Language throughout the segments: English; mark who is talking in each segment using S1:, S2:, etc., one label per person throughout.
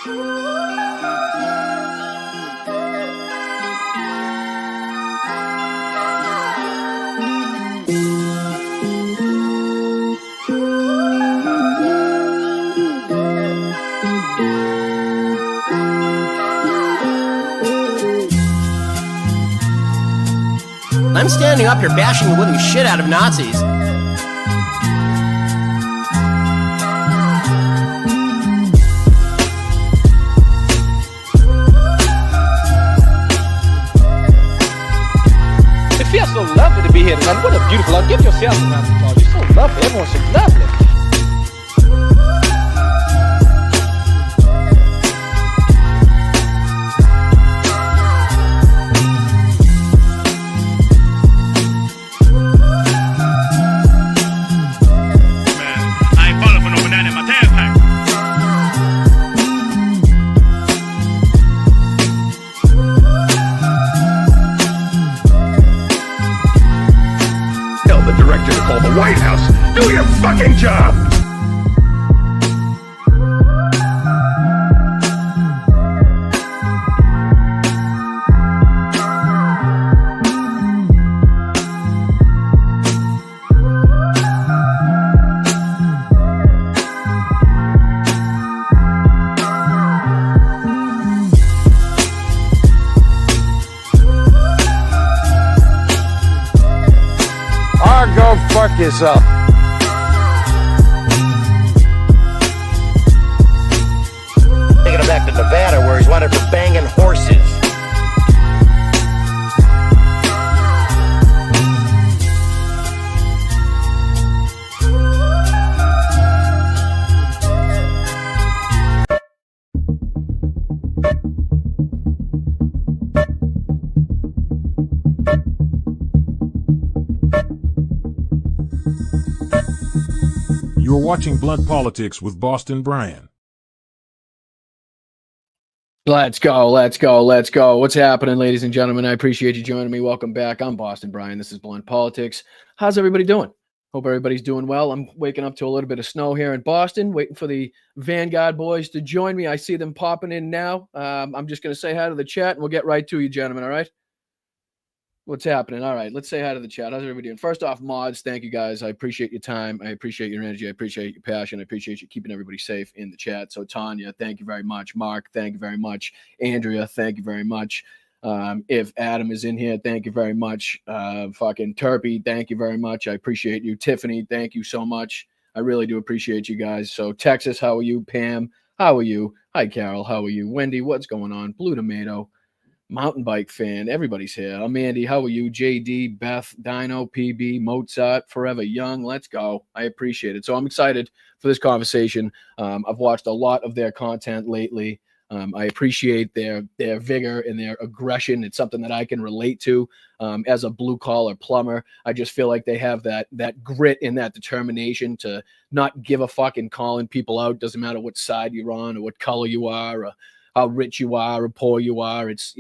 S1: I'm standing up here bashing the living shit out of Nazis.
S2: It feels so lovely to be here tonight. What a beautiful, give yourself a round of applause. You're so lovely. Everyone's so lovely.
S3: White House, do your fucking job!
S4: Go fuck yourself. Taking him back to Nevada where he's wanted for banging horses.
S5: You're watching Blunt Politics with Boston Brian.
S6: Let's go, let's go, let's go. What's happening, ladies and gentlemen? I appreciate you joining me. Welcome back. I'm Boston Brian. This is Blunt Politics. How's everybody doing? Hope everybody's doing well. I'm waking up to a little bit of snow here in Boston, waiting for the Vanguard boys to join me. I see them popping in now. I'm just going to say hi to the chat, and we'll get right to you, gentlemen, all right? What's happening? All right, let's say hi to the chat. How's everybody doing? First off, mods, thank you guys. I appreciate your time. I appreciate your energy. I appreciate your passion. I appreciate you keeping everybody safe in the chat. So Tanya, thank you very much. Mark, thank you very much. Andrea, thank you very much. If Adam is in here, thank you very much. Fucking Turpy, thank you very much. I appreciate you. Tiffany, thank you so much. I really do appreciate you guys. So Texas, how are you? Pam, how are you? Hi, Carol, how are you? Wendy, what's going on? Blue Tomato. Mountain bike fan, everybody's here. I'm Andy, how are you? JD, Beth, Dino, PB, Mozart, Forever Young, let's go. I appreciate it. So I'm excited for this conversation. I've watched a lot of their content lately. I appreciate their vigor and their aggression. It's something that I can relate to as a blue-collar plumber. I just feel like they have that grit and that determination to not give a fuck in calling people out. Doesn't matter what side you're on or what color you are or how rich you are or poor you are. It's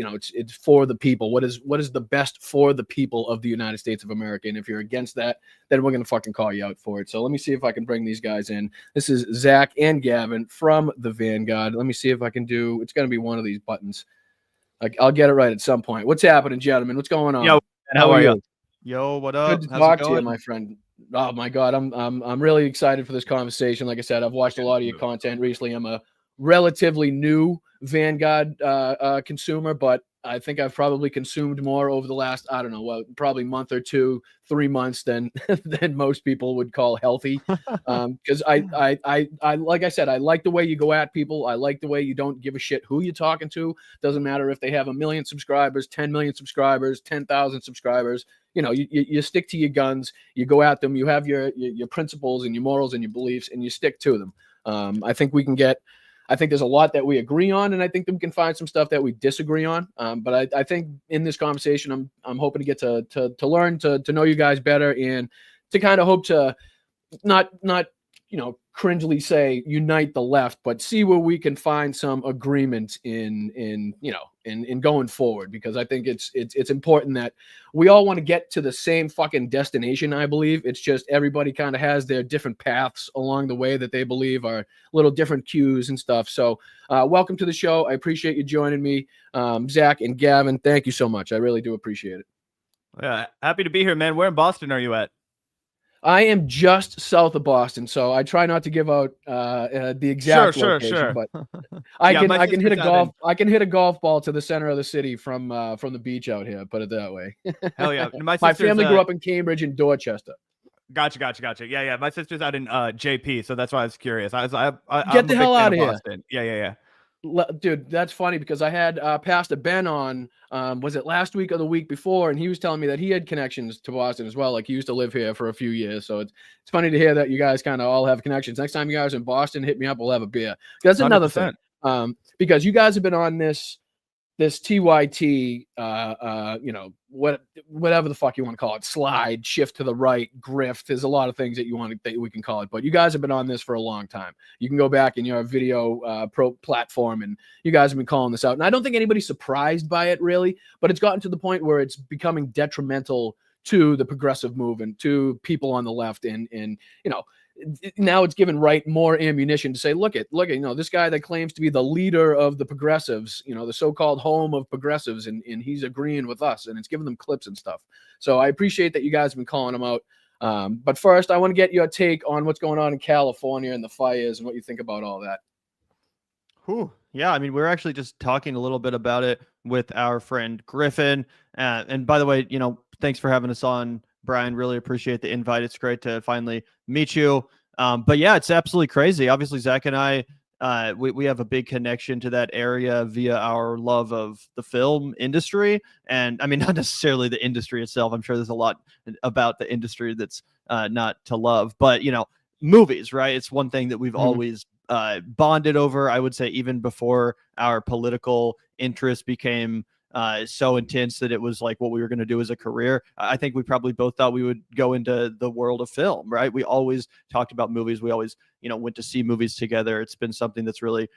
S6: for the people. What is the best for the people of the United States of America? And if you're against that, then we're going to fucking call you out for it. So let me see if I can bring these guys in. This is Zac and Gavin from the Vanguard. Let me see if I can do, it's going to be one of these buttons. I'll get it right at some point. What's happening, gentlemen? What's going on?
S7: Yo, how are you?
S8: Yo, what up?
S6: Good to talk to you, my friend. Oh my God. I'm really excited for this conversation. Like I said, I've watched a lot of your content recently. I'm a relatively new Vanguard consumer, but I think I've probably consumed more over the last, I don't know, well, probably month or 2, 3 months than most people would call healthy. Because I like I said, I like the way you go at people. I like the way you don't give a shit who you're talking to. Doesn't matter if they have 1 million subscribers, 10 million subscribers, 10,000 subscribers. You know, you stick to your guns. You go at them. You have your principles and your morals and your beliefs, and you stick to them. I think there's a lot that we agree on, and I think that we can find some stuff that we disagree on. But I think in this conversation, I'm hoping to get to learn to know you guys better, and to kind of hope to not cringely say unite the left, but see where we can find some agreement in going forward, because I think it's important that we all want to get to the same fucking destination. I believe it's just everybody kind of has their different paths along the way that they believe are little different cues and stuff. So welcome to the show. I appreciate you joining me. Zac and Gavin, thank you so much. I really do appreciate it.
S7: Yeah, happy to be here, man. Where in Boston are you at?
S6: I am just south of Boston, so I try not to give out the exact location.
S7: Sure.
S6: But I
S7: Yeah,
S6: can hit a golf. I can hit a golf ball to the center of the city from the beach out here. Put it that way.
S7: Hell yeah!
S6: My family grew up in Cambridge and Dorchester.
S7: Gotcha. Yeah. My sister's out in JP, so that's why I was curious.
S6: Get the hell out of here.
S7: Boston. Yeah.
S6: Dude, that's funny because I had Pastor Ben on, was it last week or the week before, and he was telling me that he had connections to Boston as well. Like he used to live here for a few years. So it's funny to hear that you guys kind of all have connections. Next time you guys are in Boston, hit me up. We'll have a beer. That's another 100%. Thing. Because you guys have been on this TYT, whatever the fuck you want to call it, slide, shift to the right, grift. There's a lot of things that we can call it, but you guys have been on this for a long time. You can go back in your video pro platform, and you guys have been calling this out. And I don't think anybody's surprised by it really, but it's gotten to the point where it's becoming detrimental to the progressive movement, to people on the left, and now it's given right more ammunition to say, look at, this guy that claims to be the leader of the progressives, the so-called home of progressives, and he's agreeing with us, and it's giving them clips and stuff. So I appreciate that you guys have been calling them out. But first, I want to get your take on what's going on in California and the fires and what you think about all that.
S8: Yeah, I mean, we're actually just talking a little bit about it with our friend Griffin. And by the way, thanks for having us on, Brian. Really appreciate the invite. It's great to finally meet you. But yeah, it's absolutely crazy. Obviously, Zac and I, we have a big connection to that area via our love of the film industry. And I mean, not necessarily the industry itself. I'm sure there's a lot about the industry that's not to love, but movies, right? It's one thing that we've always bonded over. I would say even before our political interests became so intense that it was like what we were going to do as a career. I think we probably both thought we would go into the world of film, right? We always talked about movies. We always, went to see movies together. It's been something that's really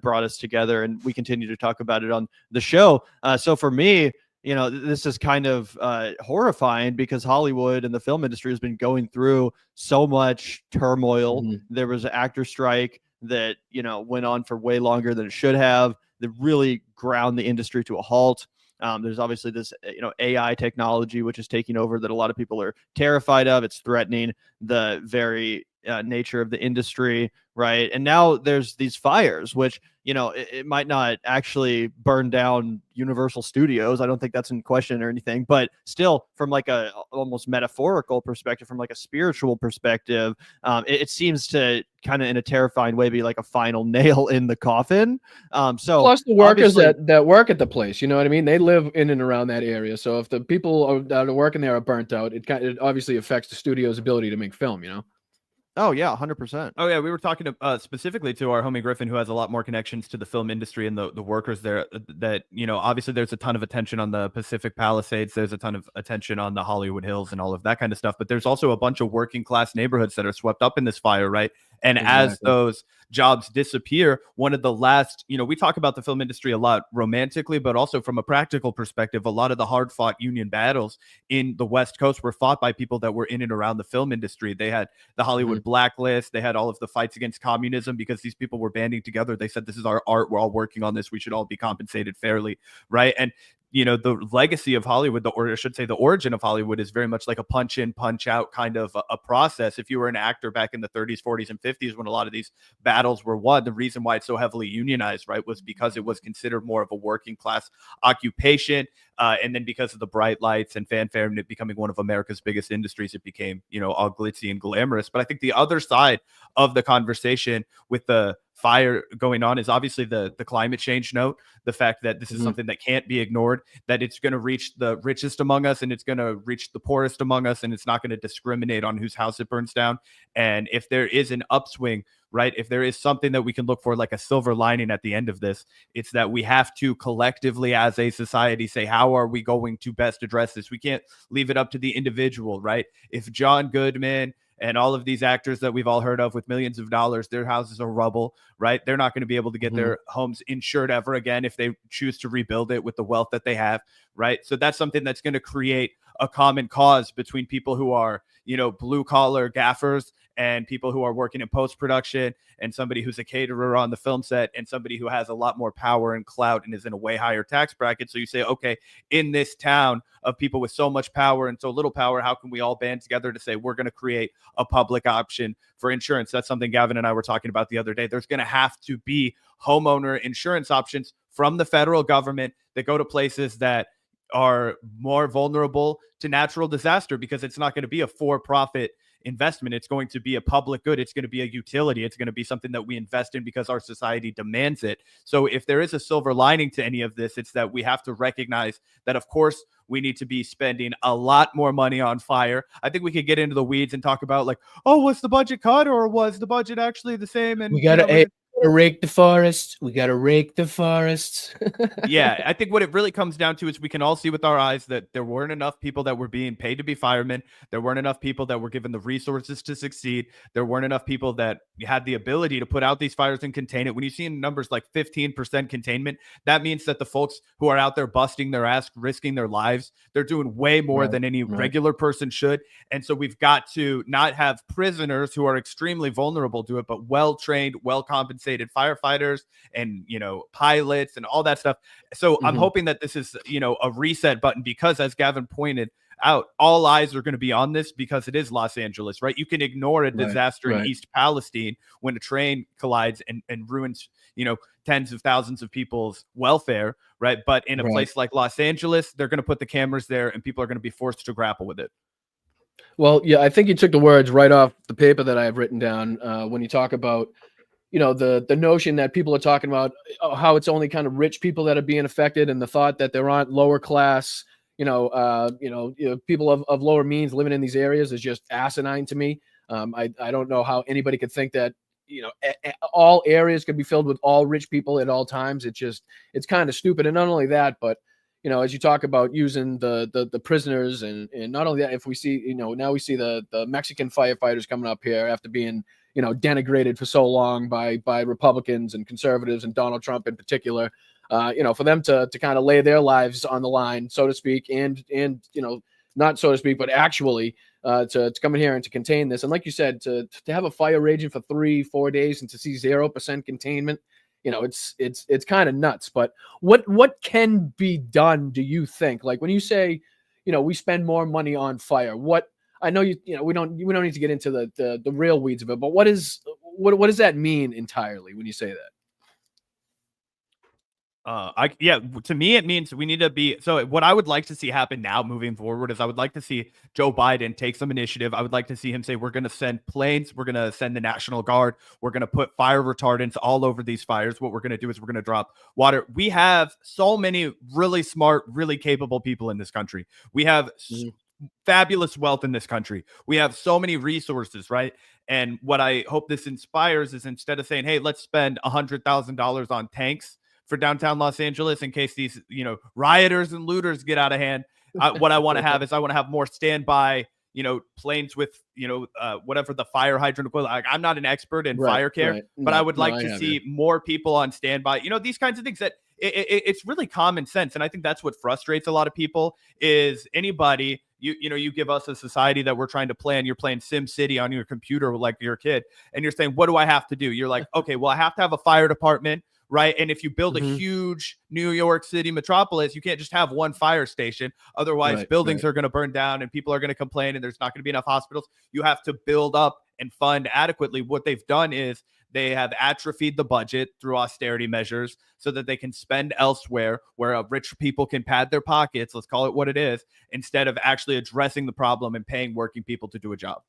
S8: brought us together, and we continue to talk about it on the show. So for me, this is kind of horrifying because Hollywood and the film industry has been going through so much turmoil. There was an actor strike that, went on for way longer than it should have, that really ground the industry to a halt. There's obviously this, AI technology, which is taking over, that a lot of people are terrified of. It's threatening the very nature of the industry, right? And now there's these fires, which, it might not actually burn down Universal Studios. I don't think that's in question or anything, but still, from like a almost metaphorical perspective, from like a spiritual perspective, it seems to kind of in a terrifying way be like a final nail in the coffin. So
S6: plus the workers that work at the place, you know what I mean? They live in and around that area. So if the people that are working there are burnt out, it obviously affects the studio's ability to make film,
S8: Oh yeah, 100%.
S7: Oh yeah, we were talking specifically to our homie Griffin, who has a lot more connections to the film industry and the workers there. That obviously there's a ton of attention on the Pacific Palisades. There's a ton of attention on the Hollywood Hills and all of that kind of stuff. But there's also a bunch of working class neighborhoods that are swept up in this fire, right? And as those jobs disappear, one of the last, we talk about the film industry a lot romantically, but also from a practical perspective, a lot of the hard fought union battles in the West Coast were fought by people that were in and around the film industry. They had the Hollywood blacklist. They had all of the fights against communism because these people were banding together. They said, this is our art. We're all working on this. We should all be compensated fairly. Right. And the legacy of Hollywood, or I should say the origin of Hollywood, is very much like a punch in, punch out kind of a process. If you were an actor back in the 30s, 40s, and 50s, when a lot of these battles were won, the reason why it's so heavily unionized, right, was because it was considered more of a working class occupation. And then because of the bright lights and fanfare and it becoming one of America's biggest industries, it became, all glitzy and glamorous. But I think the other side of the conversation with the fire going on is obviously the climate change note, the fact that this is something that can't be ignored, that it's going to reach the richest among us and it's going to reach the poorest among us, and it's not going to discriminate on whose house it burns down. And if there is an upswing, right, if there is something that we can look for like a silver lining at the end of this, it's that we have to collectively as a society say, how are we going to best address this? We can't leave it up to the individual, right? If John Goodman And all of these actors that we've all heard of with millions of dollars, their houses are rubble, right? They're not going to be able to get their homes insured ever again if they choose to rebuild it with the wealth that they have, right? So that's something that's going to create a common cause between people who are, blue collar gaffers and people who are working in post-production and somebody who's a caterer on the film set and somebody who has a lot more power and clout and is in a way higher tax bracket. So you say, okay, in this town of people with so much power and so little power, how can we all band together to say we're going to create a public option for insurance? That's something Gavin and I were talking about the other day. There's going to have to be homeowner insurance options from the federal government that go to places that are more vulnerable to natural disaster, because it's not going to be a for-profit investment. It's going to be a public good. It's going to be a utility. It's going to be something that we invest in because our society demands it. So if there is a silver lining to any of this, it's that we have to recognize that, of course, we need to be spending a lot more money on fire. I think we could get into the weeds and talk about like, oh, was the budget cut or was the budget actually the same? And
S6: we gotta rake the forests. We gotta rake the forests.
S7: Yeah, I think what it really comes down to is we can all see with our eyes that there weren't enough people that were being paid to be firemen. There weren't enough people that were given the resources to succeed. There weren't enough people that had the ability to put out these fires and contain it. When you see numbers like 15% containment, that means that the folks who are out there busting their ass, risking their lives, they're doing way more than any regular person should. And so we've got to not have prisoners who are extremely vulnerable to it, but well-trained, well-compensated firefighters and, pilots and all that stuff. So I'm hoping that this is, a reset button, because as Gavin pointed out, all eyes are going to be on this because it is Los Angeles, right? You can ignore a disaster in East Palestine when a train collides and ruins, tens of thousands of people's welfare, right? But in a place like Los Angeles, they're going to put the cameras there and people are going to be forced to grapple with it.
S6: Well, yeah, I think you took the words right off the paper that I have written down when you talk about, the notion that people are talking about how it's only kind of rich people that are being affected, and the thought that there aren't lower class, people of lower means living in these areas is just asinine to me. I don't know how anybody could think that, all areas could be filled with all rich people at all times. It's kind of stupid. And not only that, but as you talk about using the prisoners and not only that, if we see, now we see the Mexican firefighters coming up here after being, denigrated for so long by Republicans and conservatives and Donald Trump in particular, for them to kind of lay their lives on the line, so to speak, and not so to speak, but actually to come in here and to contain this. And like you said, to have a fire raging for 3-4 days and to see 0% containment, it's kind of nuts. But what can be done, do you think? Like when you say, we spend more money on fire, I know we don't need to get into the real weeds of it, but what does that mean entirely when you say that?
S7: To me, it means we need to be. So what I would like to see happen now moving forward is I would like to see Joe Biden take some initiative. I would like to see him say, we're going to send planes. We're going to send the National Guard. We're going to put fire retardants all over these fires. What we're going to do is we're going to drop water. We have so many really smart, really capable people in this country. We have fabulous wealth in this country. We have so many resources, right? And what I hope this inspires is, instead of saying, hey, let's spend $100,000 on tanks for downtown Los Angeles in case these, rioters and looters get out of hand. What I want to have is I want to have more standby, planes with, whatever the fire hydrant equivalent. I'm not an expert in fire care, but I would like to see more people on standby. These kinds of things that it's really common sense. And I think that's what frustrates a lot of people is anybody, you give us a society that we're trying to plan. You're playing Sim City on your computer like you're a kid, and you're saying, what do I have to do? You're like, okay, well, I have to have a fire department. Right. And if you build a huge New York City metropolis, you can't just have one fire station. Otherwise, buildings are going to burn down and people are going to complain and there's not going to be enough hospitals. You have to build up and fund adequately. What they've done is they have atrophied the budget through austerity measures so that they can spend elsewhere where rich people can pad their pockets. Let's call it what it is, instead of actually addressing the problem and paying working people to do a job.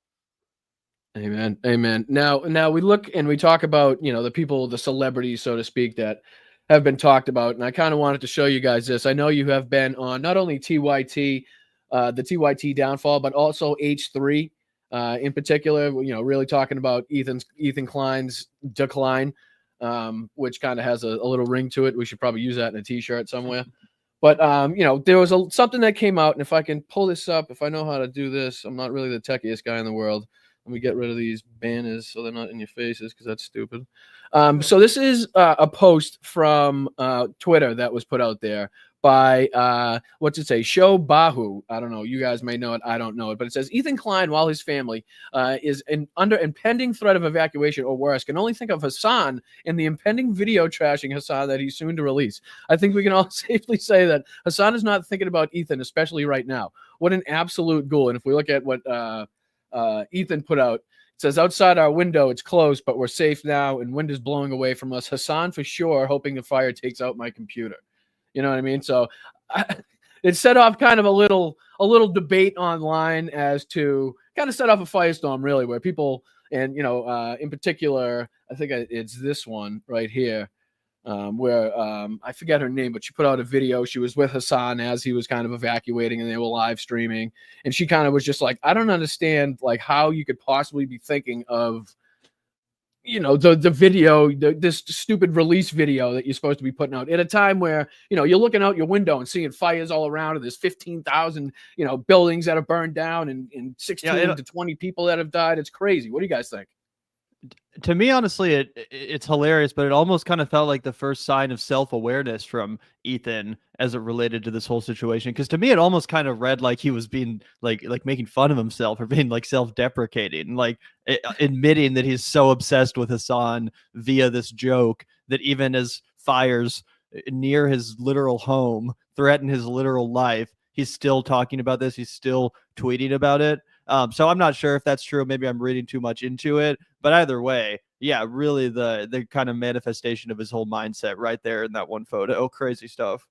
S6: Amen. Amen. Now we look and we talk about, the people, the celebrities, so to speak, that have been talked about. And I kind of wanted to show you guys this. I know you have been on not only TYT, the TYT downfall, but also H3 in particular, really talking about Ethan Klein's decline, which kind of has a little ring to it. We should probably use that in a t-shirt somewhere. But, there was something that came out, and if I can pull this up, if I know how to do this, I'm not really the techiest guy in the world. Let me get rid of these banners so they're not in your faces because that's stupid. So this is a post from Twitter that was put out there by what's it say? Show Bahu. I don't know. You guys may know it. I don't know it. But it says Ethan Klein, while his family is under impending threat of evacuation or worse, can only think of Hassan in the impending video trashing Hassan that he's soon to release. I think we can all safely say that Hassan is not thinking about Ethan, especially right now. What an absolute ghoul. And if we look at what Ethan put out, it says, outside our window, it's closed, but we're safe now, and wind is blowing away from us. Hassan for sure, hoping the fire takes out my computer. You know what I mean? So it set off kind of a little debate online as to kind of set off a firestorm, really, where people, and, you know, in particular, I think it's this one right here, where I forget her name, but she put out a video. She was with Hassan as he was kind of evacuating, and they were live streaming. And she kind of was just like, I don't understand, like, how you could possibly be thinking of, you know, the video, this stupid release video that you're supposed to be putting out at a time where, you know, you're looking out your window and seeing fires all around, and there's 15,000, you know, buildings that have burned down, and 16 to 20 people that have died. It's crazy. What do you guys think?
S8: To me, honestly, it's hilarious, but it almost kind of felt like the first sign of self-awareness from Ethan as it related to this whole situation. Because to me, it almost kind of read like he was being like making fun of himself or being like self-deprecating, like admitting that he's so obsessed with Hassan via this joke that even as fires near his literal home threaten his literal life, he's still talking about this. He's still tweeting about it. So I'm not sure if that's true. Maybe I'm reading too much into it, but either way, yeah, really the kind of manifestation of his whole mindset right there in that one photo. Crazy stuff.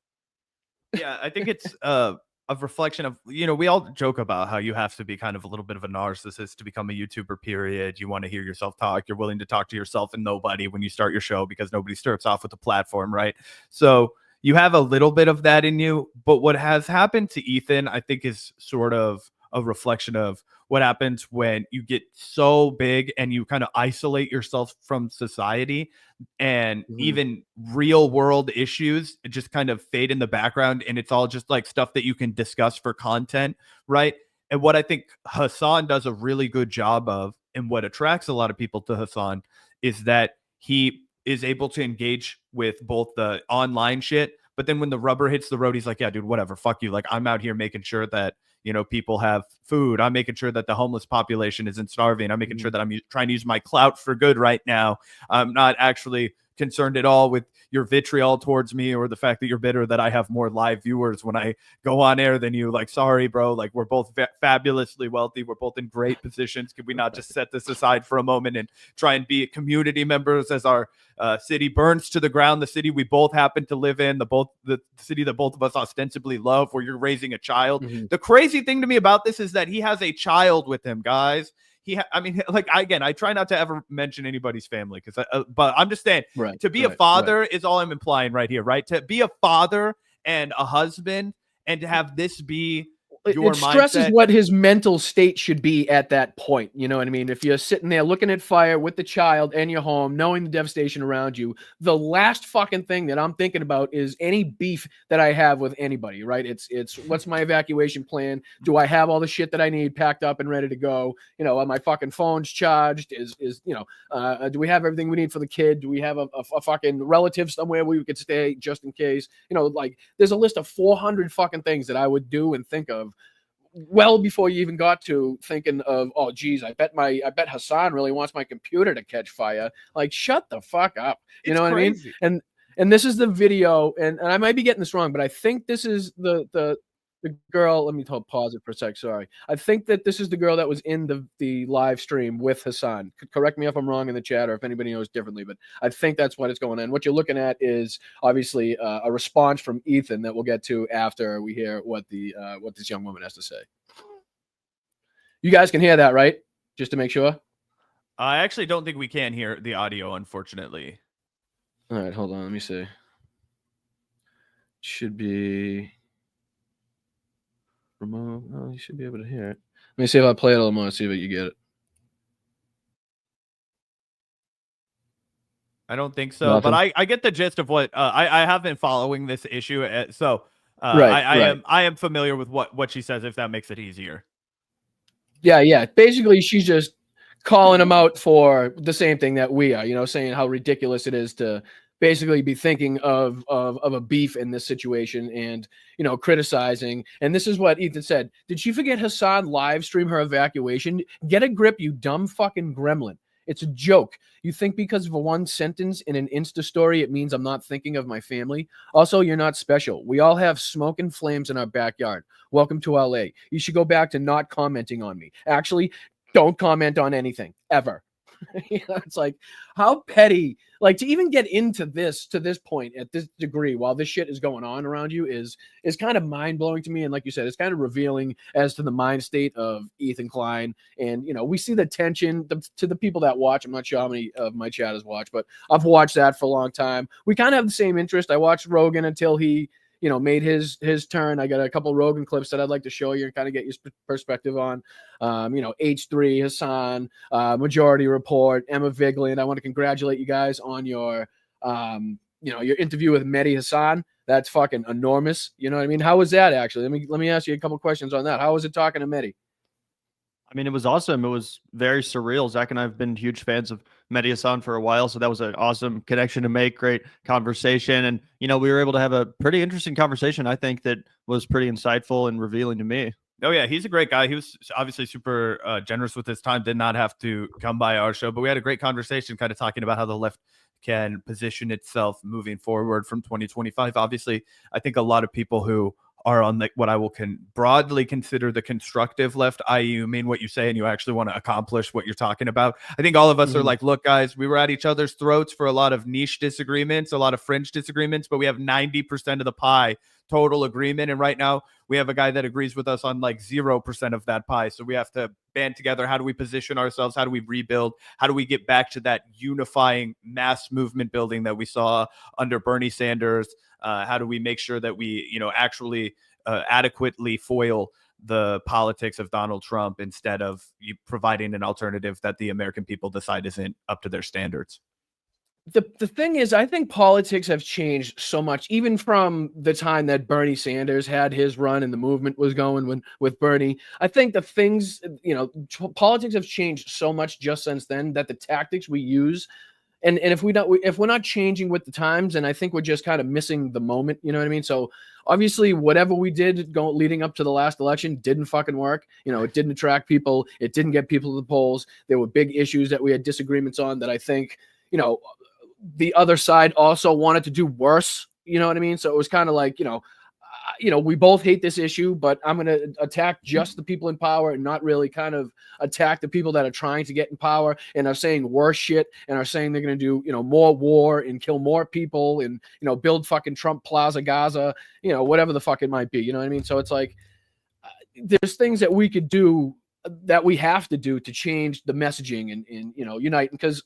S7: Yeah, I think it's a reflection of, you know, we all joke about how you have to be kind of a little bit of a narcissist to become a YouTuber, period. You want to hear yourself talk. You're willing to talk to yourself and nobody when you start your show because nobody starts off with a platform, right? So you have a little bit of that in you, but what has happened to Ethan, I think, is sort of a reflection of what happens when you get so big and you kind of isolate yourself from society, and even real world issues just kind of fade in the background, and it's all just like stuff that you can discuss for content, right? And what I think Hassan does a really good job of, and what attracts a lot of people to Hassan, is that he is able to engage with both the online shit, but then when the rubber hits the road, he's like, yeah, dude, whatever, fuck you. Like, I'm out here making sure that, you know, people have food. I'm making sure that the homeless population isn't starving. I'm making sure that I'm trying to use my clout for good right now. I'm not actually concerned at all with your vitriol towards me or the fact that you're bitter that I have more live viewers when I go on air than you. Like, sorry, bro. Like, we're both fabulously wealthy. We're both in great positions. Could we not just set this aside for a moment and try and be community members as our city burns to the ground, the city we both happen to live in, the city that both of us ostensibly love, where you're raising a child. The crazy thing to me about this is that he has a child with him, guys. I mean, like, again, I try not to ever mention anybody's family, because, but I'm just saying, to be a father is all I'm implying right here, right? To be a father and a husband, and to have this be your
S6: it stresses
S7: mindset.
S6: What his mental state should be at that point. You know what I mean? If you're sitting there looking at fire with the child and your home, knowing the devastation around you, the last fucking thing that I'm thinking about is any beef that I have with anybody, right? It's what's my evacuation plan? Do I have all the shit that I need packed up and ready to go? You know, are my fucking phones charged? Is you know, do we have everything we need for the kid? Do we have a fucking relative somewhere where we could stay just in case? You know, like, there's a list of 400 fucking things that I would do and think of well before you even got to thinking of, oh geez, I bet Hassan really wants my computer to catch fire. Like, shut the fuck up. You know what I mean? And this is the video, and I might be getting this wrong, but I think this is the girl. Let me pause it for a sec. Sorry. I think that this is the girl that was in the live stream with Hassan. Correct me if I'm wrong in the chat, or if anybody knows differently, but I think that's what is going on. What you're looking at is obviously a response from Ethan that we'll get to after we hear what this young woman has to say. You guys can hear that, right? Just to make sure.
S7: I actually don't think we can hear the audio, unfortunately.
S6: All right, hold on. Let me see. Should be remote. Oh, you should be able to hear it. Let me see if I play it a little more, see if you get it.
S7: I don't think so, but I get the gist of what I have been following this issue, so I am familiar with what she says, if that makes it easier.
S6: Yeah. Basically, she's just calling him out for the same thing that we are, saying how ridiculous it is to basically be thinking of a beef in this situation and, criticizing. And this is what Ethan said. Did she forget Hassan live stream her evacuation? Get a grip, you dumb fucking gremlin. It's a joke. You think because of one sentence in an Insta story, it means I'm not thinking of my family? Also, you're not special. We all have smoke and flames in our backyard. Welcome to LA. You should go back to not commenting on me. Actually, don't comment on anything ever. It's like, how petty, like, to even get into this to this point at this degree while this shit is going on around you is kind of mind-blowing to me. And like you said, it's kind of revealing as to the mind state of Ethan Klein. And we see the tension to the people that watch. I'm not sure how many of my chat has watched, but I've watched that for a long time. We kind of have the same interest. I watched Rogan until he made his turn. I got a couple Rogan clips that I'd like to show you and kind of get your perspective on. H3, Hassan, Majority Report, Emma Vigeland. I want to congratulate you guys on your interview with Mehdi Hassan. That's fucking enormous. You know what I mean? How was that actually? Let me ask you a couple questions on that. How was it talking to Mehdi?
S8: I mean, it was awesome. It was very surreal. Zach and I have been huge fans of Mehdi Hassan for a while, so that was an awesome connection to make, great conversation. And, we were able to have a pretty interesting conversation, I think, that was pretty insightful and revealing to me.
S7: Oh, yeah, he's a great guy. He was obviously super generous with his time, did not have to come by our show, but we had a great conversation kind of talking about how the left can position itself moving forward from 2025. Obviously, I think a lot of people who are on what I will broadly consider the constructive left, i.e. you mean what you say and you actually want to accomplish what you're talking about. I think all of us are like, look, guys, we were at each other's throats for a lot of niche disagreements, a lot of fringe disagreements, but we have 90% of the pie total agreement. And right now we have a guy that agrees with us on like 0% of that pie. So we have to band together. How do we position ourselves? How do we rebuild? How do we get back to that unifying mass movement building that we saw under Bernie Sanders? How do we make sure that we, actually adequately foil the politics of Donald Trump instead of providing an alternative that the American people decide isn't up to their standards?
S6: The thing is, I think politics have changed so much, even from the time that Bernie Sanders had his run and the movement was going with Bernie. I think the things, politics have changed so much just since then that the tactics we use, and if we're not changing with the times, and I think we're just kind of missing the moment, you know what I mean? So obviously, whatever we did leading up to the last election didn't fucking work. It didn't attract people. It didn't get people to the polls. There were big issues that we had disagreements on that I think, the other side also wanted to do worse. You know what I mean? So it was kind of like, we both hate this issue, but I'm going to attack just the people in power and not really kind of attack the people that are trying to get in power and are saying worse shit and are saying they're going to do, more war and kill more people and, build fucking Trump Plaza Gaza, whatever the fuck it might be. You know what I mean? So it's like, there's things that we could do that we have to do to change the messaging and unite. Because,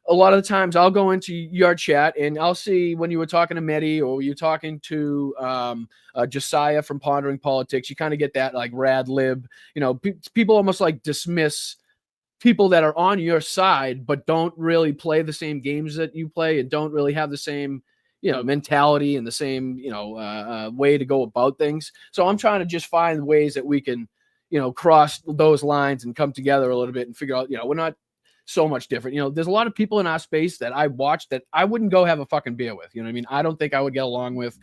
S6: a lot of the times I'll go into your chat and I'll see when you were talking to Mehdi or you're talking to Josiah from Pondering Politics, you kind of get that like rad lib, people almost like dismiss people that are on your side, but don't really play the same games that you play and don't really have the same, mentality and the same, way to go about things. So I'm trying to just find ways that we can, cross those lines and come together a little bit and figure out, we're not so much different. There's a lot of people in our space that I watch that I wouldn't go have a fucking beer with. You know what I mean? I don't think I would get along with.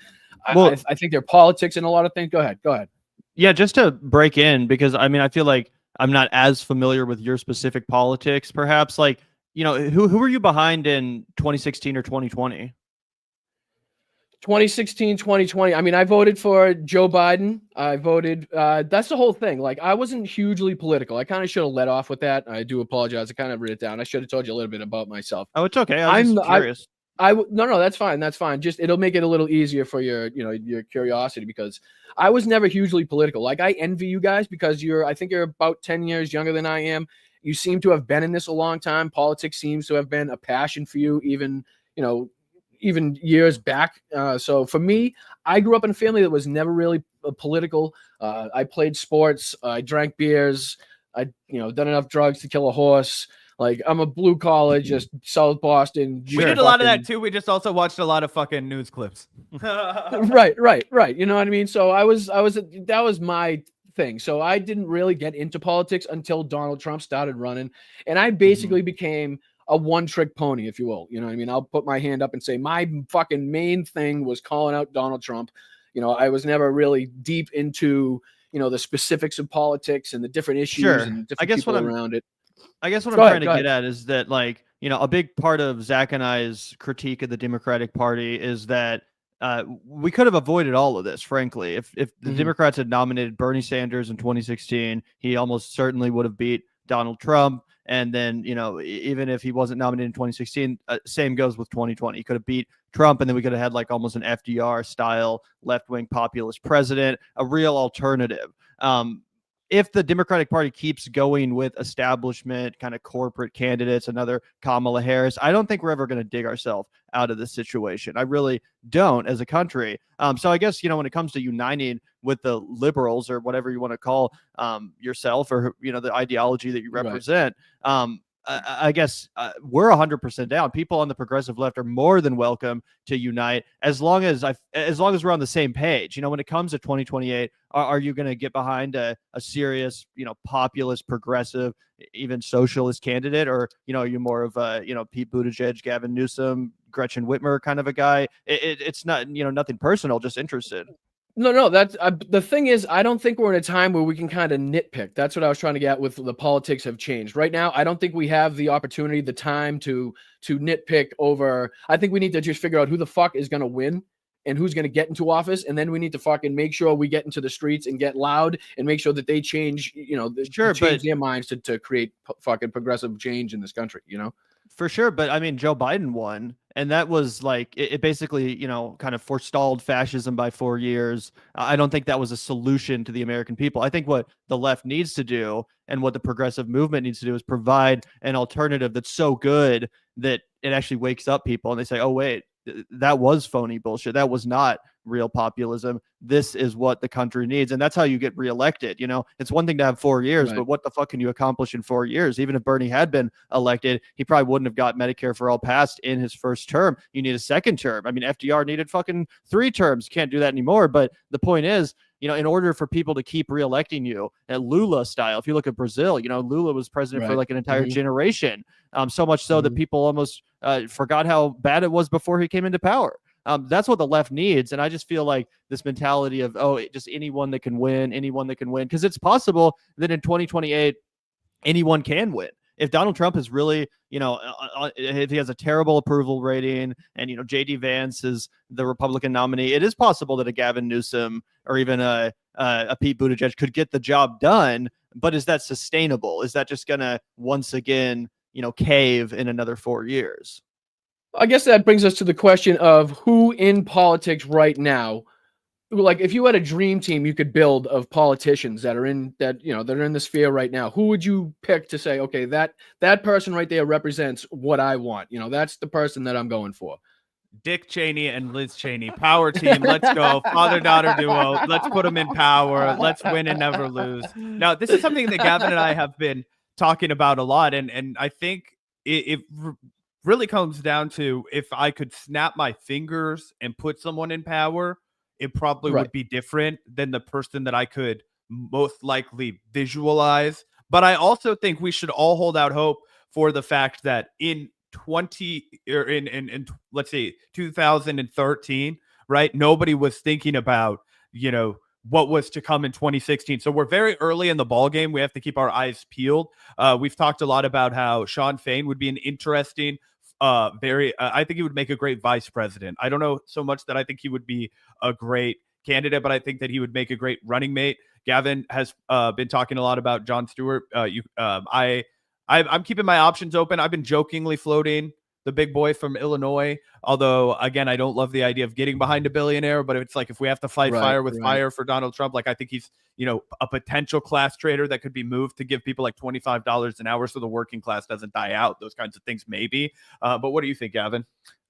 S6: I think their politics and a lot of things. Go ahead.
S8: Yeah, just to break in, because I feel like I'm not as familiar with your specific politics, perhaps. Like, who were you behind in 2016 or 2020?
S6: 2016, 2020. I voted for Joe Biden. I voted, that's the whole thing. Like, I wasn't hugely political. I kind of should have let off with that. I do apologize. I kind of wrote it down. I should have told you a little bit about myself.
S8: Oh, it's okay. I'm just curious.
S6: No, that's fine. That's fine. Just, it'll make it a little easier for your curiosity, because I was never hugely political. Like, I envy you guys because I think you're about 10 years younger than I am. You seem to have been in this a long time. Politics seems to have been a passion for you, even years back. So for me, I grew up in a family that was never really political. I played sports. I drank beers. I, done enough drugs to kill a horse. Like, I'm a blue collar, just South Boston.
S7: We did a lot of that too. We just also watched a lot of fucking news clips.
S6: Right. You know what I mean? So that was my thing. So I didn't really get into politics until Donald Trump started running. And I basically became a one-trick pony, if you will. You know what I mean? I'll put my hand up and say my fucking main thing was calling out Donald Trump. You know, I was never really deep into, you know, the specifics of politics and the different issues and different people around it.
S8: I guess what I'm trying to get at is that, like, you know, a big part of Zach and I's critique of the Democratic Party is that we could have avoided all of this, frankly. If the Democrats had nominated Bernie Sanders in 2016, he almost certainly would have beat Donald Trump. And then, you know, even if he wasn't nominated in 2016, same goes with 2020. He could have beat Trump, and then we could have had like almost an FDR style left-wing populist president, a real alternative. If the Democratic Party keeps going with establishment kind of corporate candidates, another Kamala Harris, I don't think we're ever going to dig ourselves out of this situation. I really don't as a country. So I guess, you know, when it comes to uniting with the liberals or whatever you want to call yourself, or, you know, the ideology that you represent, I guess we're 100% down. People on the progressive left are more than welcome to unite as long as we're on the same page. You know, when it comes to 2028, are you going to get behind a serious, you know, populist, progressive, even socialist candidate, or, you know, are you more of a, you know, Pete Buttigieg, Gavin Newsom, Gretchen Whitmer kind of a guy? It's not, you know, nothing personal, just interested.
S6: No, that's the thing is, I don't think we're in a time where we can kind of nitpick. That's what I was trying to get with the politics have changed. Right now, I don't think we have the opportunity, the time to nitpick over. I think we need to just figure out who the fuck is going to win and who's going to get into office. And then we need to fucking make sure we get into the streets and get loud and make sure that they change, you know, change their minds to create fucking progressive change in this country, you know?
S8: For sure. But I mean, Joe Biden won, and that was like, it basically, you know, kind of forestalled fascism by 4 years. I don't think that was a solution to the American people. I think what the left needs to do and what the progressive movement needs to do is provide an alternative that's so good that it actually wakes up people and they say, oh, wait, that was phony bullshit. That was not real populism. This is what the country needs. And that's how you get reelected. You know, it's one thing to have 4 years, but what the fuck can you accomplish in 4 years? Even if Bernie had been elected, he probably wouldn't have got Medicare for all passed in his first term. You need a second term. I mean, FDR needed fucking 3 terms. Can't do that anymore. But the point is, you know, in order for people to keep reelecting you at Lula style, if you look at Brazil, you know, Lula was president for like an entire generation. So much so that people almost forgot how bad it was before he came into power. That's what the left needs. And I just feel like this mentality of, oh, just anyone that can win, because it's possible that in 2028, anyone can win. If Donald Trump is really, you know, if he has a terrible approval rating and, you know, J.D. Vance is the Republican nominee, it is possible that a Gavin Newsom or even a Pete Buttigieg could get the job done. But is that sustainable? Is that just going to once again, you know, cave in another 4 years?
S6: I guess that brings us to the question of who in politics right now, like if you had a dream team you could build of politicians that are in the sphere right now, who would you pick to say, okay, that person right there represents what I want? You know, that's the person that I'm going for.
S7: Dick Cheney and Liz Cheney, power team. Let's go. Father-daughter duo. Let's put them in power. Let's win and never lose. Now, this is something that Gavin and I have been talking about a lot. And I think it really comes down to, if I could snap my fingers and put someone in power, it probably would be different than the person that I could most likely visualize. But I also think we should all hold out hope for the fact that in let's say 2013, right? Nobody was thinking about, you know, what was to come in 2016. So we're very early in the ball game. We have to keep our eyes peeled. We've talked a lot about how Sean Fain would be an interesting, I think he would make a great vice president. I don't know so much that I think he would be a great candidate, but I think that he would make a great running mate. Gavin has been talking a lot about Jon Stewart. I'm keeping my options open. I've been jokingly floating the big boy from Illinois, although again, I don't love the idea of getting behind a billionaire, but it's like, if we have to fight fire with fire for Donald Trump, like I think he's, you know, a potential class trader that could be moved to give people like $25 an hour so the working class doesn't die out. Those kinds of things, maybe. But what do you think, Gavin?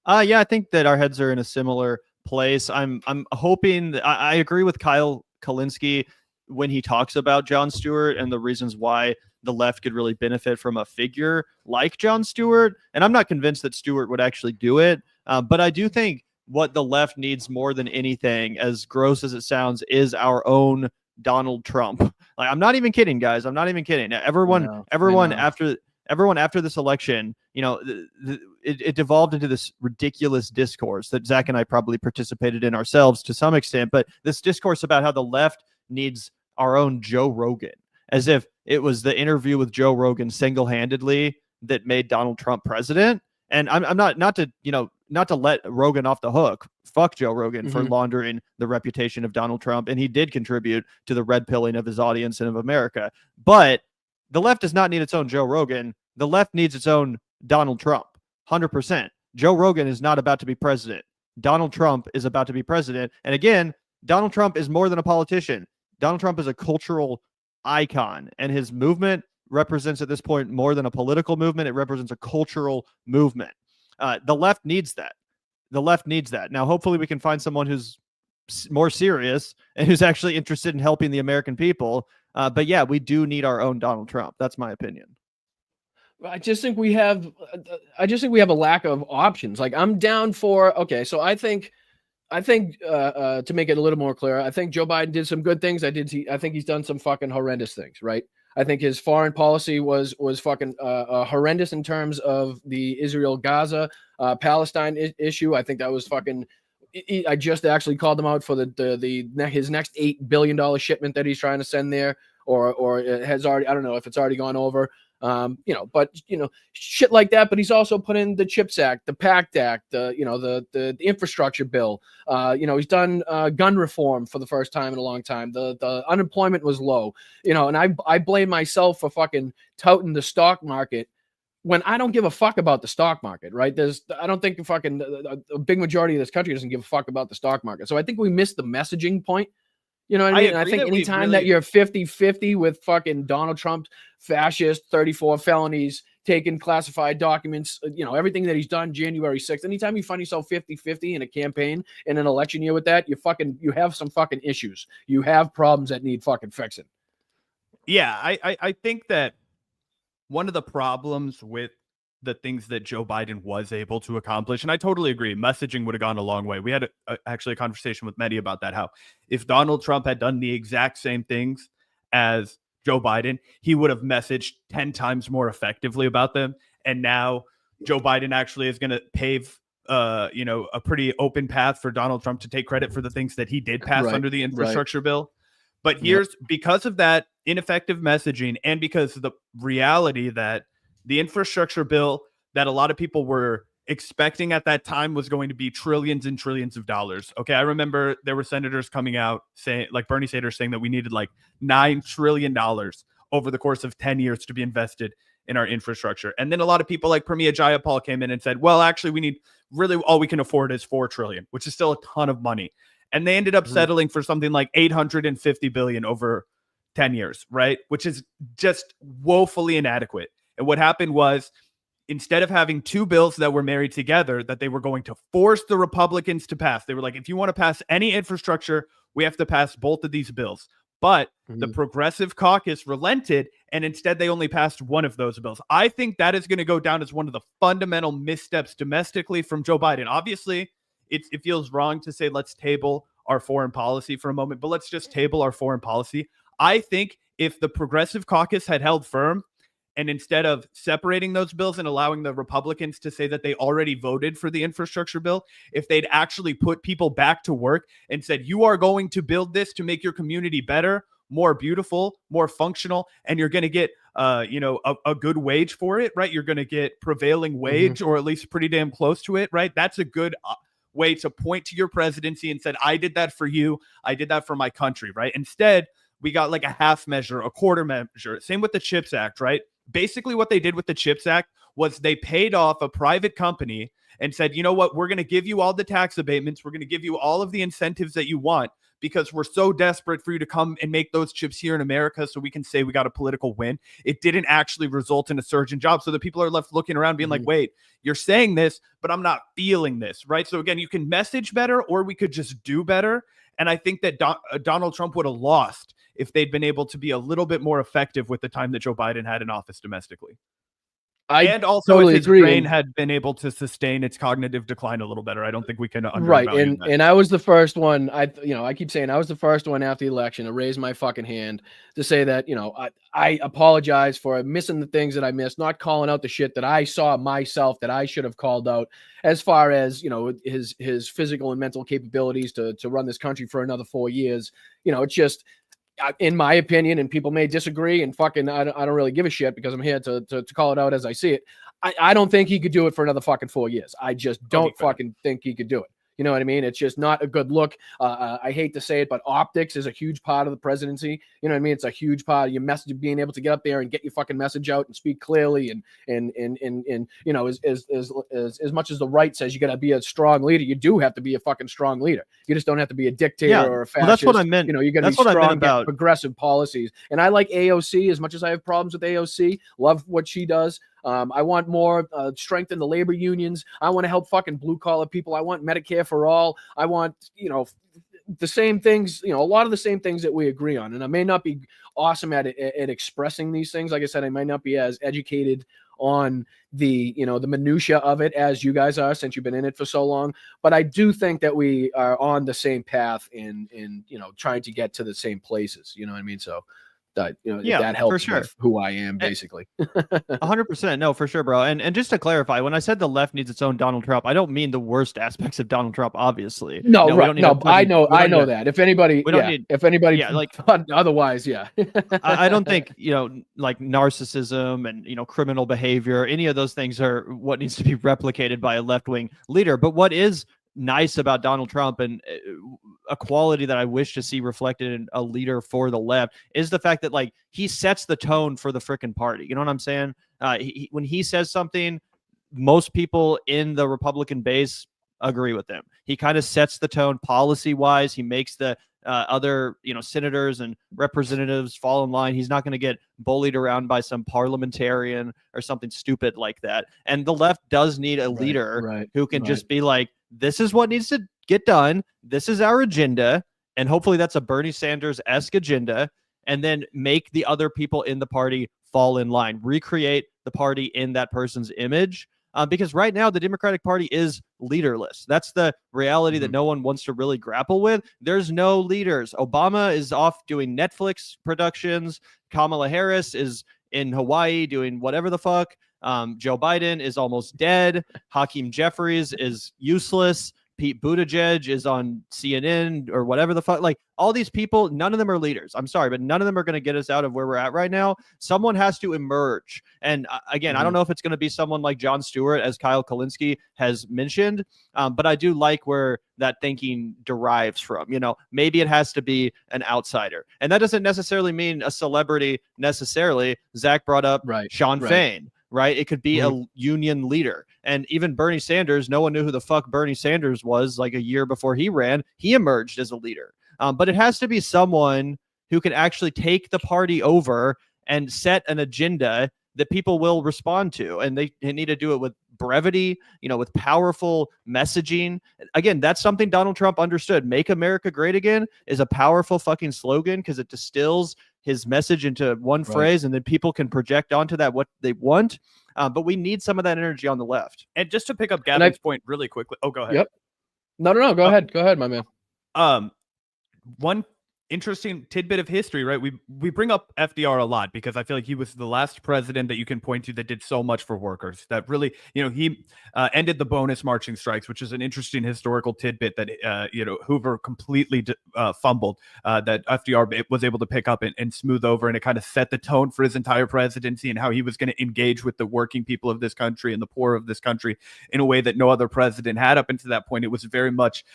S8: Yeah, I think that our heads are in a similar place. I'm hoping that I agree with Kyle Kalinske when he talks about Jon Stewart and the reasons why the left could really benefit from a figure like Jon Stewart. And I'm not convinced that Stewart would actually do it. But I do think what the left needs more than anything, as gross as it sounds, is our own Donald Trump. Like, I'm not even kidding, guys. I'm not even kidding. Everyone after this election, it devolved into this ridiculous discourse that Zach and I probably participated in ourselves to some extent, but this discourse about how the left needs our own Joe Rogan, as if it was the interview with Joe Rogan single-handedly that made Donald Trump president. And I'm not to let Rogan off the hook. Fuck Joe Rogan for laundering the reputation of Donald Trump. And he did contribute to the red pilling of his audience and of America. But the left does not need its own Joe Rogan. The left needs its own Donald Trump. 100%. Joe Rogan is not about to be president. Donald Trump is about to be president. And again, Donald Trump is more than a politician. Donald Trump is a cultural icon, and his movement represents at this point more than a political movement. It represents a cultural movement. The left needs that. The left needs that. Now, hopefully we can find someone who's more serious and who's actually interested in helping the American people. But yeah, we do need our own Donald Trump. That's my opinion.
S6: I just think we have a lack of options. Like, I'm down for, okay, so I think to make it a little more clear, I think Joe Biden did some good things. I think he's done some fucking horrendous things, right? I think his foreign policy was fucking horrendous in terms of the Israel-Gaza Palestine issue. I think that was fucking. I just actually called him out for his next $8 billion shipment that he's trying to send there, or it has already. I don't know if it's already gone over. But shit like that. But he's also put in the CHIPS Act, the PACT Act, the infrastructure bill. He's done gun reform for the first time in a long time. The unemployment was low, and I blame myself for fucking touting the stock market when I don't give a fuck about the stock market, right? I don't think a big majority of this country doesn't give a fuck about the stock market. So I think we missed the messaging point. You know what I mean? I think anytime that you're 50-50 with fucking Donald Trump, fascist, 34 felonies, taking classified documents, everything that he's done January 6th, anytime you find yourself 50-50 in a campaign in an election year with that, you have some fucking issues. You have problems that need fucking fixing.
S7: Yeah, I think that one of the problems with the things that Joe Biden was able to accomplish, and I totally agree, messaging would have gone a long way. We had actually a conversation with Mehdi about that, how if Donald Trump had done the exact same things as Joe Biden, he would have messaged 10 times more effectively about them. And now Joe Biden actually is going to pave a pretty open path for Donald Trump to take credit for the things that he did pass under the infrastructure bill. But because of that ineffective messaging, and because of the reality that the infrastructure bill that a lot of people were expecting at that time was going to be trillions and trillions of dollars. Okay, I remember there were senators coming out saying, like Bernie Sanders saying, that we needed like $9 trillion over the course of 10 years to be invested in our infrastructure. And then a lot of people like Pramila Jayapal came in and said, well, actually, we need really all we can afford is $4 trillion, which is still a ton of money. And they ended up settling for something like $850 billion over 10 years, right? Which is just woefully inadequate. And what happened was, instead of having two bills that were married together that they were going to force the Republicans to pass, they were like, if you want to pass any infrastructure, we have to pass both of these bills. But the Progressive Caucus relented, and instead they only passed one of those bills. I think that is going to go down as one of the fundamental missteps domestically from Joe Biden. Obviously, it feels wrong to say, let's table our foreign policy for a moment, but let's just table our foreign policy. I think if the Progressive Caucus had held firm, and instead of separating those bills and allowing the Republicans to say that they already voted for the infrastructure bill, if they'd actually put people back to work and said, you are going to build this to make your community better, more beautiful, more functional, and you're going to get a good wage for it, right? You're going to get prevailing wage, or at least pretty damn close to it, right? That's a good way to point to your presidency and said, I did that for you. I did that for my country, right? Instead, we got like a half measure, a quarter measure. Same with the CHIPS Act, right? Basically, what they did with the CHIPS Act was they paid off a private company and said, you know what, we're going to give you all the tax abatements. We're going to give you all of the incentives that you want because we're so desperate for you to come and make those chips here in America so we can say we got a political win. It didn't actually result in a surge in jobs. So the people are left looking around being like, wait, you're saying this, but I'm not feeling this, right? So again, you can message better, or we could just do better. And I think that Donald Trump would have lost if they'd been able to be a little bit more effective with the time that Joe Biden had in office domestically. and also
S6: totally
S7: if his
S6: agree.
S7: brain had been able to sustain its cognitive decline a little better. I don't think we can
S6: Right.
S7: undervalue that.
S6: And I was the first one. I keep saying I was the first one after the election to raise my fucking hand to say that, I apologize for missing the things that I missed, not calling out the shit that I saw myself that I should have called out as far as, his physical and mental capabilities to run this country for another 4 years. It's just, in my opinion, and people may disagree, and fucking I don't really give a shit because I'm here to call it out as I see it. I don't think he could do it for another fucking 4 years. I just don't fucking think he could do it. You know what I mean? It's just not a good look. I hate to say it, but optics is a huge part of the presidency. You know what I mean? It's a huge part of your message, being able to get up there and get your fucking message out and speak clearly. And as much as the right says you got to be a strong leader, you do have to be a fucking strong leader. You just don't have to be a dictator or a fascist.
S8: Well, that's what I meant.
S6: You got to be strong, get progressive policies. And I like AOC as much as I have problems with AOC. Love what she does. I want more strength in the labor unions. I want to help fucking blue collar people. I want Medicare for all. I want, the same things, a lot of the same things that we agree on. And I may not be awesome at expressing these things. Like I said, I might not be as educated on the, the minutia of it as you guys are, since you've been in it for so long. But I do think that we are on the same path in trying to get to the same places. You know what I mean? So that helps
S8: for sure.
S6: with who I am, basically.
S8: 100%. No, for sure, bro. And just to clarify, when I said the left needs its own Donald Trump, I don't mean the worst aspects of Donald Trump, obviously.
S6: No, I know that. If anybody, thought otherwise,
S8: I don't think, like narcissism and, criminal behavior, any of those things are what needs to be replicated by a left-wing leader. But what is nice about Donald Trump, and a quality that I wish to see reflected in a leader for the left, is the fact that he sets the tone for the frickin' party. You know what I'm saying? When he says something, most people in the Republican base agree with him. He kind of sets the tone policy wise. He makes the other senators and representatives fall in line. He's not going to get bullied around by some parliamentarian or something stupid like that. And the left does need a leader who can just be like, this is what needs to get done. This is our agenda. And hopefully that's a Bernie Sanders-esque agenda. And then make the other people in the party fall in line, recreate the party in that person's image. Because right now the Democratic Party is leaderless. That's the reality that no one wants to really grapple with. There's no leaders. Obama is off doing Netflix productions. Kamala Harris is in Hawaii doing whatever the fuck. Joe Biden is almost dead. Hakeem Jeffries is useless. Pete Buttigieg is on CNN or whatever the fuck. Like, all these people, none of them are leaders. I'm sorry, but none of them are going to get us out of where we're at right now. Someone has to emerge. And again, I don't know if it's going to be someone like Jon Stewart, as Kyle Kalinske has mentioned, but I do like where that thinking derives from. Maybe it has to be an outsider. And that doesn't necessarily mean a celebrity necessarily. Zach brought up Sean Fain. Right? It could be a union leader. And even Bernie Sanders, no one knew who the fuck Bernie Sanders was like a year before he ran. He emerged as a leader. But it has to be someone who can actually take the party over and set an agenda that people will respond to. And they need to do it with brevity, with powerful messaging. Again, that's something Donald Trump understood. Make America Great Again is a powerful fucking slogan because it distills his message into one phrase, and then people can project onto that what they want. But we need some of that energy on the left.
S7: And just to pick up Gavin's point really quickly. Oh, go ahead.
S6: Yep. No. Go ahead. Go ahead, my man.
S7: One interesting tidbit of history, right? We bring up FDR a lot because I feel like he was the last president that you can point to that did so much for workers. That really, he ended the bonus marching strikes, which is an interesting historical tidbit that Hoover completely fumbled. That FDR was able to pick up and smooth over, and it kind of set the tone for his entire presidency and how he was going to engage with the working people of this country and the poor of this country in a way that no other president had up until that point. It was very much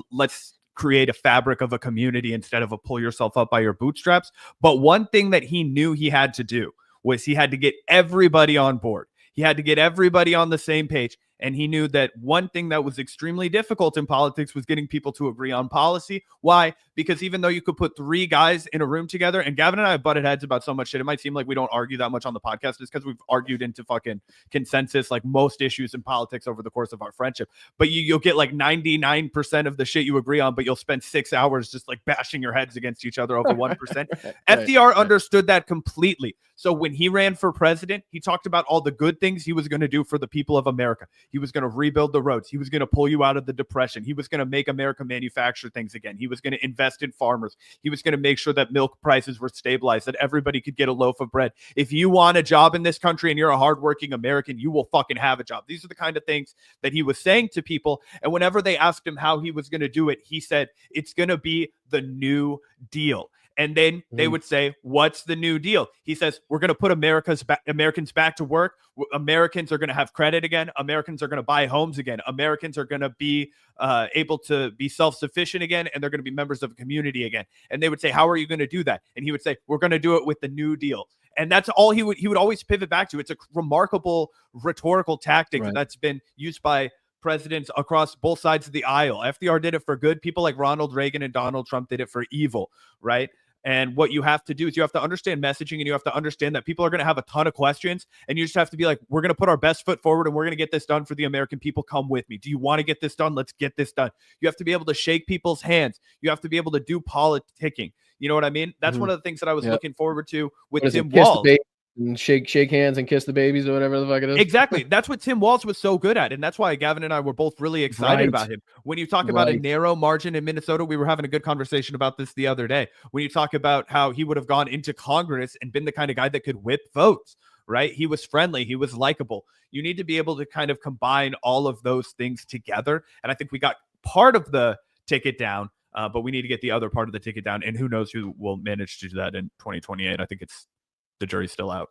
S7: let's create a fabric of a community instead of a pull yourself up by your bootstraps. But one thing that he knew he had to do was he had to get everybody on board. He had to get everybody on the same page. And he knew that one thing that was extremely difficult in politics was getting people to agree on policy. Why? Because even though you could put three guys in a room together, and Gavin and I have butted heads about so much shit, it might seem like we don't argue that much on the podcast. It's because we've argued into fucking consensus, like most issues in politics over the course of our friendship. But you'll get like 99% of the shit you agree on, but you'll spend 6 hours just like bashing your heads against each other over 1%. FDR understood that completely. So when he ran for president, he talked about all the good things he was going to do for the people of America. He was going to rebuild the roads. He was going to pull you out of the depression. He was going to make America manufacture things again. He was going to invest in farmers. He was going to make sure that milk prices were stabilized, that everybody could get a loaf of bread. If you want a job in this country and you're a hardworking American, you will fucking have a job. These are the kind of things that he was saying to people. And whenever they asked him how he was going to do it, he said, it's going to be the New Deal. And then they would say, what's the New Deal? He says, we're going to put Americans back to work. Americans are going to have credit again. Americans are going to buy homes again. Americans are going to be able to be self-sufficient again, and they're going to be members of a community again. And they would say, how are you going to do that? And he would say, we're going to do it with the New Deal. And that's all he would always pivot back to. It's a remarkable rhetorical tactic that's been used by presidents across both sides of the aisle. FDR did it for good. People like Ronald Reagan and Donald Trump did it for evil, right? And what you have to do is you have to understand messaging, and you have to understand that people are going to have a ton of questions, and you just have to be like, we're going to put our best foot forward, and we're going to get this done for the American people. Come with me. Do you want to get this done? Let's get this done. You have to be able to shake people's hands. You have to be able to do politicking. You know what I mean? That's one of the things that I was looking forward to with Tim Walz.
S6: And shake hands and kiss the babies or whatever the fuck it is.
S7: Exactly. That's what Tim Walz was so good at. And that's why Gavin and I were both really excited about him. When you talk about a narrow margin in Minnesota, we were having a good conversation about this the other day. When you talk about how he would have gone into Congress and been the kind of guy that could whip votes, right? He was friendly. He was likable. You need to be able to kind of combine all of those things together. And I think we got part of the ticket down, but we need to get the other part of the ticket down. And who knows who will manage to do that in 2028. I think the jury's still out.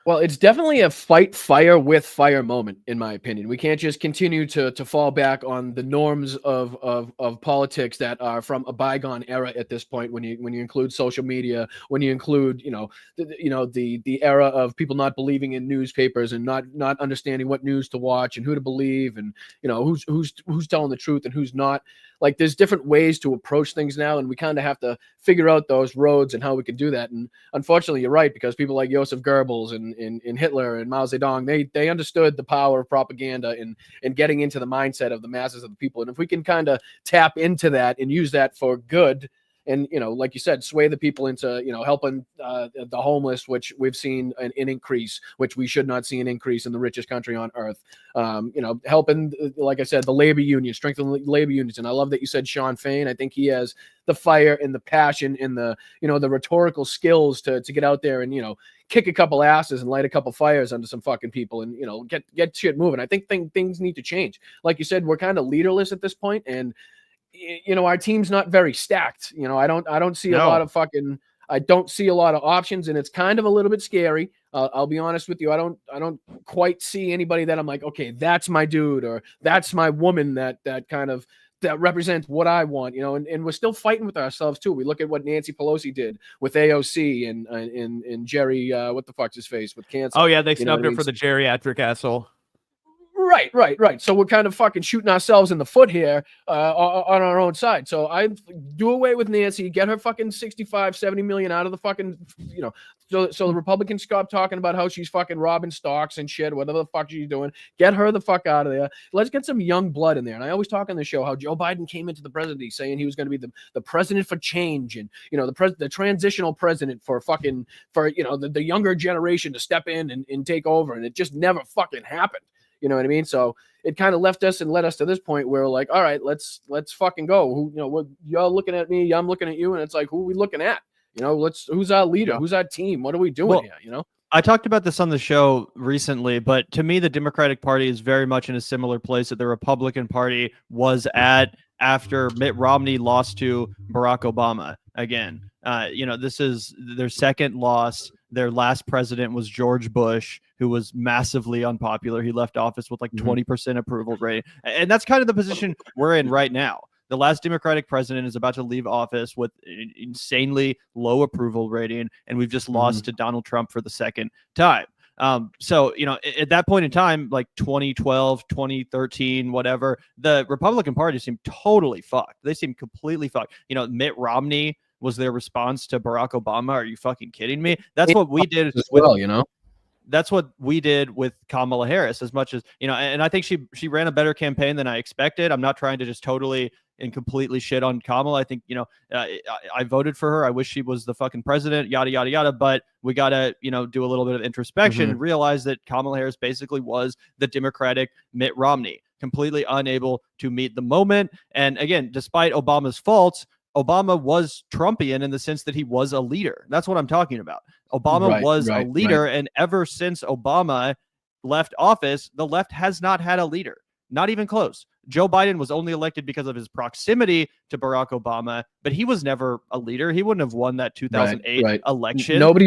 S6: Well, it's definitely a fight fire with fire moment, in my opinion. We can't just continue to fall back on the norms of politics that are from a bygone era at this point. When you include social media, when you include the era of people not believing in newspapers and not understanding what news to watch and who to believe, and who's telling the truth and who's not. Like, there's different ways to approach things now, and we kind of have to figure out those roads and how we can do that. And unfortunately, you're right, because people like Joseph Goebbels and Hitler and Mao Zedong, they understood the power of propaganda and getting into the mindset of the masses of the people. And if we can kind of tap into that and use that for good, and, like you said, sway the people into, helping the homeless, which we've seen an increase, which we should not see an increase in the richest country on earth. Helping, like I said, the labor union, strengthen the labor unions. And I love that you said Sean Fain. I think he has the fire and the passion and the rhetorical skills to get out there and, kick a couple asses and light a couple fires under some fucking people and, get shit moving. I think things need to change. Like you said, we're kind of leaderless at this point, and our team's not very stacked. I don't see a lot of I don't see a lot of options, and it's kind of a little bit scary. I'll be honest with you. I don't quite see anybody that I'm like, okay, that's my dude, or that's my woman that represents what I want, and we're still fighting with ourselves too. We look at what Nancy Pelosi did with AOC and Jerry, what the fuck's his face, with cancer.
S7: Oh yeah, they snubbed her for the geriatric asshole.
S6: Right. So we're kind of fucking shooting ourselves in the foot here on our own side. So I do away with Nancy, get her fucking 65, 70 million out of the fucking, so the Republicans stop talking about how she's fucking robbing stocks and shit, whatever the fuck she's doing. Get her the fuck out of there. Let's get some young blood in there. And I always talk on the show how Joe Biden came into the presidency saying he was going to be the president for change, and, the transitional president for the younger generation to step in and take over. And it just never fucking happened. You know what I mean? So it kind of left us and led us to this point where we're like, all right, let's fucking go. Y'all looking at me, I'm looking at you, and it's like, who are we looking at? Who's our leader? Who's our team? What are we doing here?
S8: I talked about this on the show recently, but to me, the Democratic Party is very much in a similar place that the Republican Party was at after Mitt Romney lost to Barack Obama again. This is their second loss. Their last president was George Bush, who was massively unpopular. He left office with like 20% approval rate. And that's kind of the position we're in right now. The last Democratic president is about to leave office with an insanely low approval rating, and we've just lost to Donald Trump for the second time. So, at that point in time, like 2012, 2013, whatever, the Republican Party seemed totally fucked. They seemed completely fucked. Mitt Romney was their response to Barack Obama. Are you fucking kidding me? That's what we did
S6: as well,
S8: That's what we did with Kamala Harris, as much as, and I think she ran a better campaign than I expected. I'm not trying to just totally and completely shit on Kamala. I think, I voted for her. I wish she was the fucking president, yada, yada, yada. But we got to, do a little bit of introspection and realize that Kamala Harris basically was the Democratic Mitt Romney, completely unable to meet the moment. And again, despite Obama's faults, Obama was Trumpian in the sense that he was a leader. That's what I'm talking about. Obama was a leader. And ever since Obama left office, the left has not had a leader, not even close. Joe Biden was only elected because of his proximity to Barack Obama, but he was never a leader. He wouldn't have won that 2008 election.
S6: Nobody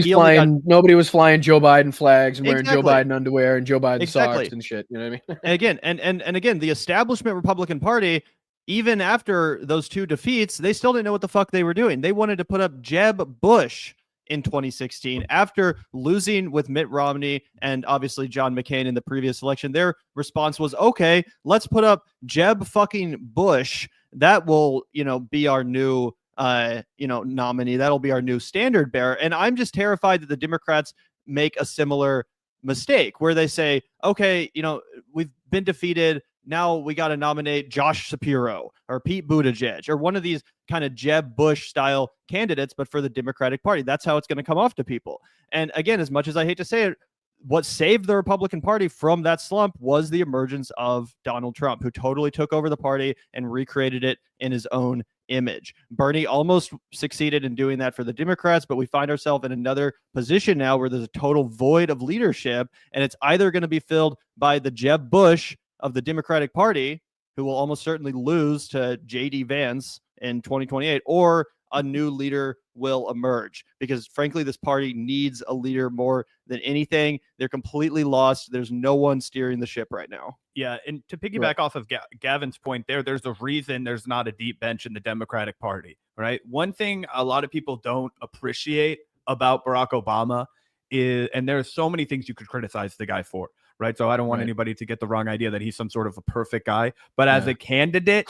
S6: was flying Joe Biden flags and wearing Joe Biden underwear and Joe Biden socks and shit. You know what I mean?
S8: and again, the establishment Republican Party, even after those two defeats, they still didn't know what the fuck they were doing. They wanted to put up Jeb Bush in 2016 after losing with Mitt Romney and obviously John McCain in the previous election. Their response was, okay, let's put up Jeb fucking Bush. That will, be our new, nominee. That'll be our new standard bearer. And I'm just terrified that the Democrats make a similar mistake where they say, okay, we've been defeated. Now we got to nominate Josh Shapiro or Pete Buttigieg or one of these kind of Jeb Bush style candidates, but for the Democratic Party. That's how it's going to come off to people. And again, as much as I hate to say it, what saved the Republican Party from that slump was the emergence of Donald Trump, who totally took over the party and recreated it in his own image. Bernie almost succeeded in doing that for the Democrats, but we find ourselves in another position now where there's a total void of leadership, and it's either going to be filled by the Jeb Bush of the Democratic Party, who will almost certainly lose to J.D. Vance in 2028, or a new leader will emerge. Because frankly, this party needs a leader more than anything. They're completely lost. There's no one steering the ship right now.
S7: Yeah, and to piggyback off of Gavin's point there's a reason there's not a deep bench in the Democratic Party, right? One thing a lot of people don't appreciate about Barack Obama is, and there's so many things you could criticize the guy for, right? So I don't want anybody to get the wrong idea that he's some sort of a perfect guy. But as a candidate,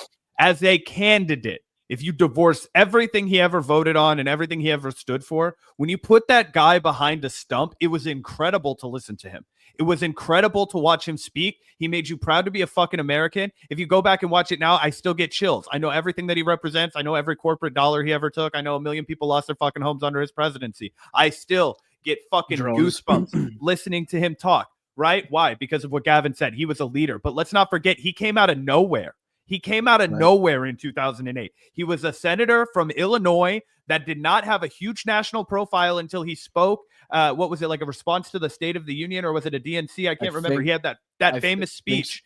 S7: if you divorce everything he ever voted on and everything he ever stood for, when you put that guy behind a stump, it was incredible to listen to him. It was incredible to watch him speak. He made you proud to be a fucking American. If you go back and watch it now, I still get chills. I know everything that he represents. I know every corporate dollar he ever took. I know 1 million people lost their fucking homes under his presidency. I still get fucking goosebumps listening to him talk. Right? Why? Because of what Gavin said. He was a leader. But let's not forget, he came out of nowhere. He came out of nowhere in 2008. He was a senator from Illinois that did not have a huge national profile until he spoke. What was it, like a response to the State of the Union, or was it a DNC? I can't remember. He had that famous speech.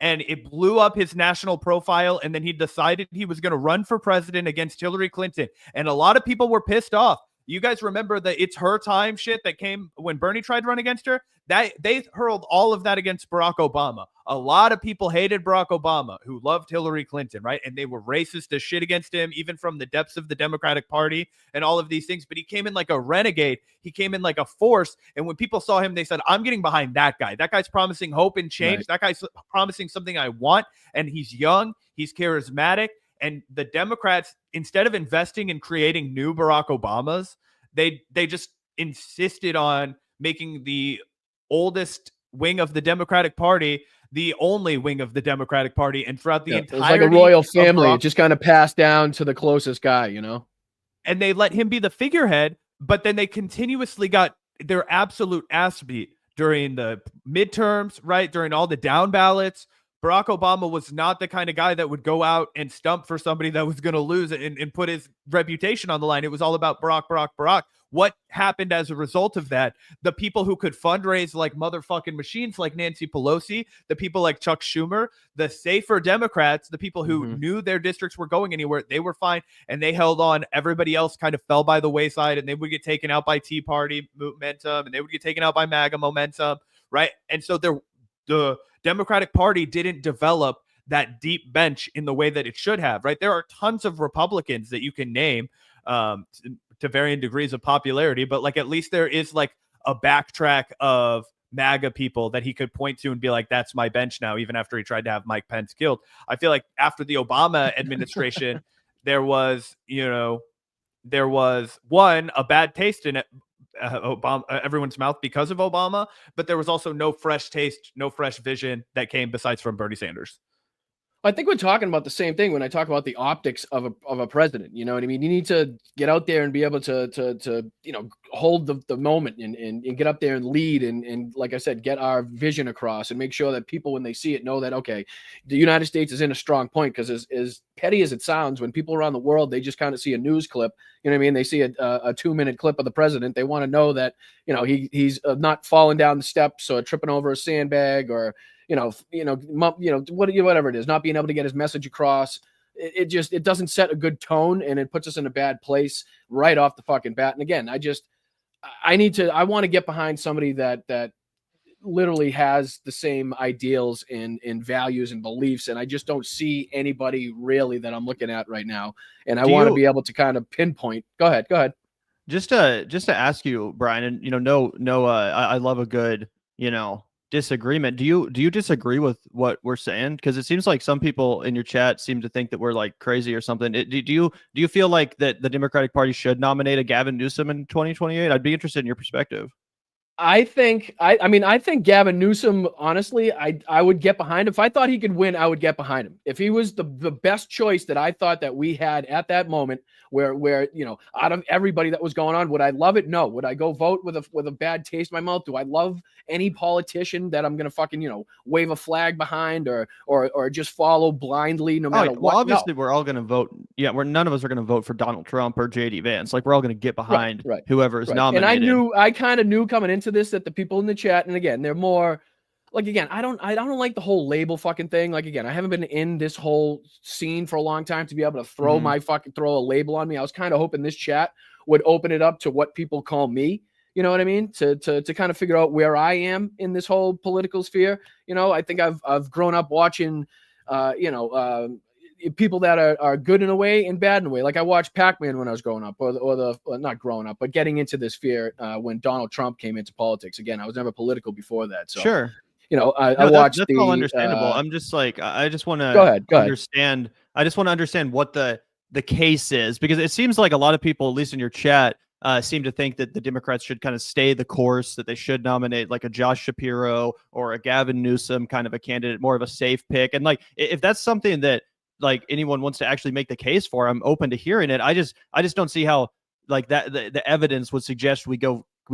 S7: And it blew up his national profile. And then he decided he was going to run for president against Hillary Clinton. And a lot of people were pissed off. You guys remember the "it's her time" shit that came when Bernie tried to run against her? That they hurled all of that against Barack Obama. A lot of people hated Barack Obama who loved Hillary Clinton, right? And they were racist as shit against him, even from the depths of the Democratic Party and all of these things. But he came in like a renegade. He came in like a force. And when people saw him, they said, I'm getting behind that guy. That guy's promising hope and change. That guy's promising something I want. And he's young. He's charismatic. And the Democrats, instead of investing in creating new Barack Obamas, they just insisted on making the oldest wing of the Democratic Party the only wing of the Democratic Party. And throughout the entire,
S6: it was like a royal family. It just kind of passed down to the closest guy,
S7: And they let him be the figurehead, but then they continuously got their absolute ass beat during the midterms, right? During all the down ballots. Barack Obama was not the kind of guy that would go out and stump for somebody that was going to lose and put his reputation on the line. It was all about Barack. What happened as a result of that? The people who could fundraise like motherfucking machines, like Nancy Pelosi, the people like Chuck Schumer, the safer Democrats, the people who knew their districts were going anywhere, they were fine and they held on. Everybody else kind of fell by the wayside and they would get taken out by Tea Party momentum and they would get taken out by MAGA momentum, right? And so the Democratic Party didn't develop that deep bench in the way that it should have, right? There are tons of Republicans that you can name to varying degrees of popularity, but like at least there is like a backtrack of MAGA people that he could point to and be like, that's my bench now, even after he tried to have Mike Pence killed. I feel like after the Obama administration, there was one, a bad taste in it, everyone's mouth because of Obama, but there was also no fresh taste, no fresh vision that came besides from Bernie Sanders.
S6: I think we're talking about the same thing when I talk about the optics of a president. You know what I mean? You need to get out there and be able to hold the moment and get up there and lead and like I said, get our vision across and make sure that people, when they see it, know that, okay, the United States is in a strong point. Because as petty as it sounds, when people around the world, they just kind of see a news clip, you know what I mean? They see a 2-minute clip of the president. They want to know that, he's not falling down the steps or tripping over a sandbag or, whatever it is, not being able to get his message across. It doesn't set a good tone, and it puts us in a bad place right off the fucking bat. And again, I want to get behind somebody that literally has the same ideals and values and beliefs. And I just don't see anybody really that I'm looking at right now. And I want to be able to kind of pinpoint. Go ahead.
S8: Just to ask you, Brian, and I love a good, disagreement. Do you disagree with what we're saying? Because it seems like some people in your chat seem to think that we're like crazy or something. Do you feel like that the Democratic Party should nominate a Gavin Newsom in 2028? I'd be interested in your perspective.
S6: I think Gavin Newsom, honestly, I would get behind him. If I thought he could win, I would get behind him. If he was the best choice that I thought that we had at that moment, where out of everybody that was going on, would I love it? No. Would I go vote with a bad taste in my mouth? Do I love any politician that I'm gonna fucking wave a flag behind or just follow blindly no matter what?
S8: Well, obviously we're all gonna vote. Yeah, none of us are gonna vote for Donald Trump or JD Vance. Like, we're all gonna get behind whoever is nominated.
S6: And I kind of knew coming into this that the people in the chat, and again, they're more like, again, I don't like the whole label fucking thing. Like, again, I haven't been in this whole scene for a long time to be able to throw throw a label on me. I was kind of hoping this chat would open it up to what people call me. You know what I mean? To kind of figure out where I am in this whole political sphere. I think I've grown up watching, people that are good in a way and bad in a way. Like, I watched Pac-Man when I was growing up, or not growing up, but getting into this sphere when Donald Trump came into politics. Again, I was never political before that. So
S8: sure.
S6: I watched
S8: that's all understandable. I'm just like, I just want to
S6: go
S8: understand. I just want to understand what the case is, because it seems like a lot of people, at least in your chat, seem to think that the Democrats should kind of stay the course, that they should nominate like a Josh Shapiro or a Gavin Newsom kind of a candidate, more of a safe pick. And like, if that's something that like anyone wants to actually make the case for, I'm open to hearing it. I just don't see how like that the evidence would suggest we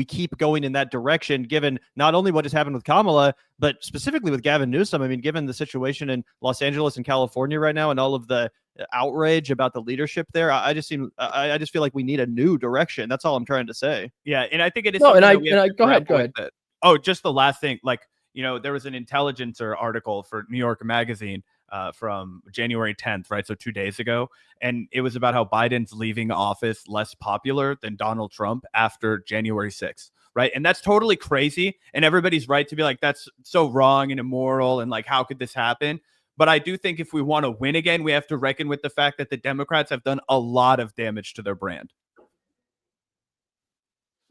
S8: keep going in that direction, given not only what has happened with Kamala, but specifically with Gavin Newsom. I mean, given the situation in Los Angeles and California right now and all of the outrage about the leadership there, I just feel like we need a new direction. That's all I'm trying to say.
S7: Yeah, and I think it is.
S6: No, go ahead.
S7: Oh, just the last thing, like, there was an Intelligencer article for New York Magazine from January 10th, right? So 2 days ago. And it was about how Biden's leaving office less popular than Donald Trump after January 6th, right? And that's totally crazy. And everybody's right to be like, that's so wrong and immoral. And like, how could this happen? But I do think if we want to win again, we have to reckon with the fact that the Democrats have done a lot of damage to their brand.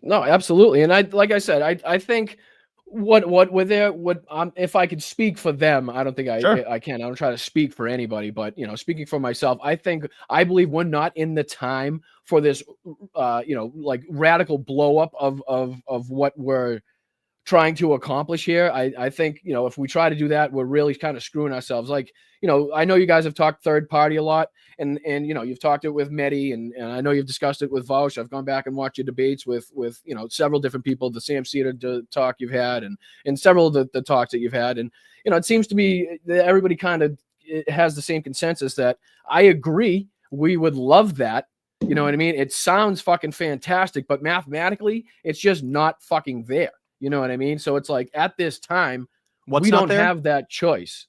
S6: No, absolutely. And I said, I think if I could speak for them, I don't think I can. I don't try to speak for anybody, but speaking for myself, I believe we're not in the time for this like radical blow up of what we're trying to accomplish here. I think, if we try to do that, we're really kind of screwing ourselves. Like, I know you guys have talked third party a lot, and you've talked it with Mehdi, and I know you've discussed it with Vaush. I've gone back and watched your debates with several different people, the Sam Cedar talk you've had, and several of the talks that you've had. And, it seems to be that everybody kind of has the same consensus that I agree. We would love that. You know what I mean? It sounds fucking fantastic, but mathematically, it's just not fucking there. You know what I mean? So it's like, at this time, we don't have that choice.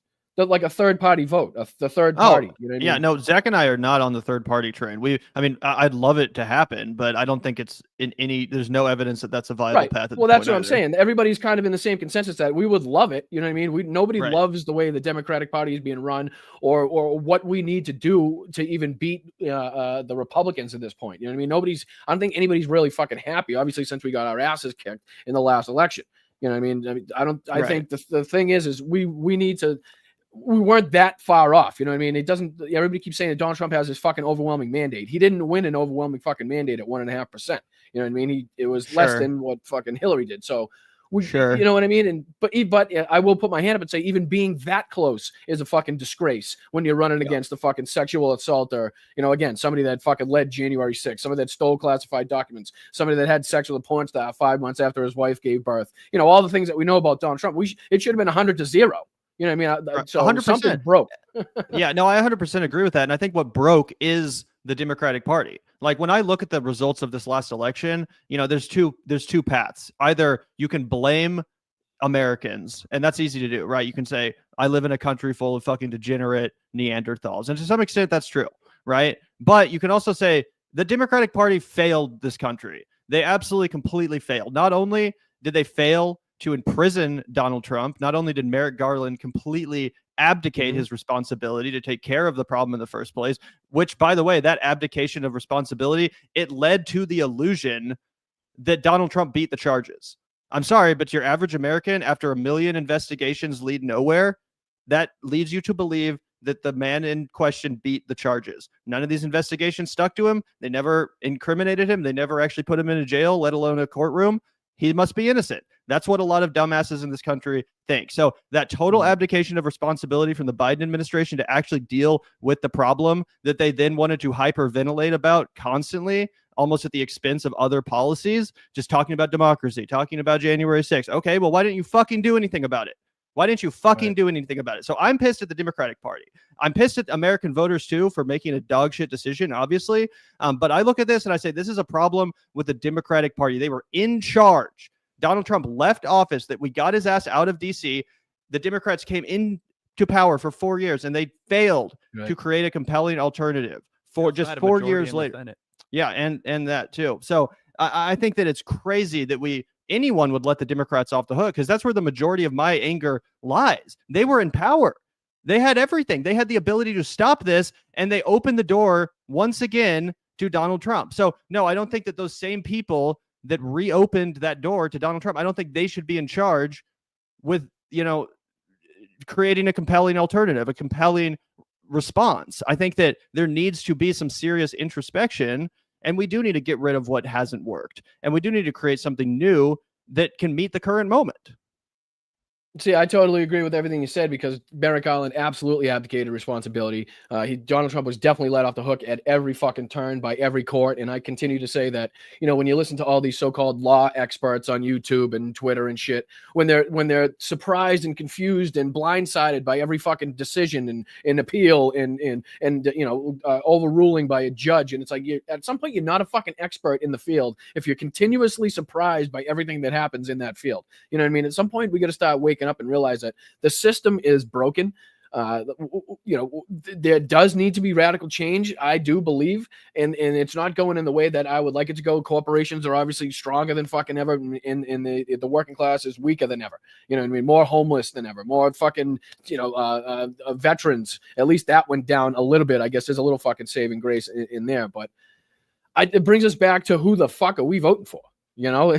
S6: like a third party vote, the third party. You know what I
S8: yeah,
S6: mean?
S8: no, Zach and I are not on the third party train. I mean, I'd love it to happen, but I don't think it's in any. There's no evidence that that's a viable path.
S6: Well, that's what I'm saying. Everybody's kind of in the same consensus that we would love it. You know what I mean? Nobody loves the way the Democratic Party is being run, or what we need to do to even beat the Republicans at this point. You know what I mean? I don't think anybody's really fucking happy. Obviously, since we got our asses kicked in the last election. You know what I mean? I think the thing is we need to. We weren't that far off. You know what I mean? Everybody keeps saying that Donald Trump has this fucking overwhelming mandate. He didn't win an overwhelming fucking mandate at 1.5%. You know what I mean? It was less than what fucking Hillary did. So you know what I mean? But I will put my hand up and say, even being that close is a fucking disgrace when you're running against a fucking sexual assault, or, you know, again, somebody that fucking led January 6th, somebody that stole classified documents, somebody that had sex with a porn star 5 months after his wife gave birth. You know, all the things that we know about Donald Trump. It should have been 100-0. You know what I mean? So
S8: 100%.
S6: Something broke.
S8: Yeah, no, I 100% agree with that. And I think what broke is the Democratic Party. Like, when I look at the results of this last election, you know, there's two paths. Either you can blame Americans, and that's easy to do, right? You can say, I live in a country full of fucking degenerate Neanderthals. And to some extent, that's true, right? But you can also say the Democratic Party failed this country. They absolutely completely failed. Not only did they fail to imprison Donald Trump, not only did Merrick Garland completely abdicate his responsibility to take care of the problem in the first place, which, by the way, that abdication of responsibility, it led to the illusion that Donald Trump beat the charges. I'm sorry, but your average American, after 1 million investigations lead nowhere, that leads you to believe that the man in question beat the charges. None of these investigations stuck to him. They never incriminated him. They never actually put him in a jail, let alone a courtroom. He must be innocent. That's what a lot of dumbasses in this country think. So that total abdication of responsibility from the Biden administration to actually deal with the problem that they then wanted to hyperventilate about constantly, almost at the expense of other policies, just talking about democracy, talking about January 6th. Okay, well, why didn't you fucking do anything about it? Why didn't you fucking do anything about it? So I'm pissed at the Democratic Party. I'm pissed at American voters, too, for making a dog shit decision, obviously. But I look at this and I say, this is a problem with the Democratic Party. They were in charge. Donald Trump left office, that we got his ass out of D.C. The Democrats came into power for 4 years, and they failed to create a compelling alternative for just 4 years later. Yeah, and that, too. So I think that it's crazy that anyone would let the Democrats off the hook, because that's where the majority of my anger lies. They were in power. They had everything. They had the ability to stop this, and they opened the door once again to Donald Trump. So, no, I don't think that those same people that reopened that door to Donald Trump, I don't think they should be in charge with, you know, creating a compelling alternative, a compelling response. I think that there needs to be some serious introspection, and we do need to get rid of what hasn't worked. And we do need to create something new that can meet the current moment.
S6: See, I totally agree with everything you said, because Merrick Garland absolutely abdicated responsibility. Donald Trump was definitely let off the hook at every fucking turn by every court. And I continue to say that, you know, when you listen to all these so-called law experts on YouTube and Twitter and shit, when they're surprised and confused and blindsided by every fucking decision and appeal and you know, overruling by a judge, and it's like, at some point you're not a fucking expert in the field if you're continuously surprised by everything that happens in that field. You know what I mean? At some point we got to start waking up and realize that the system is broken. You know, there does need to be radical change, I do believe, and it's not going in the way that I would like it to go. Corporations are obviously stronger than fucking ever, in the working class is weaker than ever. You know what I mean? More homeless than ever, more fucking, you know, veterans. At least that went down a little bit. I guess there's a little fucking saving grace in there, but it brings us back to, who the fuck are we voting for? You know,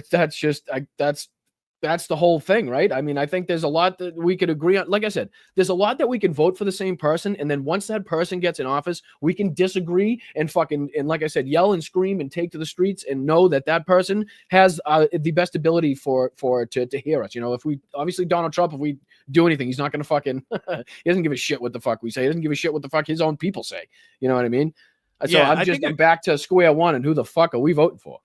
S6: that's the whole thing, right? I mean, I think there's a lot that we could agree on. Like I said, there's a lot that we can vote for the same person, and then once that person gets in office, we can disagree and like I said, yell and scream and take to the streets and know that that person has the best ability to hear us. You know, obviously Donald Trump, if we do anything, he's not going to fucking he doesn't give a shit what the fuck we say. He doesn't give a shit what the fuck his own people say. You know what I mean? So
S7: Yeah,
S6: I'm back to square one, and who the fuck are we voting for?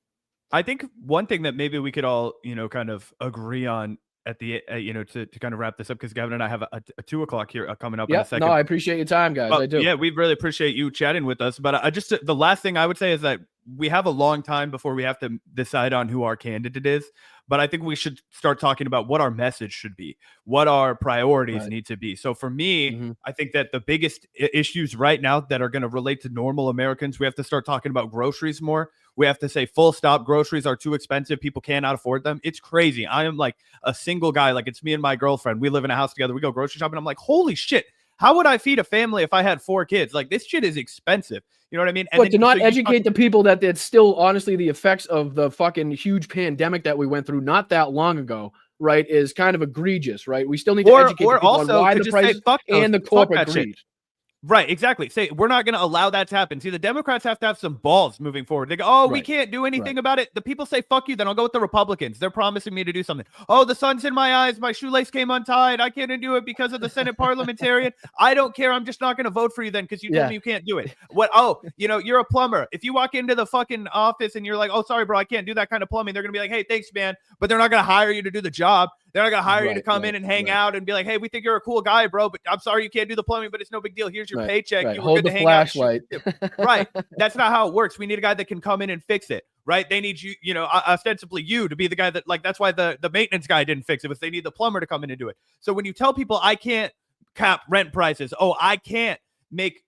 S7: I think one thing that maybe we could all, you know, kind of agree on at the, you know, to kind of wrap this up, because Gavin and I have a 2 o'clock here coming up in a second.
S6: No, I appreciate your time, guys.
S7: Well,
S6: I do.
S7: Yeah, we really appreciate you chatting with us. But the last thing I would say is that we have a long time before we have to decide on who our candidate is. But I think we should start talking about what our message should be, what our priorities need to be. So for me, I think that the biggest issues right now that are going to relate to normal Americans, we have to start talking about groceries more. We have to say full stop, groceries are too expensive. People cannot afford them. It's crazy. I am like a single guy. Like, it's me and my girlfriend. We live in a house together. We go grocery shopping. I'm like, holy shit. How would I feed a family if I had 4 kids? Like, this shit is expensive. You know what I mean? And
S6: but to not educate the people that it's still honestly the effects of the fucking huge pandemic that we went through not that long ago, right, is kind of egregious, right? We still need to educate the people on why the price and the corporate greed.
S7: Right, exactly. Say, we're not going to allow that to happen. See, the Democrats have to have some balls moving forward. They go, oh, we can't do anything about it. The people say, fuck you, then I'll go with the Republicans. They're promising me to do something. Oh, the sun's in my eyes. My shoelace came untied. I can't do it because of the Senate parliamentarian. I don't care. I'm just not going to vote for you then because you told me you can't do it. What? Oh, you know, you're a plumber. If you walk into the fucking office and you're like, oh, sorry, bro, I can't do that kind of plumbing, they're going to be like, hey, thanks, man. But they're not going to hire you to do the job. They're not going to hire you to come in and hang out and be like, hey, we think you're a cool guy, bro, but I'm sorry you can't do the plumbing, but it's no big deal. Here's your paycheck. You
S6: Hold the flashlight.
S7: Right. That's not how it works. We need a guy that can come in and fix it. Right. They need you, you know, ostensibly you to be the guy that, like, that's why the maintenance guy didn't fix it, but they need the plumber to come in and do it. So when you tell people I can't cap rent prices, oh, I can't make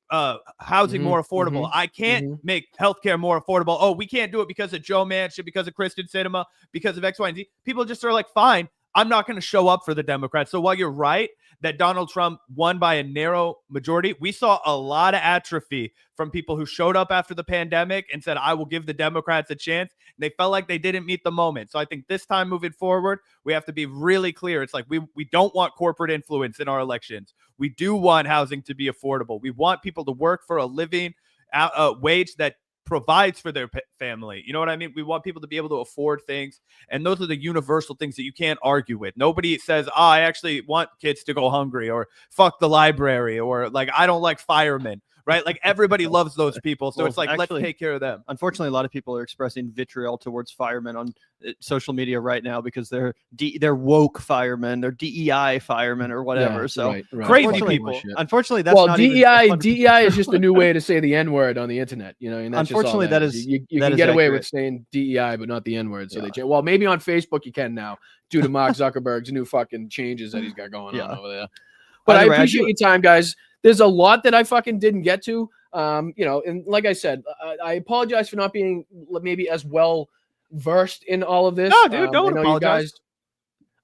S7: housing more affordable, I can't make healthcare more affordable, oh, we can't do it because of Joe Manchin, because of Kristen Sinema, because of X, Y, and Z, people just are like, fine, I'm not going to show up for the Democrats. So while you're right that Donald Trump won by a narrow majority, we saw a lot of atrophy from people who showed up after the pandemic and said, I will give the Democrats a chance. And they felt like they didn't meet the moment. So I think this time moving forward, we have to be really clear. It's like we don't want corporate influence in our elections. We do want housing to be affordable. We want people to work for a living wage that provides for their family. You know what I mean? We want people to be able to afford things. And those are the universal things that you can't argue with. Nobody says, oh, I actually want kids to go hungry, or fuck the library, or like, I don't like firemen, right? Like, everybody loves those people. So it's like, let's take care of them.
S8: Unfortunately, a lot of people are expressing vitriol towards firemen on social media right now because they're woke firemen, they're DEI firemen or whatever.
S7: Crazy people.
S8: Unfortunately, that's
S6: not DEI is just a new way to say the N-word on the internet. You know, and that's
S8: unfortunately
S6: just all
S8: that is
S6: you can get away with saying DEI, but not the N-word. So they change. Well, maybe on Facebook you can now, due to Mark Zuckerberg's new fucking changes that he's got going on over there. But I appreciate your time, guys. There's a lot that I fucking didn't get to. You know, and like I said, I apologize for not being maybe as well versed in all of this.
S7: No, dude, don't apologize.
S6: You guys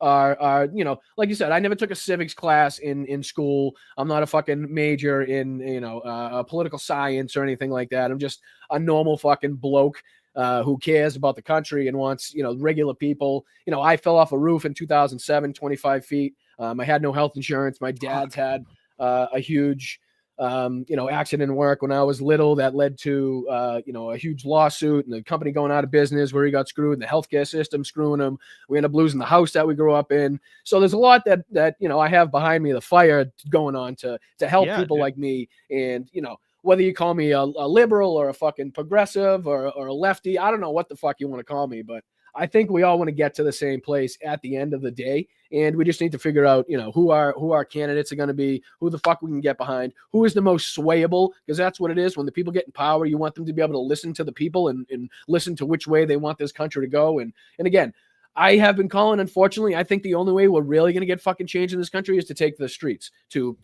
S6: are, you know, like you said, I never took a civics class in school. I'm not a fucking major in, you know, political science or anything like that. I'm just a normal fucking bloke who cares about the country and wants, you know, regular people. You know, I fell off a roof in 2007, 25 feet. I had no health insurance. My dad's had a huge you know, accident in work when I was little that led to, you know, a huge lawsuit and the company going out of business where he got screwed and the healthcare system screwing him. We ended up losing the house that we grew up in. So there's a lot that, you know, I have behind me, the fire going on to help people like me. And, you know, whether you call me a liberal or a fucking progressive or a lefty, I don't know what the fuck you want to call me, but I think we all want to get to the same place at the end of the day. And we just need to figure out, you know, who our candidates are going to be, who the fuck we can get behind, who is the most swayable, because that's what it is. When the people get in power, you want them to be able to listen to the people and listen to which way they want this country to go. And again, I have been calling, unfortunately, I think the only way we're really going to get fucking change in this country is to take the streets, to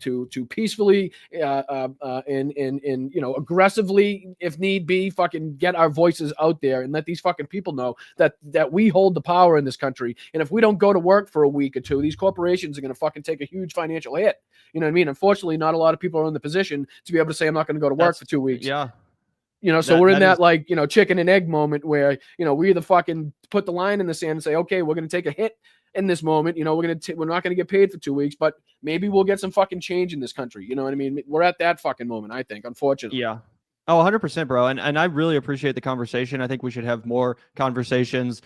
S6: peacefully and you know, aggressively, if need be, fucking get our voices out there and let these fucking people know that we hold the power in this country. And if we don't go to work for a week or two, these corporations are going to fucking take a huge financial hit. You know what I mean? Unfortunately, not a lot of people are in the position to be able to say, I'm not going to go to work for 2 weeks.
S8: Yeah.
S6: You know, so we're in that like, you know, chicken and egg moment where, you know, we either fucking put the line in the sand and say, okay, we're going to take a hit in this moment. You know, we're not going to get paid for 2 weeks, but maybe we'll get some fucking change in this country. You know what I mean? We're at that fucking moment, I think, unfortunately.
S8: Yeah. Oh, 100%, bro. And I really appreciate the conversation. I think we should have more conversations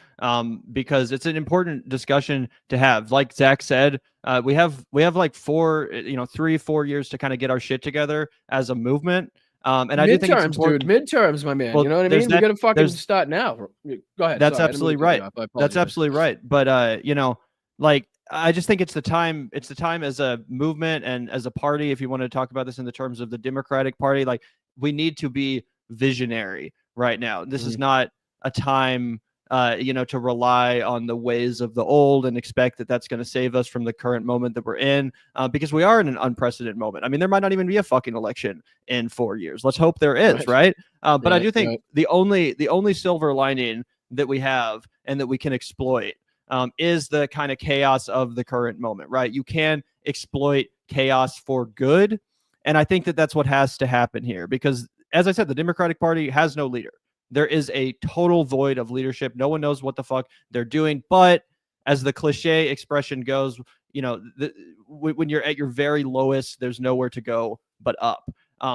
S8: because it's an important discussion to have. Like Zach said, we have like 3-4 years to kind of get our shit together as a movement. And I do think it's important.
S6: Dude, midterms, my man.
S8: Well,
S6: you know what I mean? We're going to fucking start now. Go ahead.
S8: That's absolutely right. That's absolutely right. But, you know, like, I just think it's the time as a movement and as a party, if you want to talk about this in the terms of the Democratic Party, like, we need to be visionary. right now. This
S6: Mm-hmm.
S8: is not a time, to rely on the ways of the old and expect that that's going to save us from the current moment that we're in, because we are in an unprecedented moment. I mean, there might not even be a fucking election in 4 years. Let's hope there is, right? But I do think the only silver lining that we have and that we can exploit is the kind of chaos of the current moment, right? You can exploit chaos for good. And I think that that's what has to happen here, because as I said, the Democratic Party has no leader. There is a total void of leadership. No one knows what the fuck they're doing. But as the cliche expression goes, when you're at your very lowest, there's nowhere to go but up.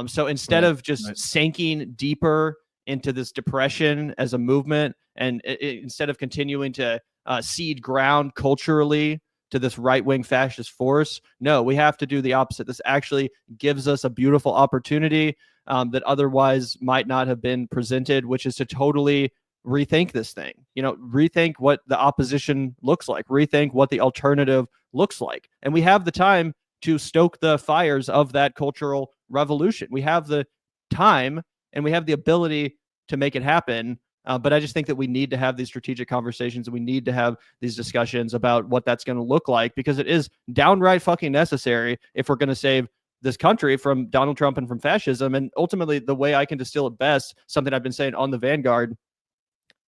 S8: So instead of just sinking deeper into this depression as a movement, and instead of continuing to cede ground culturally to this right-wing fascist force, no, we have to do the opposite. This actually gives us a beautiful opportunity that otherwise might not have been presented, which is to totally rethink this thing. Rethink what the opposition looks like, rethink what the alternative looks like. And we have the time to stoke the fires of that cultural revolution. We have the time and we have the ability to make it happen. But I just think that we need to have these strategic conversations, and we need to have these discussions about what that's going to look like, because it is downright fucking necessary if we're going to save this country from Donald Trump and from fascism. And ultimately, the way I can distill it best, something I've been saying on the Vanguard,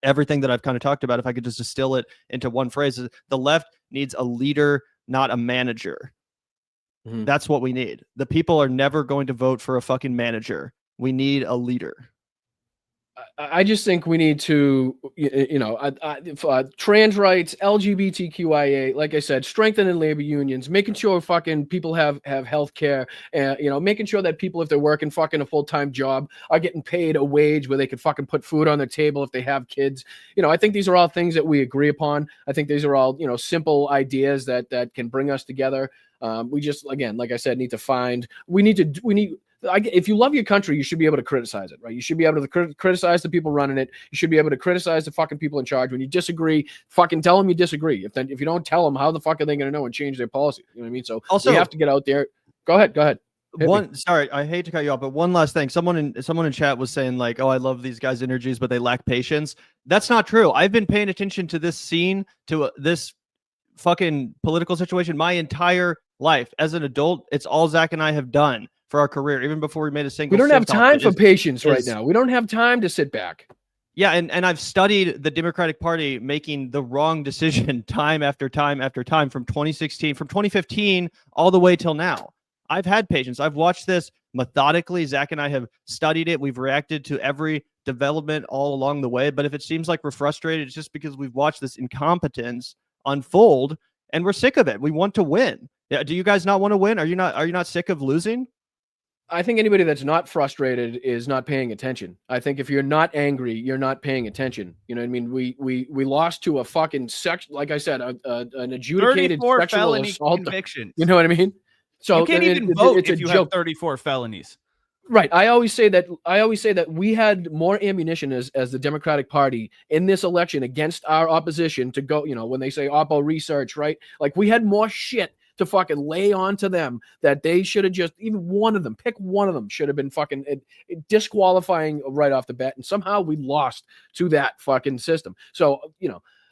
S8: everything that I've kind of talked about, if I could just distill it into one phrase, is the left needs a leader, not a manager. Mm-hmm. That's what we need. The people are never going to vote for a fucking manager. We need a leader.
S6: I just think we need to, trans rights, LGBTQIA, like I said, strengthening labor unions, making sure fucking people have health care, making sure that people, if they're working fucking a full-time job, are getting paid a wage where they can fucking put food on their table if they have kids. I think these are all things that we agree upon. I think these are all, simple ideas that can bring us together. We just, again, like I said, if you love your country, you should be able to criticize it, right? You should be able to criticize the people running it. You should be able to criticize the fucking people in charge. When you disagree, fucking tell them you disagree. If you don't tell them, how the fuck are they going to know and change their policy? You know what I mean? So also, we have to get out there. Go ahead.
S8: Sorry, I hate to cut you off, but one last thing. Someone in chat was saying like, "Oh, I love these guys' energies, but they lack patience." That's not true. I've been paying attention to this scene, to this fucking political situation my entire life. As an adult, it's all Zac and I have done for our career, even before we made a single.
S6: We don't have time for patience right now. We don't have time to sit back.
S8: Yeah, and I've studied the Democratic Party making the wrong decision time after time after time from 2015 all the way till now. I've had patience. I've watched this methodically. Zac and I have studied it. We've reacted to every development all along the way. But if it seems like we're frustrated, it's just because we've watched this incompetence unfold and we're sick of it. We want to win. Yeah, do you guys not want to win? Are you not sick of losing?
S6: I think anybody that's not frustrated is not paying attention. I think if you're not angry, you're not paying attention. You know what I mean? We lost to a fucking like I said, an adjudicated sexual assault
S7: convictions.
S6: You know what I mean? So
S7: you can't even vote if you have 34 felonies.
S6: Right. I always say that we had more ammunition as the Democratic Party in this election against our opposition to go, when they say oppo research, right? Like we had more shit to fucking lay on to them that they should have just, even one of them should have been fucking disqualifying right off the bat. And somehow we lost to that fucking system. So,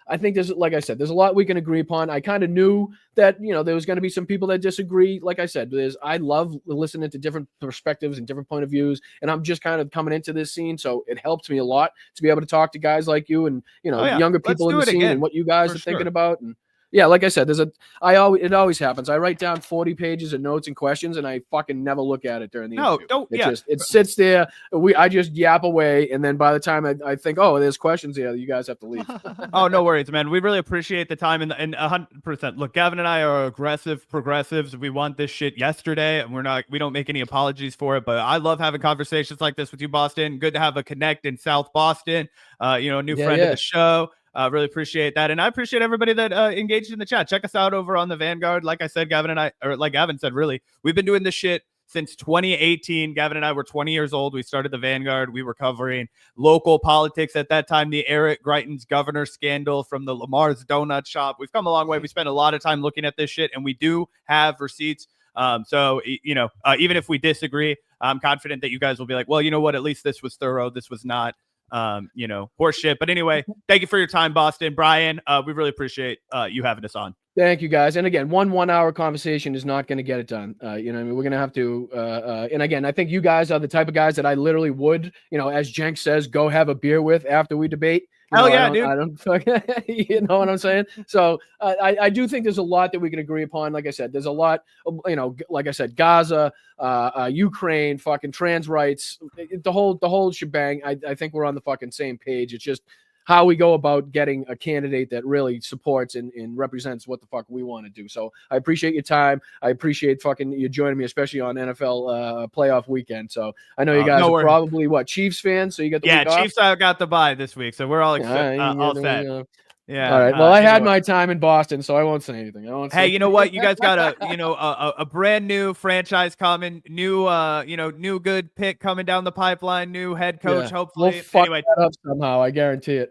S6: I think like I said, there's a lot we can agree upon. I kind of knew that, there was going to be some people that disagree. Like I said, I love listening to different perspectives and different point of views. And I'm just kind of coming into this scene. So it helps me a lot to be able to talk to guys like you and, younger people in the scene and what you guys are thinking about. And yeah, like I said, it always happens. I write down 40 pages of notes and questions, and I fucking never look at it during the interview. It sits there. I just yap away, and then by the time I think, oh, there's questions here, you guys have to leave.
S7: Oh, no worries, man. We really appreciate the time and 100%. Look, Gavin and I are aggressive progressives. We want this shit yesterday, and we don't make any apologies for it. But I love having conversations like this with you, Boston. Good to have a connect in South Boston. A new friend of the show. Really appreciate that. And I appreciate everybody that engaged in the chat. Check us out over on the Vanguard. Like I said, Gavin said, really, we've been doing this shit since 2018. Gavin and I were 20 years old. We started the Vanguard. We were covering local politics at that time, the Eric Greitens governor scandal from the Lamar's Donut Shop. We've come a long way. We spent a lot of time looking at this shit, and we do have receipts. So, even if we disagree, I'm confident that you guys will be like, well, you know what? At least this was thorough. This was not horse shit. But anyway, thank you for your time, Boston. Brian, we really appreciate you having us on.
S6: Thank you, guys. And again, 1 hour conversation is not going to get it done. We're going to have to, and again, I think you guys are the type of guys that I literally would, as Cenk says, go have a beer with after we debate.
S7: Hell yeah, dude.
S6: I don't you know what I'm saying? So I do think there's a lot that we can agree upon. Like I said, there's a lot, like I said, Gaza, Ukraine, fucking trans rights, the whole shebang. I think we're on the fucking same page. It's just how we go about getting a candidate that really supports and represents what the fuck we want to do. So I appreciate your time. I appreciate fucking you joining me, especially on NFL playoff weekend. So I know you guys are probably Chiefs fans. So you got the week off?
S7: Chiefs got the bye this week, so we're all all set.
S6: Yeah. All right. Well, I had my time in Boston, so I won't say anything.
S7: Hey, you know what? You guys got a brand new franchise coming, new good pick coming down the pipeline, new head coach. Hopefully,
S6: we'll fuck that up somehow. I guarantee it.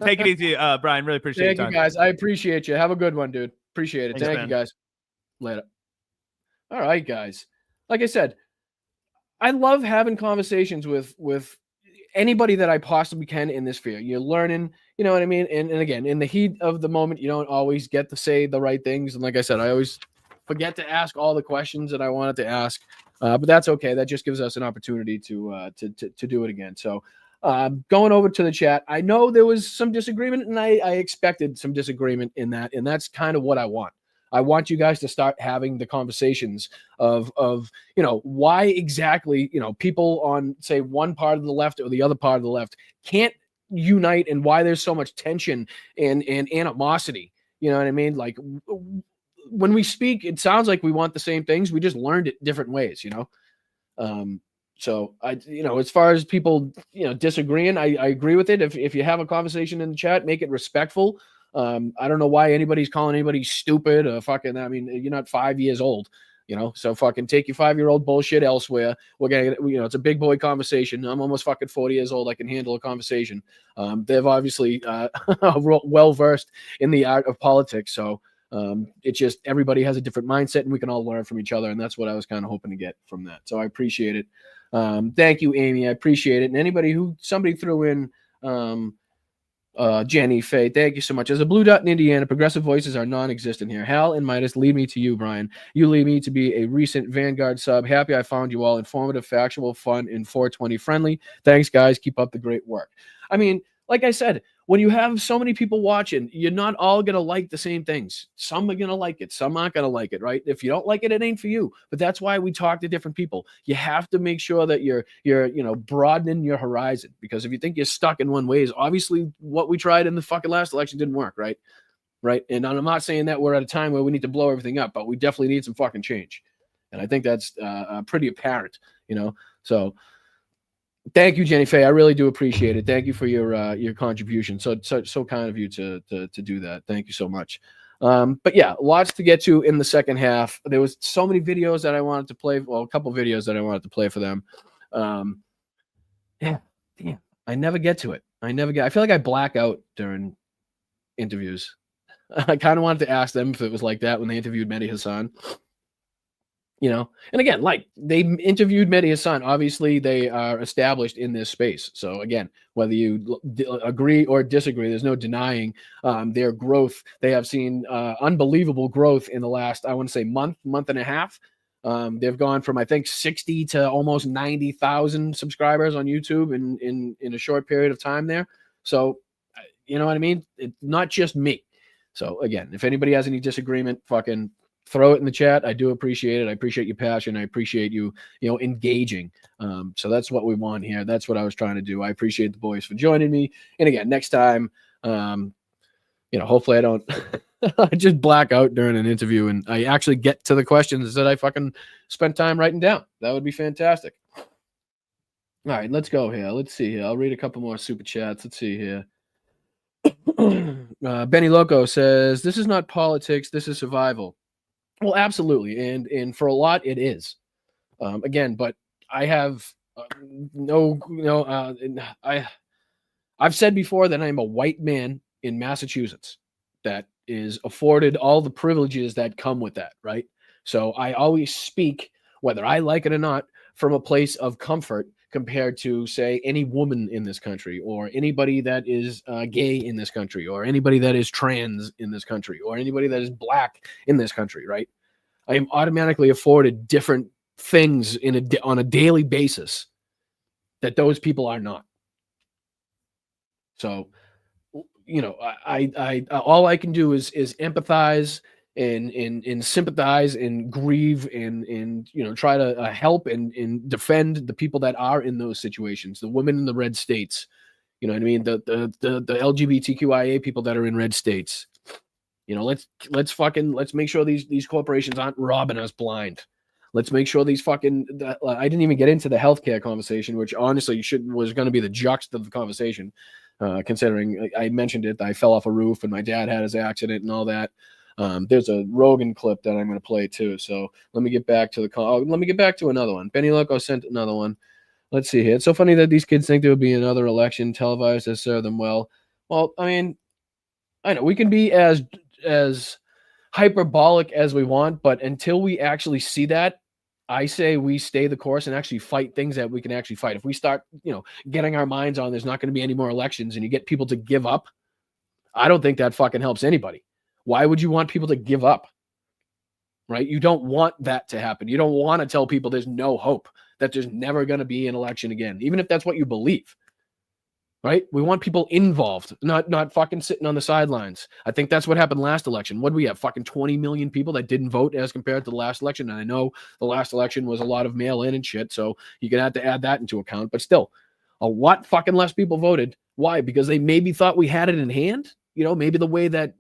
S7: Take it easy, Brian. Really appreciate it.
S6: Thank you, guys. I appreciate you. Have a good one, dude. Appreciate it. Thank you, guys. Later. All right, guys. Like I said, I love having conversations with anybody that I possibly can in this field. You're learning, you know what I mean? And again, in the heat of the moment, you don't always get to say the right things. And like I said, I always forget to ask all the questions that I wanted to ask. But that's okay. That just gives us an opportunity to do it again. So going over to the chat, I know there was some disagreement, and I expected some disagreement in that. And that's kind of what I want. I want you guys to start having the conversations of why exactly, people on, say, one part of the left or the other part of the left can't unite, and why there's so much tension and animosity. You know what I mean? Like, when we speak, it sounds like we want the same things. We just learned it different ways, So as far as people, disagreeing, I agree with it. If you have a conversation in the chat, make it respectful. I don't know why anybody's calling anybody stupid or fucking. I mean, you're not 5 years old, so fucking take your 5-year-old bullshit elsewhere. We're gonna, it's a big boy conversation. I'm almost fucking 40 years old. I can handle a conversation. They've obviously well versed in the art of politics. So it's just everybody has a different mindset, and we can all learn from each other. And that's what I was kind of hoping to get from that. So I appreciate it. Thank you, Amy. I appreciate it. And somebody threw in. Jenny Faye, thank you so much. As a blue dot in Indiana, progressive voices are non-existent here. Hal and Midas lead me to you, Brian. You lead me to be a recent Vanguard sub. Happy I found you all informative, factual, fun, and 420 friendly. Thanks, guys. Keep up the great work. I mean, like I said, when you have so many people watching, you're not all going to like the same things. Some are going to like it. Some aren't going to like it, right? If you don't like it, it ain't for you. But that's why we talk to different people. You have to make sure that you're broadening your horizon, because if you think you're stuck in one way, is obviously what we tried in the fucking last election didn't work, right? Right. And I'm not saying that we're at a time where we need to blow everything up, but we definitely need some fucking change. And I think that's pretty apparent, so thank you, Jenny Faye. I really do appreciate it. Thank you for your contribution. So kind of you to do that. Thank you so much. But yeah, lots to get to in the second half. There was so many videos that I wanted to play. Well, a couple videos that I wanted to play for them. Yeah, damn. I never get to it. I feel like I black out during interviews. I kind of wanted to ask them if it was like that when they interviewed Mehdi Hassan. And again, like, they interviewed Mehdi Hassan. Obviously, they are established in this space. So again, whether you agree or disagree, there's no denying their growth. They have seen unbelievable growth in the last, I want to say, month and a half. They've gone from, I think, 60 to almost 90,000 subscribers on YouTube in a short period of time there. So, you know what I mean? It's not just me. So again, if anybody has any disagreement, fucking throw it in the chat. I do appreciate it. I appreciate your passion. I appreciate you, engaging. So that's what we want here. That's what I was trying to do. I appreciate the boys for joining me. And again, next time, hopefully I don't just black out during an interview and I actually get to the questions that I fucking spent time writing down. That would be fantastic. All right, let's go here. Let's see here. I'll read a couple more super chats. Let's see here. Benny Loco says, "This is not politics. This is survival." Well, absolutely, and for a lot it is. Again, but I have I've said before that I'm a white man in Massachusetts that is afforded all the privileges that come with that, right? So I always speak, whether I like it or not, from a place of comfort, compared to, say, any woman in this country, or anybody that is gay in this country, or anybody that is trans in this country, or anybody that is black in this country, right? I am automatically afforded different things on a daily basis that those people are not. So, I all I can do is empathize and sympathize and grieve and try to help and defend the people that are in those situations, the women in the red states, you know what I mean, the LGBTQIA people that are in red states. Let's make sure these corporations aren't robbing us blind. Let's make sure these I didn't even get into the healthcare conversation, which honestly was going to be the juxt of the conversation, considering I mentioned it. I fell off a roof and my dad had his accident and all that. There's a Rogan clip that I'm going to play too. So let me get back to let me get back to another one. Benny Loco sent another one. Let's see here. It's so funny that these kids think there will be another election televised that serve them well. Well, I mean, I know we can be as hyperbolic as we want, but until we actually see that, I say we stay the course and actually fight things that we can actually fight. If we start, getting our minds on there's not going to be any more elections and you get people to give up, I don't think that fucking helps anybody. Why would you want people to give up? Right? You don't want that to happen. You don't want to tell people there's no hope, that there's never going to be an election again, even if that's what you believe. Right? We want people involved, not fucking sitting on the sidelines. I think that's what happened last election. What did we have? Fucking 20 million people that didn't vote as compared to the last election. And I know the last election was a lot of mail-in and shit, so you're going to have to add that into account. But still, a lot fucking less people voted. Why? Because they maybe thought we had it in hand. Maybe the way that,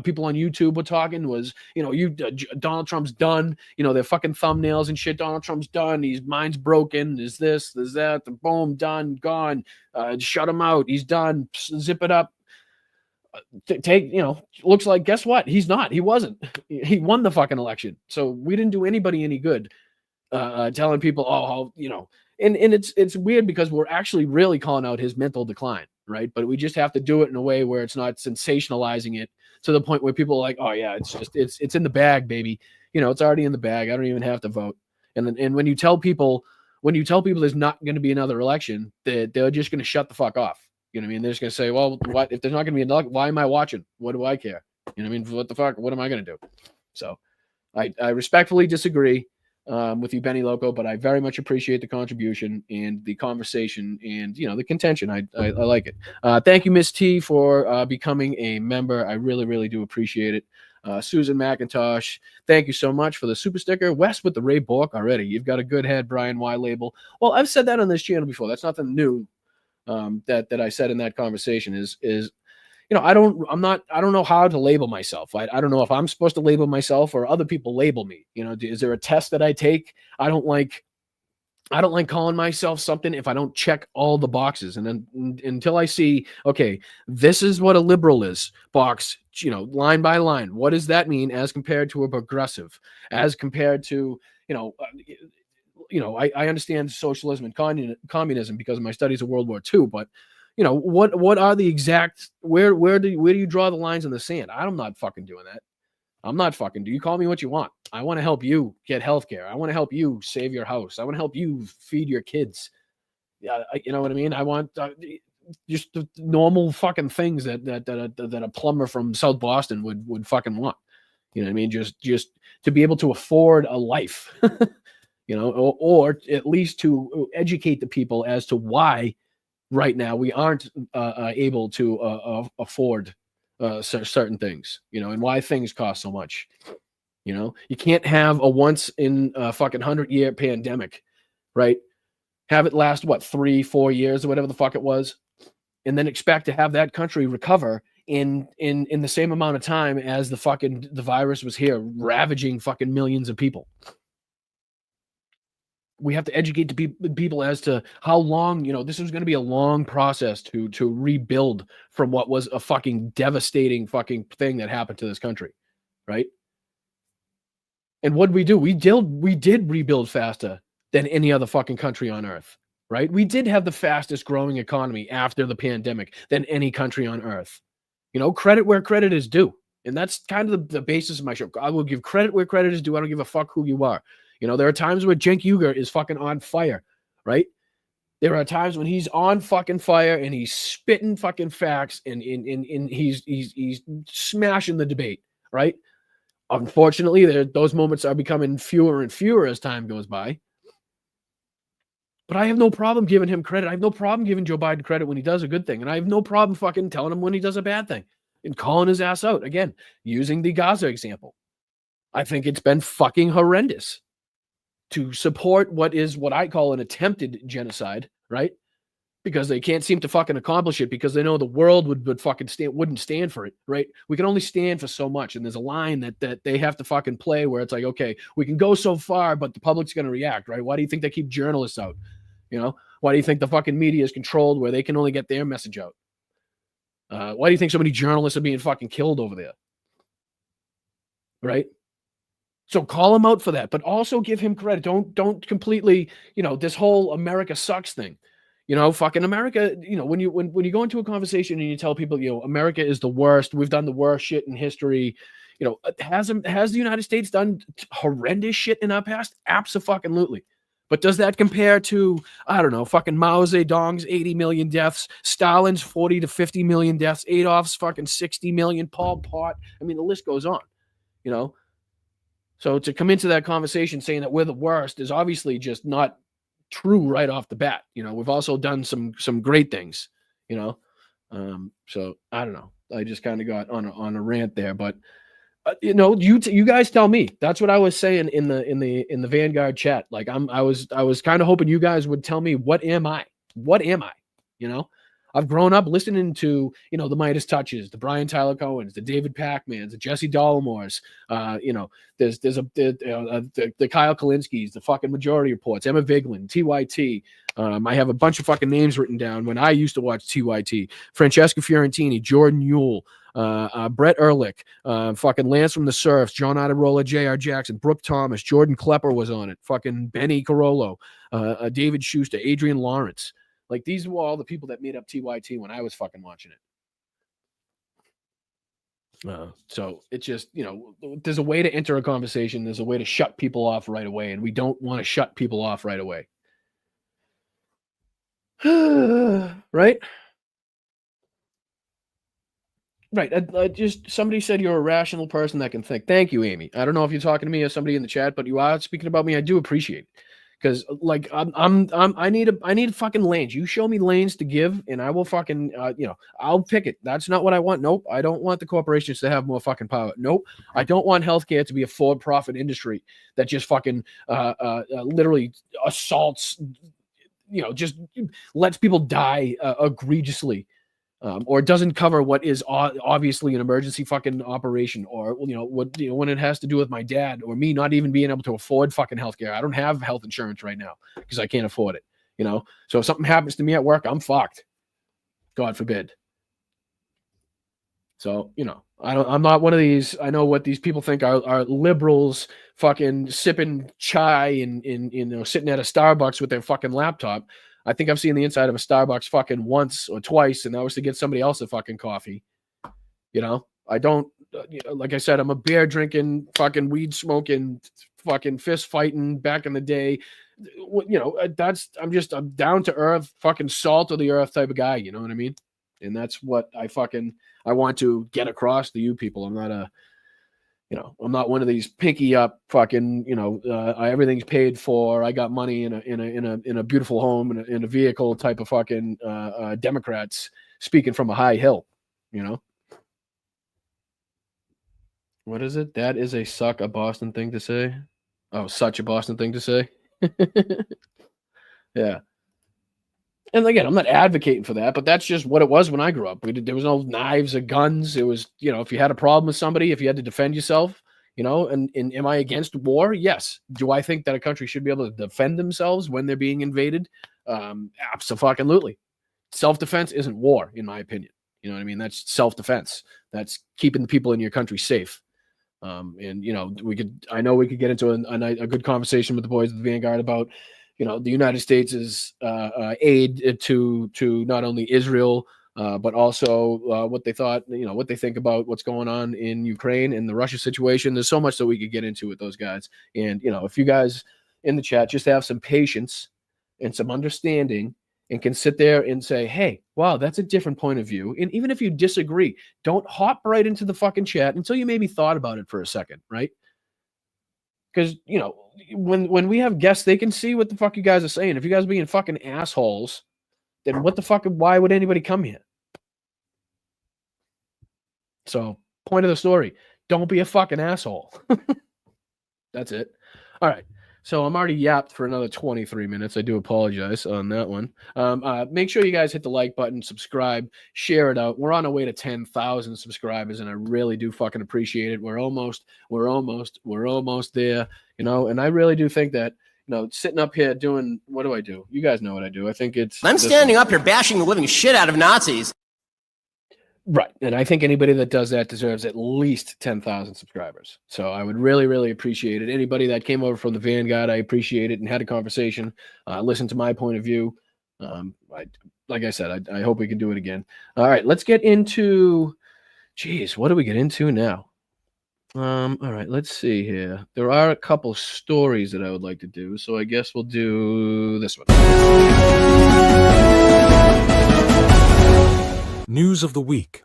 S6: people on YouTube were talking was, Donald Trump's done, their fucking thumbnails and shit. Donald Trump's done. His mind's broken. There's this, there's that, the boom, done, gone. Shut him out. He's done. Zip it up. Looks like, guess what? He's not. He wasn't. He won the fucking election. So we didn't do anybody any good telling people, and it's weird because we're actually really calling out his mental decline, right? But we just have to do it in a way where it's not sensationalizing it to the point where people are like, oh yeah, it's in the bag, baby. It's already in the bag. I don't even have to vote. And when you tell people there's not going to be another election, they're just going to shut the fuck off. You know what I mean? They're just going to say, well, what if there's not going to be another? Why am I watching? What do I care? You know what I mean? What the fuck? What am I going to do? So I respectfully disagree with you, Benny Loco, but I very much appreciate the contribution and the conversation and, the contention. I like it. Thank you, Miss T, for becoming a member. I really, really do appreciate it. Susan McIntosh, thank you so much for the super sticker. Wes with the Ray Bork already. You've got a good head, Brian Y label. Well, I've said that on this channel before. That's nothing new that I said in that conversation is I don't know how to label myself. I don't know if I'm supposed to label myself or other people label me. Is there a test that I take? I don't like calling myself something if I don't check all the boxes. And then until I see, okay, this is what a liberal is, box, line by line. What does that mean as compared to a progressive, as compared to, I understand socialism and communism because of my studies of World War II, but what are the exact, where do you draw the lines in the sand? I'm not fucking doing that. I'm not fucking, do you call me what you want? I want to help you get healthcare. I want to help you save your house. I want to help you feed your kids. Yeah. You know what I mean? I want just the normal fucking things that a plumber from South Boston would fucking want. You know what I mean? Just to be able to afford a life, or at least to educate the people as to why right now we aren't able to afford certain things, and why things cost so much. You can't have a once in a fucking 100-year pandemic, right? Have it last 3-4 years or whatever the fuck it was, and then expect to have that country recover in the same amount of time as the virus was here, ravaging fucking millions of people. We have to educate the people as to how long, this is going to be a long process to rebuild from what was a fucking devastating fucking thing that happened to this country, right? And what did we do? We did rebuild faster than any other fucking country on earth, right? We did have the fastest growing economy after the pandemic than any country on earth. Credit where credit is due. And that's kind of the basis of my show. I will give credit where credit is due. I don't give a fuck who you are. There are times where Cenk Uygur is fucking on fire, right? There are times when he's on fucking fire and he's spitting fucking facts and he's smashing the debate, right? Unfortunately, those moments are becoming fewer and fewer as time goes by. But I have no problem giving him credit. I have no problem giving Joe Biden credit when he does a good thing. And I have no problem fucking telling him when he does a bad thing and calling his ass out. Again, using the Gaza example. I think it's been fucking horrendous to support what I call an attempted genocide, right? Because they can't seem to fucking accomplish it because they know the world wouldn't stand for it, right? We can only stand for so much. And there's a line that they have to fucking play where it's like, okay, we can go so far, but the public's going to react, right? Why do you think they keep journalists out? You know, why do you think the fucking media is controlled where they can only get their message out? Why do you think so many journalists are being fucking killed over there? Right? So call him out for that, but also give him credit. Don't completely, this whole America sucks thing. Fucking America, when you go into a conversation and you tell people, America is the worst, we've done the worst shit in history, has the United States done horrendous shit in our past? Abso-fucking-lutely. But does that compare to, I don't know, fucking Mao Zedong's 80 million deaths, Stalin's 40 to 50 million deaths, Adolf's fucking 60 million, Pol Pot? I mean, the list goes on, So to come into that conversation saying that we're the worst is obviously just not true right off the bat. We've also done some great things, so I don't know. I just kind of got on a rant there, but you guys tell me. That's what I was saying in the Vanguard chat. Like I was kind of hoping you guys would tell me, what am I? I've grown up listening to, the Midas Touches, the Brian Tyler Cohens, the David Packmans, the Jesse Dollamores, there's the Kyle Kalinskis, the fucking Majority Reports, Emma Vigeland, TYT. I have a bunch of fucking names written down when I used to watch TYT. Francesca Fiorentini, Jordan Yule, Brett Ehrlich, fucking Lance from the Surfs, John Adirola, J.R. Jackson, Brooke Thomas, Jordan Klepper was on it, fucking Benny Carollo, David Schuster, Adrian Lawrence. Like, these were all the people that made up TYT when I was fucking watching it. So it's just, there's a way to enter a conversation. There's a way to shut people off right away. And we don't want to shut people off right away. Right? Right. I just, somebody said you're a rational person that can think. Thank you, Amy. I don't know if you're talking to me or somebody in the chat, but you are speaking about me. I do appreciate it. Because like I need fucking lanes. You show me lanes to give, and I will fucking I'll pick it. That's not what I want. Nope. I don't want the corporations to have more fucking power. Nope. I don't want healthcare to be a for-profit industry that just fucking literally assaults, just lets people die egregiously. Or it doesn't cover what is obviously an emergency fucking operation, or when it has to do with my dad or me not even being able to afford fucking healthcare. I don't have health insurance right now because I can't afford it. So if something happens to me at work, I'm fucked. God forbid. So I'm not one of these. I know what these people think are liberals, fucking sipping chai and sitting at a Starbucks with their fucking laptop. I think I've seen the inside of a Starbucks fucking once or twice, and that was to get somebody else a fucking coffee. I don't, like I said, I'm a beer drinking, fucking weed smoking, fucking fist fighting back in the day. I'm down to earth, fucking salt of the earth type of guy. You know what I mean? And that's what I want to get across to you people. I'm not I'm not one of these pinky up fucking, everything's paid for. I got money in a beautiful home in a vehicle type of fucking Democrats speaking from a high hill, What is it? That is a Boston thing to say. Oh, such a Boston thing to say. Yeah. And again, I'm not advocating for that, but that's just what it was when I grew up. There was no knives or guns. It was, if you had a problem with somebody, if you had to defend yourself, and am I against war? Yes. Do I think that a country should be able to defend themselves when they're being invaded? Absolutely. Self-defense isn't war, in my opinion. You know what I mean? That's self-defense. That's keeping the people in your country safe. I know we could get into a good conversation with the boys of the Vanguard about, the United States' aid to not only Israel, but also what they thought, what they think about what's going on in Ukraine and the Russia situation. There's so much that we could get into with those guys. And, if you guys in the chat just have some patience and some understanding and can sit there and say, hey, wow, that's a different point of view. And even if you disagree, don't hop right into the fucking chat until you maybe thought about it for a second, right? Because, you know, when we have guests, they can see what the fuck you guys are saying. If you guys are being fucking assholes, then what the fuck, why would anybody come here? So, point of the story, don't be a fucking asshole. That's it. All right. So I'm already yapped for another 23 minutes. I do apologize on that one. Make sure you guys hit the like button, subscribe, share it out. We're on our way to 10,000 subscribers, and I really do fucking appreciate it. We're almost there, you know, and I really do think that, you know, sitting up here doing, what do I do? You guys know what I do. I think it's...
S1: I'm standing up here bashing the living shit out of Nazis.
S6: Right. And I think anybody that does that deserves at least 10,000 subscribers. So I would really, really appreciate it. Anybody that came over from the Vanguard, I appreciate it and had a conversation, listen to my point of view. Like I said, I hope we can do it again. All right, let's get into, geez, what do we get into now? All right, let's see here. There are a couple stories that I would like to do, so I guess we'll do this one.
S5: News of the week.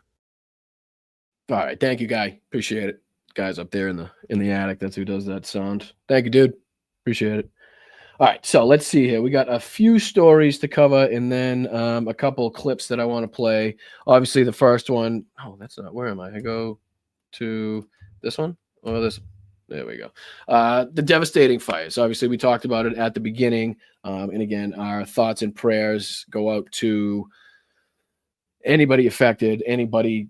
S6: All right, thank you, Guy. Appreciate it. Guy's up there in the attic. That's who does that sound. Thank you, dude. Appreciate it. All right, so let's see here. We got a few stories to cover, and then a couple of clips that I want to play. Obviously, the first one. Oh, that's not. Where am I? I go to this one. Oh, this. There we go. The devastating fires. Obviously, we talked about it at the beginning, and again, our thoughts and prayers go out to anybody affected, anybody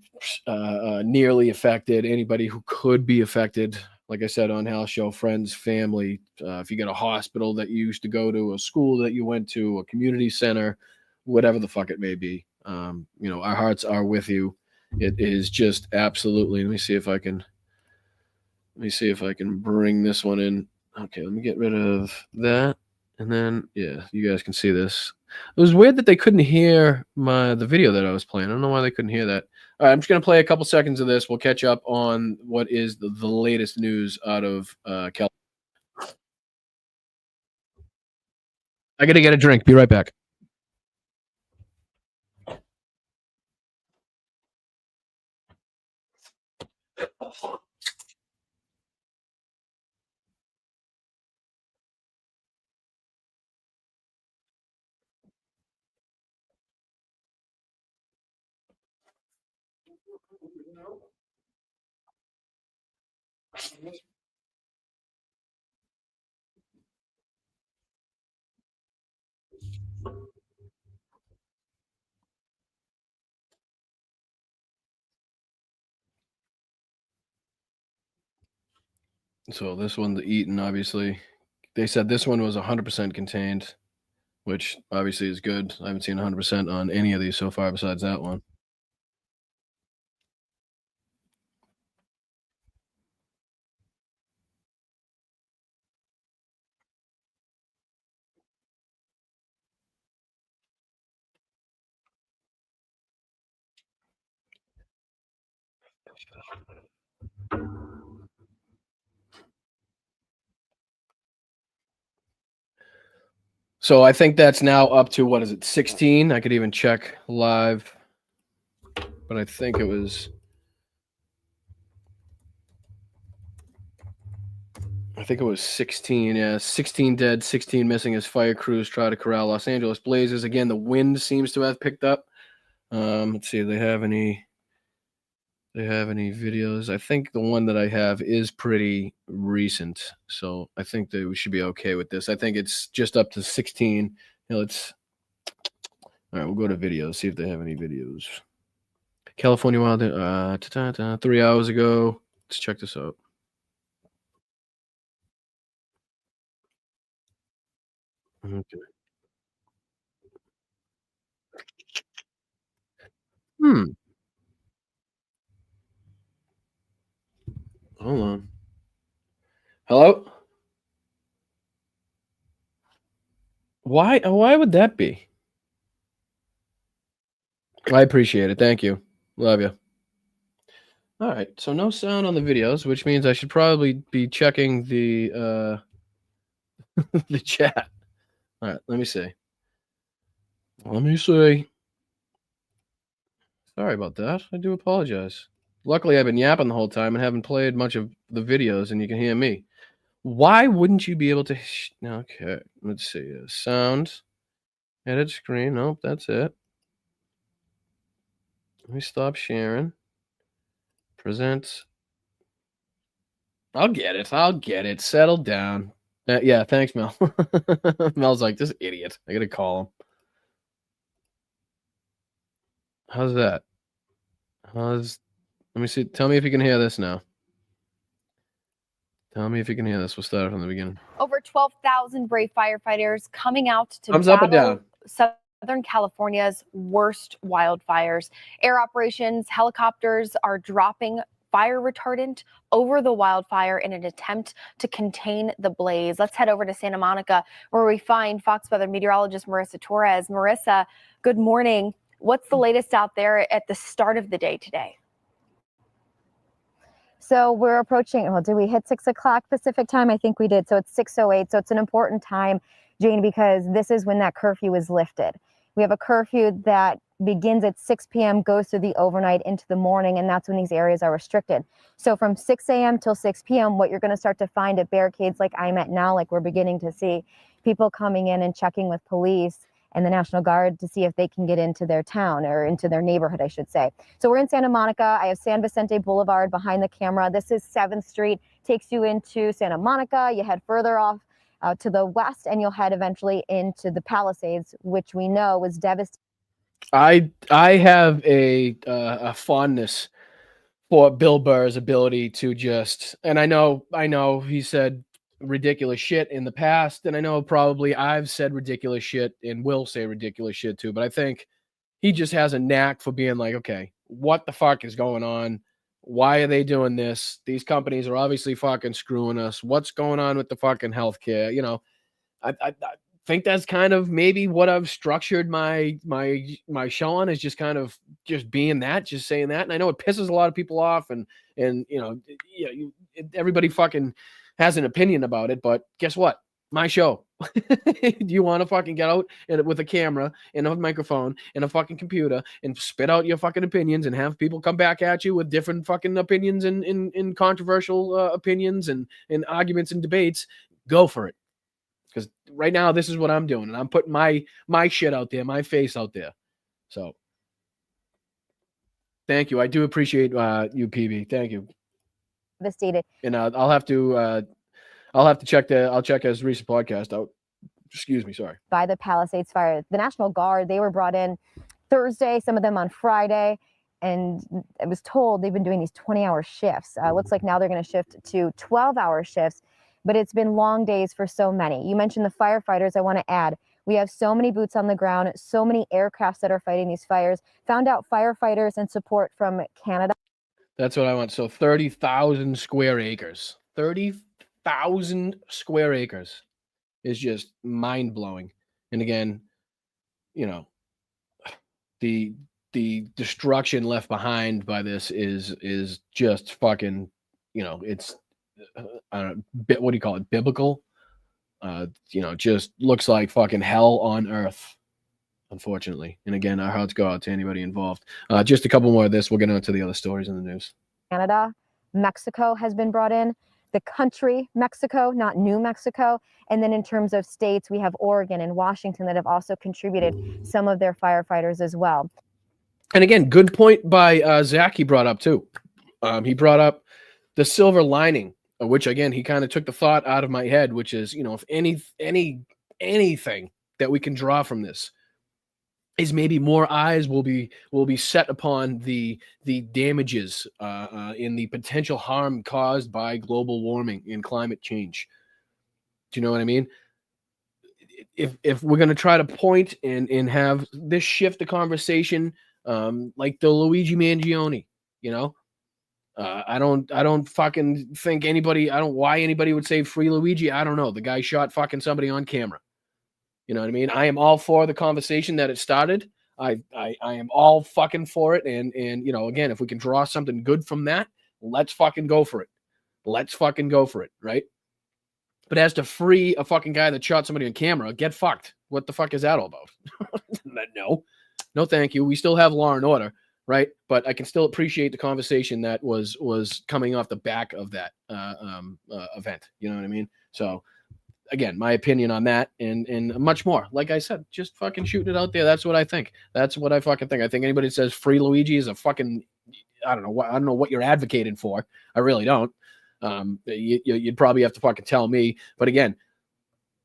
S6: nearly affected, anybody who could be affected. Like I said on Hal's show, friends, family. If you got a hospital that you used to go to, a school that you went to, a community center, whatever the fuck it may be, you know, our hearts are with you. It is just absolutely. Let me see if I can bring this one in. Okay, let me get rid of that, and then yeah, you guys can see this. It was weird that they couldn't hear the video that I was playing. I don't know why they couldn't hear that. All right, I'm just going to play a couple seconds of this. We'll catch up on what is the latest news out of California. I got to get a drink. Be right back. So this one, the Eaton, obviously, they said this one was 100% contained, which obviously is good. I haven't seen 100% on any of these so far besides that one. So I think that's now up to, what is it, 16? I could even check live, but I think it was 16. Yeah, 16 dead, 16 missing as fire crews try to corral Los Angeles blazes. Again, the wind seems to have picked up. Let's see if they have any videos. I think the one that I have is pretty recent, so I think that we should be okay with this. I think it's just up to 16. You know, all right, we'll go to videos, see if they have any videos. California Wild, 3 hours ago. Let's check this out. Okay. Hold on. Hello? Why would that be? I appreciate it. Thank you. Love you. All right. So no sound on the videos, which means I should probably be checking the the chat. All right. Let me see. Let me see. Sorry about that. I do apologize. Luckily, I've been yapping the whole time and haven't played much of the videos, and you can hear me. Why wouldn't you be able to? Okay, let's see. Sound, edit screen. Nope, that's it. Let me stop sharing. Present. I'll get it. I'll get it. Settle down. Yeah, thanks, Mel. Mel's like, this idiot. I gotta call him. How's that? Let me see. Tell me if you can hear this now. Tell me if you can hear this. We'll start from the beginning.
S9: Over 12,000 brave firefighters coming out to
S6: Thumbs up or
S9: battle
S6: down?
S9: Southern California's worst wildfires. Air operations, helicopters are dropping fire retardant over the wildfire in an attempt to contain the blaze. Let's head over to Santa Monica, where we find Fox Weather meteorologist Marissa Torres. Marissa, good morning. What's the latest out there at the start of the day today?
S10: So we're approaching, well, did we hit 6 o'clock Pacific time? I think we did. So it's 6:08. So it's an important time, Jane, because this is when that curfew is lifted. We have a curfew that begins at 6 p.m., goes through the overnight into the morning, and that's when these areas are restricted. So from 6 a.m. till 6 p.m., what you're going to start to find at barricades like I'm at now, like we're beginning to see, people coming in and checking with police and the National Guard to see if they can get into their town or into their neighborhood, I should say. So we're in Santa Monica. I have San Vicente Boulevard behind the camera. This is 7th Street, takes you into Santa Monica. You head further off to the west, and you'll head eventually into the Palisades, which we know was devastating.
S6: I have a fondness for Bill Burr's ability to just, and I know he said ridiculous shit in the past, and I know probably I've said ridiculous shit and will say ridiculous shit too, but I think he just has a knack for being like, okay, what the fuck is going on? Why are they doing this? These companies are obviously fucking screwing us. What's going on with the fucking healthcare? You know, I think that's kind of maybe what I've structured my show on, is just kind of just being that, just saying that. And I know it pisses a lot of people off, and you know, everybody fucking has an opinion about it, but guess what? My show. Do you want to fucking get out with a camera and a microphone and a fucking computer and spit out your fucking opinions and have people come back at you with different fucking opinions and controversial opinions and arguments and debates? Go for it. Because right now, this is what I'm doing, and I'm putting my shit out there, my face out there. So, thank you. I do appreciate you, PB. Thank you.
S10: Devastated.
S6: And I'll have to check I'll check his recent podcast out. Excuse me, sorry.
S10: By the Palisades fire. The National Guard, they were brought in Thursday, some of them on Friday, and I was told they've been doing these 20-hour shifts. Looks like now they're going to shift to 12-hour shifts, but it's been long days for so many. You mentioned the firefighters. I want to add, we have so many boots on the ground, so many aircrafts that are fighting these fires. Found out firefighters and support from Canada.
S6: That's what I want. So 30,000 square acres. 30,000 square acres is just mind-blowing. And again, you know, the destruction left behind by this is just fucking, you know, it's I don't know, what do you call it? Biblical. You know, just looks like fucking hell on earth, unfortunately. And again, our hearts go out to anybody involved. Just a couple more of this. We'll get on to the other stories in the news.
S10: Canada, Mexico has been brought in. The country, Mexico, not New Mexico. And then in terms of states, we have Oregon and Washington that have also contributed some of their firefighters as well.
S6: And again, good point by Zac he brought up too. He brought up the silver lining, which again, he kind of took the thought out of my head, which is, you know, if anything that we can draw from this is maybe more eyes will be set upon the damages in the potential harm caused by global warming and climate change. Do you know what I mean? If we're going to try to point and have this shift the conversation, like the Luigi Mangione, you know, I don't fucking think anybody, I don't why anybody would say free Luigi. I don't know. The guy shot fucking somebody on camera. You know what I mean? I am all for the conversation that it started. I am all fucking for it. And you know, again, if we can draw something good from that, let's fucking go for it. Let's fucking go for it, right? But as to free a fucking guy that shot somebody on camera, get fucked. What the fuck is that all about? No, thank you. We still have law and order, right? But I can still appreciate the conversation that was coming off the back of that event. You know what I mean? So again, my opinion on that and much more. Like I said, just fucking shooting it out there. That's what I think. That's what I fucking think. I think anybody that says free Luigi is a fucking, I don't know what you're advocating for. I really don't. You'd probably have to fucking tell me. But again,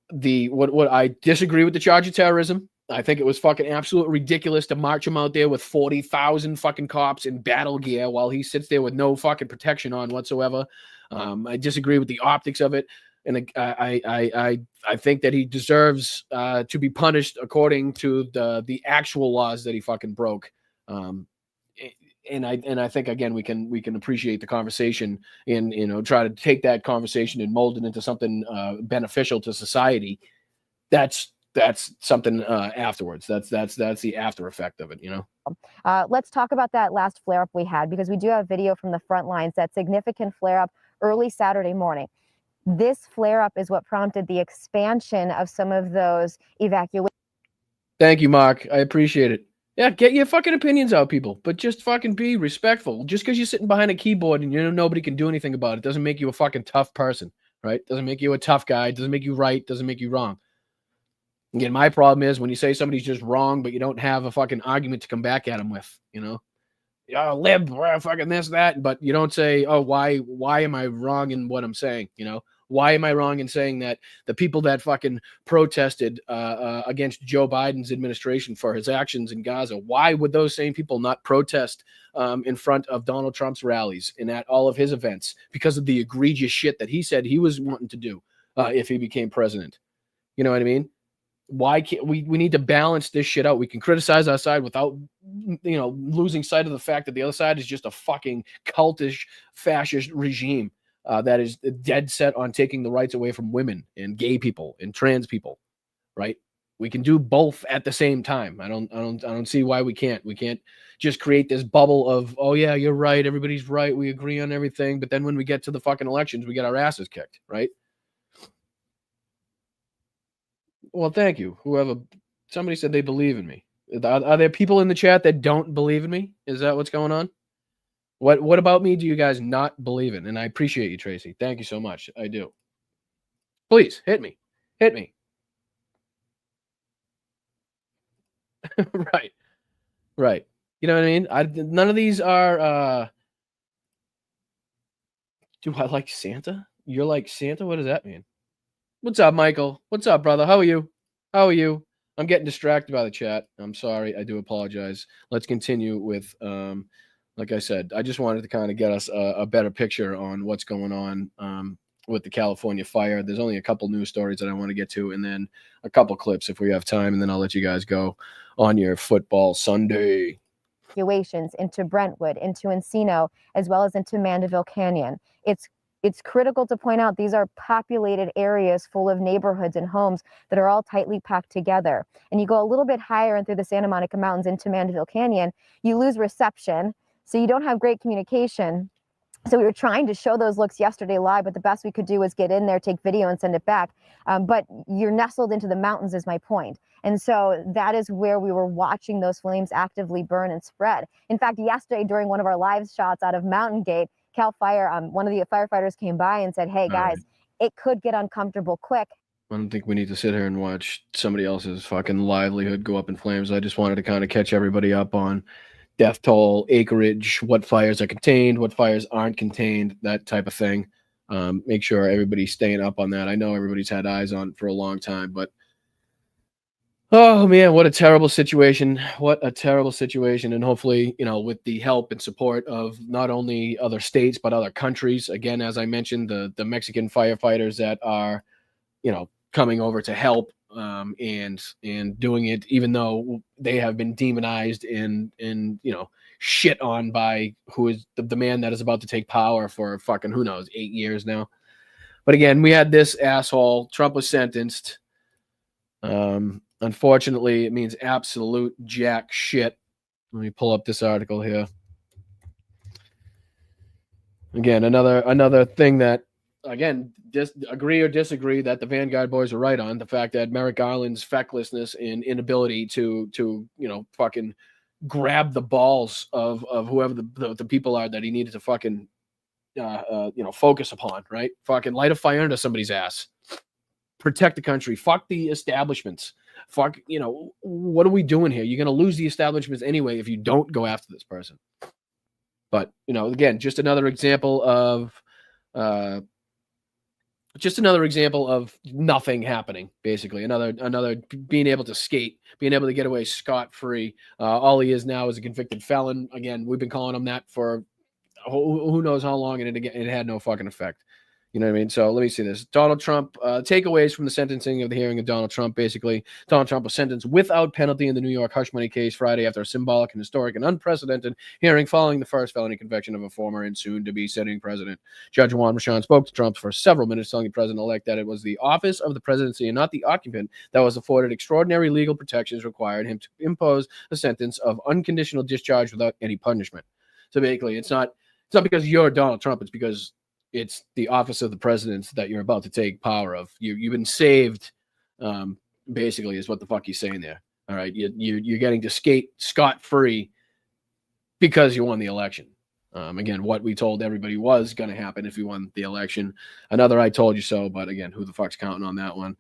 S6: what I disagree with the charge of terrorism. I think it was fucking absolutely ridiculous to march him out there with 40,000 fucking cops in battle gear while he sits there with no fucking protection on whatsoever. I disagree with the optics of it. And I think that he deserves to be punished according to the actual laws that he fucking broke. And I think again we can appreciate the conversation and try to take that conversation and mold it into something beneficial to society. That's something afterwards. That's the after effect of it.
S10: Let's talk about that last flare up we had, because we do have video from the front lines. That significant flare up early Saturday morning. This flare up is what prompted the expansion of some of those evacuations.
S6: Thank you, Mark. I appreciate it. Yeah, get your fucking opinions out, people, but just fucking be respectful. Just because you're sitting behind a keyboard and nobody can do anything about it doesn't make you a fucking tough person, right? Doesn't make you a tough guy. Doesn't make you right. Doesn't make you wrong. Again, my problem is when you say somebody's just wrong, but you don't have a fucking argument to come back at them with, lib, fucking this, that, but you don't say, oh, why am I wrong in what I'm saying? Why am I wrong in saying that the people that fucking protested against Joe Biden's administration for his actions in Gaza, why would those same people not protest in front of Donald Trump's rallies and at all of his events because of the egregious shit that he said he was wanting to do if he became president? You know what I mean? Why can't we need to balance this shit out? We can criticize our side without, losing sight of the fact that the other side is just a fucking cultish fascist regime that is dead set on taking the rights away from women and gay people and trans people, right? We can do both at the same time. I don't see why we can't. We can't just create this bubble of, oh yeah, you're right, everybody's right, we agree on everything, but then when we get to the fucking elections, we get our asses kicked, right? Well, thank you. Somebody said they believe in me. Are there people in the chat that don't believe in me? Is that what's going on? What about me do you guys not believe in? And I appreciate you, Tracy. Thank you so much. I do. Please hit me. Right. You know what I mean? None of these are. Do I like Santa? You're like Santa? What does that mean? What's up, Michael? What's up, brother? How are you? I'm getting distracted by the chat. I'm sorry. I do apologize. Let's continue with, like I said, I just wanted to kind of get us a better picture on what's going on with the California fire. There's only a couple news stories that I want to get to, and then a couple clips if we have time, and then I'll let you guys go on your football Sunday.
S10: Evacuations into Brentwood, into Encino, as well as into Mandeville Canyon. It's critical to point out these are populated areas full of neighborhoods and homes that are all tightly packed together. And you go a little bit higher and through the Santa Monica Mountains into Mandeville Canyon, you lose reception, so you don't have great communication. So we were trying to show those looks yesterday live, but the best we could do was get in there, take video, and send it back. But you're nestled into the mountains is my point. And so that is where we were watching those flames actively burn and spread. In fact, yesterday during one of our live shots out of Mountain Gate, Cal Fire, one of the firefighters came by and said, hey, guys, it could get uncomfortable quick.
S6: I don't think we need to sit here and watch somebody else's fucking livelihood go up in flames. I just wanted to kind of catch everybody up on death toll, acreage, what fires are contained, what fires aren't contained, that type of thing. Make sure everybody's staying up on that. I know everybody's had eyes on it for a long time, but oh man, what a terrible situation. And hopefully, with the help and support of not only other states, but other countries. Again, as I mentioned, the Mexican firefighters that are, coming over to help and doing it, even though they have been demonized and shit on by who is the man that is about to take power for fucking, who knows, 8 years now. But again, we had this asshole. Trump was sentenced. Unfortunately, it means absolute jack shit. Let me pull up this article here. Again, another thing that again, agree or disagree that the Vanguard boys are right on the fact that Merrick Garland's fecklessness and inability to fucking grab the balls of whoever the people are that he needed to fucking focus upon, right? Fucking light a fire into somebody's ass. Protect the country. Fuck the establishments. Fuck, what are we doing here? You're going to lose the establishments anyway if you don't go after this person. But, again, just another example of nothing happening, basically. Another being able to skate, being able to get away scot-free. All he is now is a convicted felon. Again, we've been calling him that for who knows how long, and it had no fucking effect. You know what I mean? So let me see this. Donald Trump, takeaways from the sentencing of the hearing of Donald Trump. Basically, Donald Trump was sentenced without penalty in the New York hush money case Friday after a symbolic and historic and unprecedented hearing following the first felony conviction of a former and soon-to-be sitting president. Judge Juan Merchan spoke to Trump for several minutes, telling the president-elect that it was the office of the presidency and not the occupant that was afforded extraordinary legal protections required him to impose a sentence of unconditional discharge without any punishment. So basically, it's not because you're Donald Trump, it's because it's the office of the president that you're about to take power of. You've been saved, basically, is what the fuck he's saying there. All right, you're getting to skate scot-free because you won the election. Again, what we told everybody was going to happen if you won the election. Another I told you so, but again, who the fuck's counting on that one?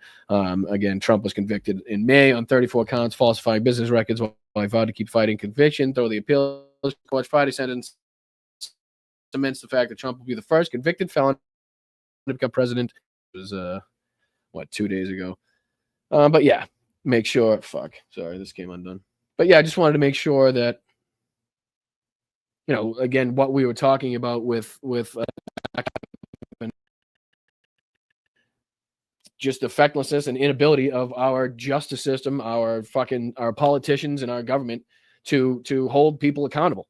S6: Again, Trump was convicted in May on 34 counts, falsifying business records while he vowed to keep fighting conviction, throw the appeal court's Friday sentence cements the fact that Trump will be the first convicted felon to become president. It was 2 days ago. But yeah, make sure. Sorry, this came undone. But yeah, I just wanted to make sure that again, what we were talking about with just the fecklessness and inability of our justice system, our politicians and our government to hold people accountable.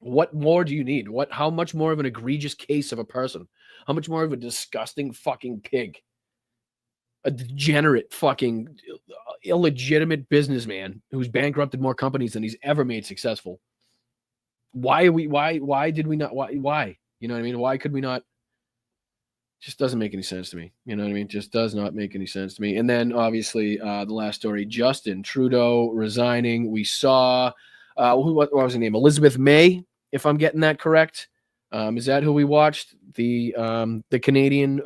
S6: What more do you need? How much more of an egregious case of a person? How much more of a disgusting fucking pig? A degenerate fucking illegitimate businessman who's bankrupted more companies than he's ever made successful. Why did we not? Why? You know what I mean? Why could we not? Just doesn't make any sense to me. You know what I mean? Just does not make any sense to me. And then obviously the last story, Justin Trudeau resigning. We saw, what was her name? Elizabeth May, if I'm getting that correct. Is that who we watched? The Canadian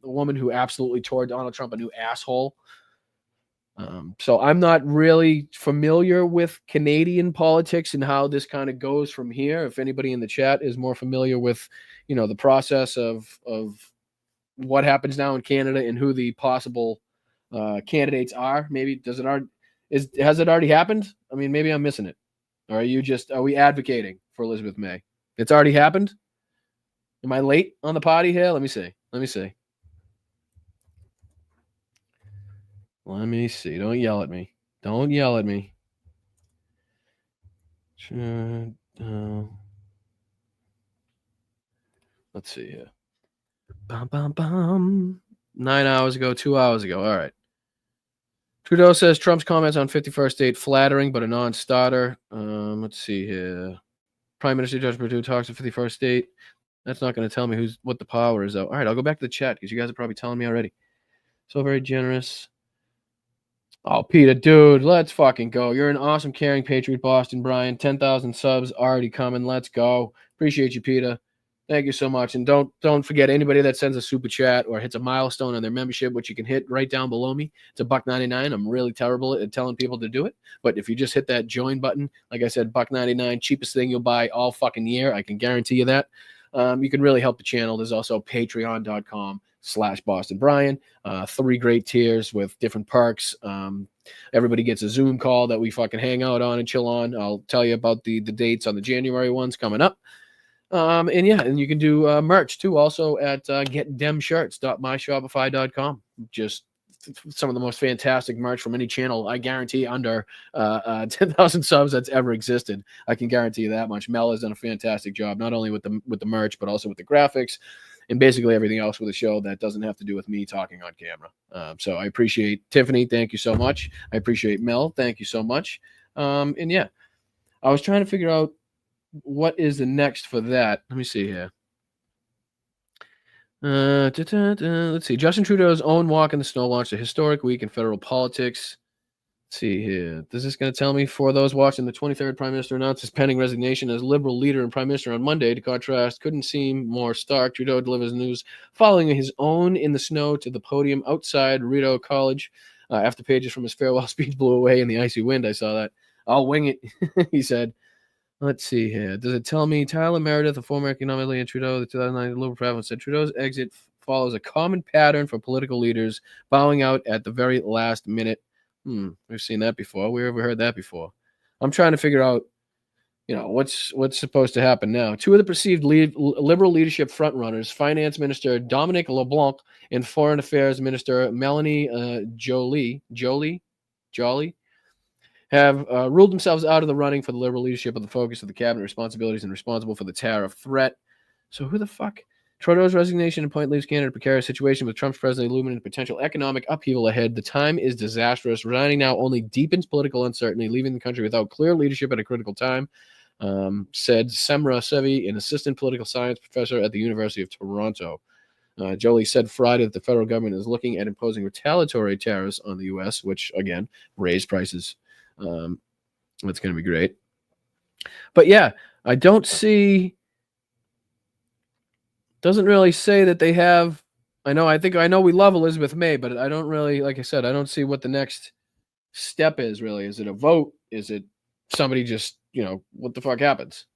S6: woman who absolutely tore Donald Trump a new asshole. So I'm not really familiar with Canadian politics and how this kind of goes from here. If anybody in the chat is more familiar with, the process of what happens now in Canada and who the possible candidates are, maybe has it already happened? I mean, maybe I'm missing it. Or are we advocating for Elizabeth May? It's already happened? Am I late on the party here? Let me see. Let me see. Don't yell at me. Don't yell at me. Let's see here. 9 hours ago, 2 hours ago. All right. Trudeau says Trump's comments on 51st state flattering, but a non-starter. Let's see here. Prime Minister Justin Trudeau talks to 51st state. That's not going to tell me what the power is, though. All right, I'll go back to the chat because you guys are probably telling me already. So very generous. Oh, Peter, dude, let's fucking go. You're an awesome, caring patriot, Boston, Brian. 10,000 subs already coming. Let's go. Appreciate you, Peter. Thank you so much. And don't forget, anybody that sends a super chat or hits a milestone on their membership, which you can hit right down below me, it's $1.99. I'm really terrible at telling people to do it. But if you just hit that join button, like I said, $1.99, cheapest thing you'll buy all fucking year. I can guarantee you that. You can really help the channel. There's also patreon.com/Boston Brian. 3 great tiers with different perks. Everybody gets a Zoom call that we fucking hang out on and chill on. I'll tell you about the dates on the January ones coming up. And you can do merch too, also at getdemshirts.myshopify.com. Just some of the most fantastic merch from any channel, I guarantee, under 10,000 subs that's ever existed. I can guarantee you that much. Mel has done a fantastic job, not only with the merch, but also with the graphics and basically everything else with the show that doesn't have to do with me talking on camera. So I appreciate Tiffany. Thank you so much. I appreciate Mel. Thank you so much. And yeah, I was trying to figure out what is the next for that. Let me see here. Let's see. Justin Trudeau's own walk in the snow launched a historic week in federal politics. Let's see here. Is this going to tell me, for those watching, the 23rd Prime Minister announced his pending resignation as Liberal leader and Prime Minister on Monday. To contrast, couldn't seem more stark. Trudeau delivers news following his own in the snow to the podium outside Rideau College. After pages from his farewell speech blew away in the icy wind, I saw that. I'll wing it, he said. Let's see here. Does it tell me Tyler Meredith, a former economic leader, and Trudeau, the 2009 Liberal President, said Trudeau's exit follows a common pattern for political leaders bowing out at the very last minute. We've seen that before. We ever heard that before? I'm trying to figure out, what's supposed to happen now. Two of the perceived Liberal leadership frontrunners, Finance Minister Dominic LeBlanc and Foreign Affairs Minister Melanie Joly, have ruled themselves out of the running for the Liberal leadership of the focus of the cabinet responsibilities and responsible for the tariff threat. So who the fuck? Trudeau's resignation and point leaves Canada in a precarious situation with Trump's presidency looming potential economic upheaval ahead. The time is disastrous. Resigning now only deepens political uncertainty, leaving the country without clear leadership at a critical time, said Semra Sevi, an assistant political science professor at the University of Toronto. Jolie said Friday that the federal government is looking at imposing retaliatory tariffs on the U.S., which, again, raise prices. That's going to be great. But yeah, I don't see... Doesn't really say that they have. I know we love Elizabeth May, but I don't really, like I said, I don't see what the next step is really. Is it a vote? Is it somebody just, what the fuck happens?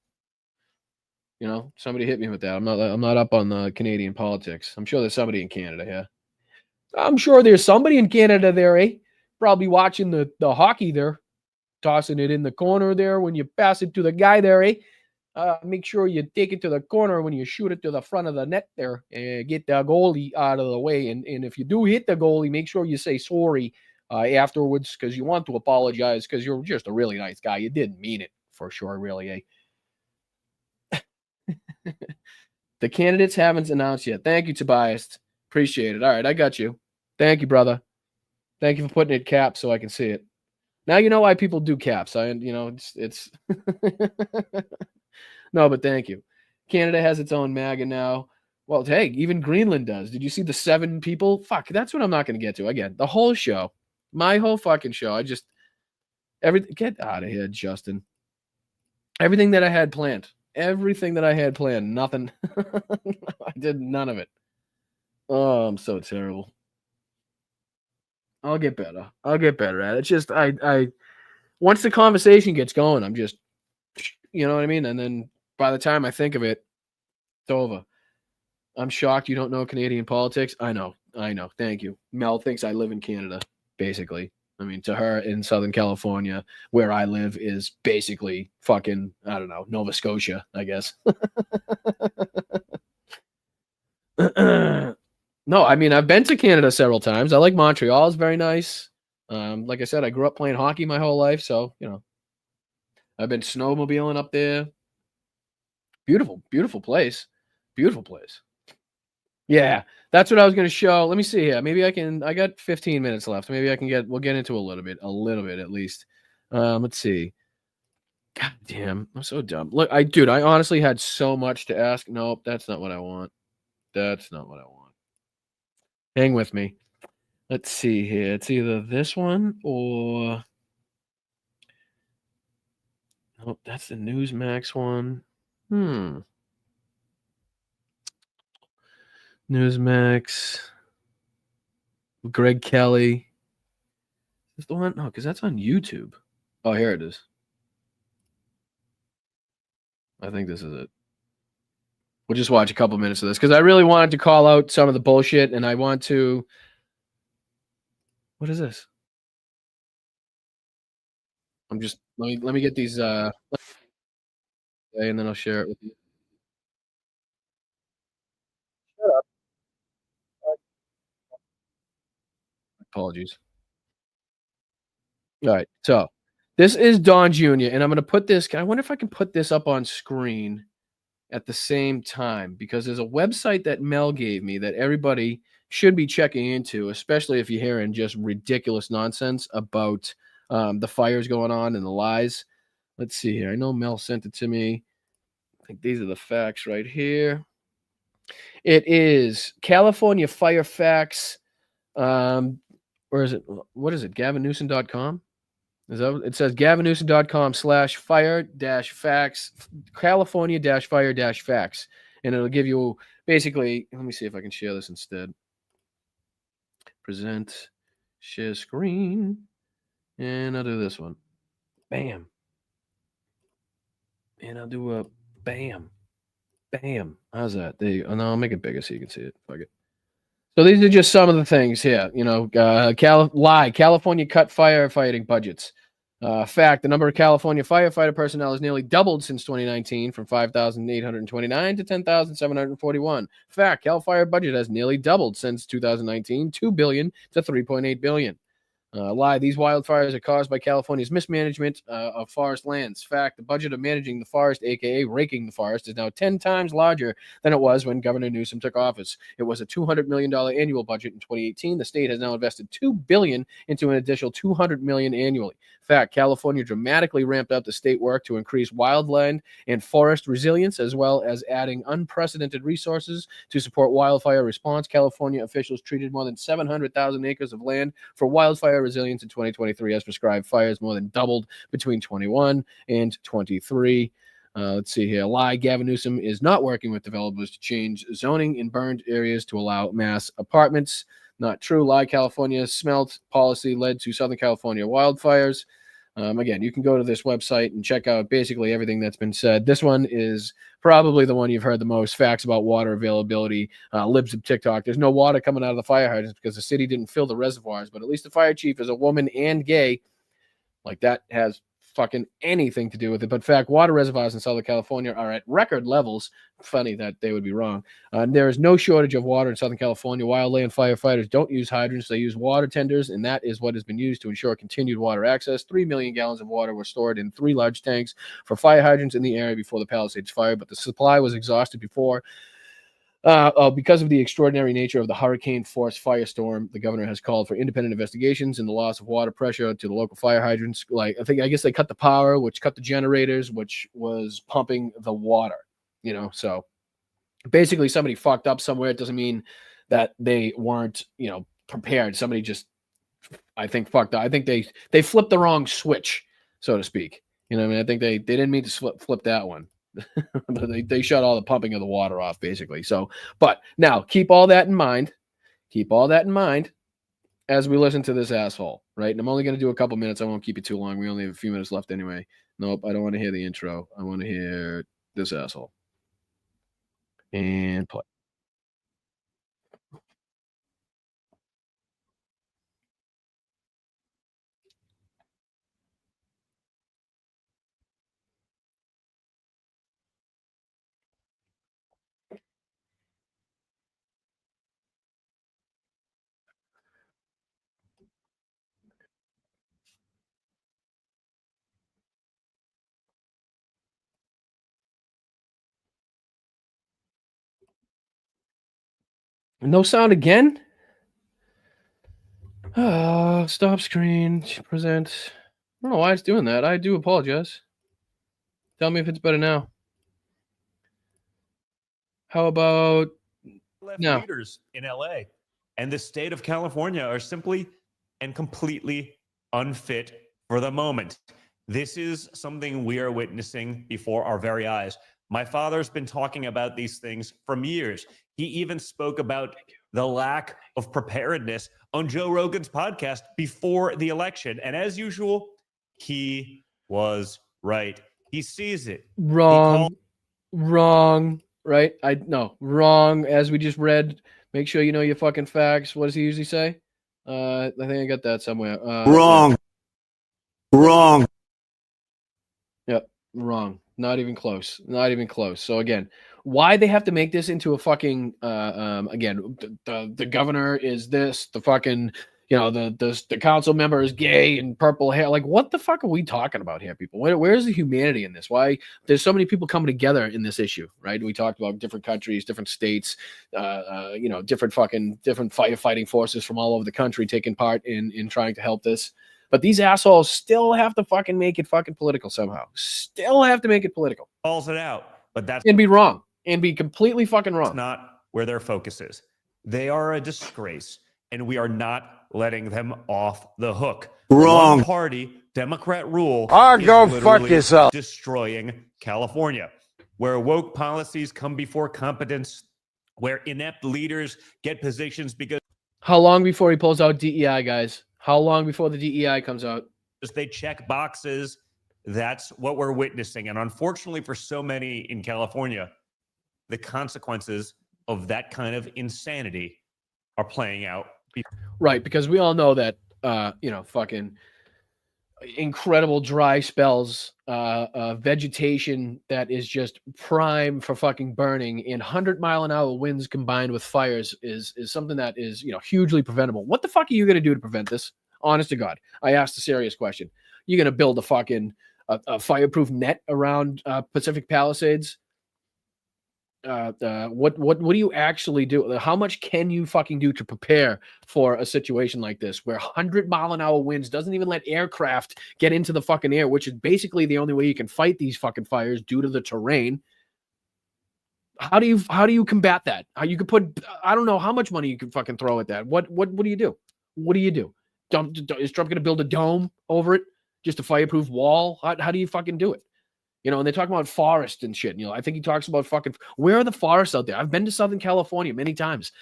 S6: Somebody hit me with that. I'm not up on the Canadian politics. I'm sure there's somebody in Canada, yeah. I'm sure there's somebody in Canada there, eh? Probably watching the hockey there, tossing it in the corner there when you pass it to the guy there, eh? Make sure you take it to the corner when you shoot it to the front of the net there. Get the goalie out of the way. And if you do hit the goalie, make sure you say sorry afterwards, because you want to apologize, because you're just a really nice guy. You didn't mean it for sure, really, eh? The candidates haven't announced yet. Thank you, Tobias. Appreciate it. All right, I got you. Thank you, brother. Thank you for putting it caps so I can see it. Now you know why people do caps. It's No, but thank you. Canada has its own MAGA now. Well, hey, even Greenland does. Did you see the 7 people? Fuck, that's what I'm not going to get to. Again, the whole show. My whole fucking show. Get out of here, Justin. Everything that I had planned. Nothing. I did none of it. Oh, I'm so terrible. I'll get better at it. It's just, once the conversation gets going, I'm just, you know what I mean? And then by the time I think of it, it's over. I'm shocked you don't know Canadian politics. I know. Thank you. Mel thinks I live in Canada, basically. I mean, to her, in Southern California, where I live, is basically fucking, I don't know, Nova Scotia, I guess. No, I mean, I've been to Canada several times. I like Montreal. It's very nice. Like I said, I grew up playing hockey my whole life, so, I've been snowmobiling up there. Beautiful, beautiful place. Beautiful place. Yeah, that's what I was going to show. Let me see here. Maybe I got 15 minutes left. Maybe we'll get into a little bit at least. Let's see. God damn, I'm so dumb. Look, I honestly had so much to ask. Nope, that's not what I want. Hang with me. Let's see here. It's either this one or... Oh, that's the Newsmax one. Newsmax. Greg Kelly. Is this the one? No, because that's on YouTube. Oh, here it is. I think this is it. We'll just watch a couple minutes of this, because I really wanted to call out some of the bullshit, and I want to... What is this? I'm just... Let me get these... and then I'll share it with you. Shut up. Apologies. All right, so this is Don Jr., and I'm going to put this... I wonder if I can put this up on screen at the same time, because there's a website that Mel gave me that everybody should be checking into, especially if you're hearing just ridiculous nonsense about the fires going on and the lies. Let's see here. I know Mel sent it to me. I think these are the facts right here. It is California Fire Facts. Or is it? What is it? GavinNewsom.com. Is that? It says GavinNewsom.com/fire-facts, California-fire-facts, and it'll give you basically. Let me see if I can share this instead. Present, share screen, and I'll do this one. Bam. And I'll do a bam. Bam. How's that? There you go. Oh, no, I'll make it bigger so you can see it. Fuck it. So these are just some of the things here. You know, California cut firefighting budgets. Fact, the number of California firefighter personnel has nearly doubled since 2019 from 5,829 to 10,741. Fact, Cal Fire budget has nearly doubled since 2019, $2 billion to $3.8 billion. Lie, these wildfires are caused by California's mismanagement of forest lands. Fact, the budget of managing the forest, aka raking the forest, is now 10 times larger than it was when Governor Newsom took office. It was a $200 million annual budget in 2018. The state has now invested $2 billion into an additional $200 million annually. Fact, California dramatically ramped up the state work to increase wildland and forest resilience, as well as adding unprecedented resources to support wildfire response. California officials treated more than 700,000 acres of land for wildfire resilience in 2023 as prescribed. Fires more than doubled between 21 and 23. Let's see here. Lie, Gavin Newsom is not working with developers to change zoning in burned areas to allow mass apartments. Not true. Lie, California's smelt policy led to Southern California wildfires. Again, you can go to this website and check out basically everything that's been said. This one is probably the one you've heard the most. Facts about water availability. Libs of TikTok. There's no water coming out of the fire hydrants because the city didn't fill the reservoirs, but at least the fire chief is a woman and gay. Like, that has fucking anything to do with it. But fact, water reservoirs in Southern California are at record levels. Funny that they would be wrong. There is no shortage of water in Southern California. Wildland firefighters don't use hydrants. They use water tenders, and that is what has been used to ensure continued water access. 3 million gallons of water were stored in 3 large tanks for fire hydrants in the area before the Palisades fire, but the supply was exhausted before. Because of the extraordinary nature of the hurricane-force firestorm, the governor has called for independent investigations and the loss of water pressure to the local fire hydrants. Like, I guess they cut the power, which cut the generators, which was pumping the water. You know, so basically somebody fucked up somewhere. It doesn't mean that they weren't, prepared. Somebody just, I think, fucked up. I think they flipped the wrong switch, so to speak. You know what I mean? I think they didn't mean to flip that one. they shut all the pumping of the water off, basically. So, but now keep all that in mind. Keep all that in mind as we listen to this asshole, right? And I'm only going to do a couple minutes. I won't keep you too long. We only have a few minutes left anyway. Nope, I don't want to hear the intro. I want to hear this asshole. And play. No sound again? Stop screen, present. I don't know why it's doing that. I do apologize. Tell me if it's better now. How about now?
S11: Leaders in LA and the state of California are simply and completely unfit for the moment. This is something we are witnessing before our very eyes. My father's been talking about these things for years. He even spoke about the lack of preparedness on Joe Rogan's podcast before the election. And as usual, he was right. He sees it.
S6: Wrong. Right? Wrong. As we just read, make sure you know your fucking facts. What does he usually say? I think I got that somewhere.
S12: Wrong.
S6: Yep. Wrong. Not even close. So again, why they have to make this into a fucking again, the governor is this, the fucking, the council member is gay and purple hair. Like, what the fuck are we talking about here, people? Where's the humanity in this? Why there's so many people coming together in this issue, right? We talked about different countries, different states, different firefighting forces from all over the country taking part in trying to help this. But these assholes still have to fucking make it fucking political somehow. Still have to make it political.
S11: Calls it out, but that's
S6: and be wrong and be completely fucking wrong.
S11: Not where their focus is. They are a disgrace, and we are not letting them off the hook.
S3: Wrong.
S11: One party, Democrat rule, is
S3: go fuck
S11: literally
S3: yourself.
S11: destroying California, where woke policies come before competence, where inept leaders get positions because
S6: How long before he pulls out DEI, guys? How long before the DEI comes out?
S11: they check boxes. That's what we're witnessing. And unfortunately for so many in California, the consequences of that kind of insanity are playing out.
S6: Right, because we all know that, fucking incredible dry spells, vegetation that is just prime for fucking burning, and 100-mile-an-hour winds combined with fires is something that is, hugely preventable. What the fuck are you going to do to prevent this? Honest to God, I asked a serious question. You're going to build a fucking a fireproof net around Pacific Palisades? What do you actually do? How much can you fucking do to prepare for a situation like this, where 100-mile-an-hour winds doesn't even let aircraft get into the fucking air, which is basically the only way you can fight these fucking fires due to the terrain? How do you combat that? How you could put, I don't know how much money you can fucking throw at that. What do you do? What do you do? Is Trump going to build a dome over it? Just a fireproof wall? How do you fucking do it? And they talk about forest and shit. I think he talks about fucking, where are the forests out there? I've been to Southern California many times.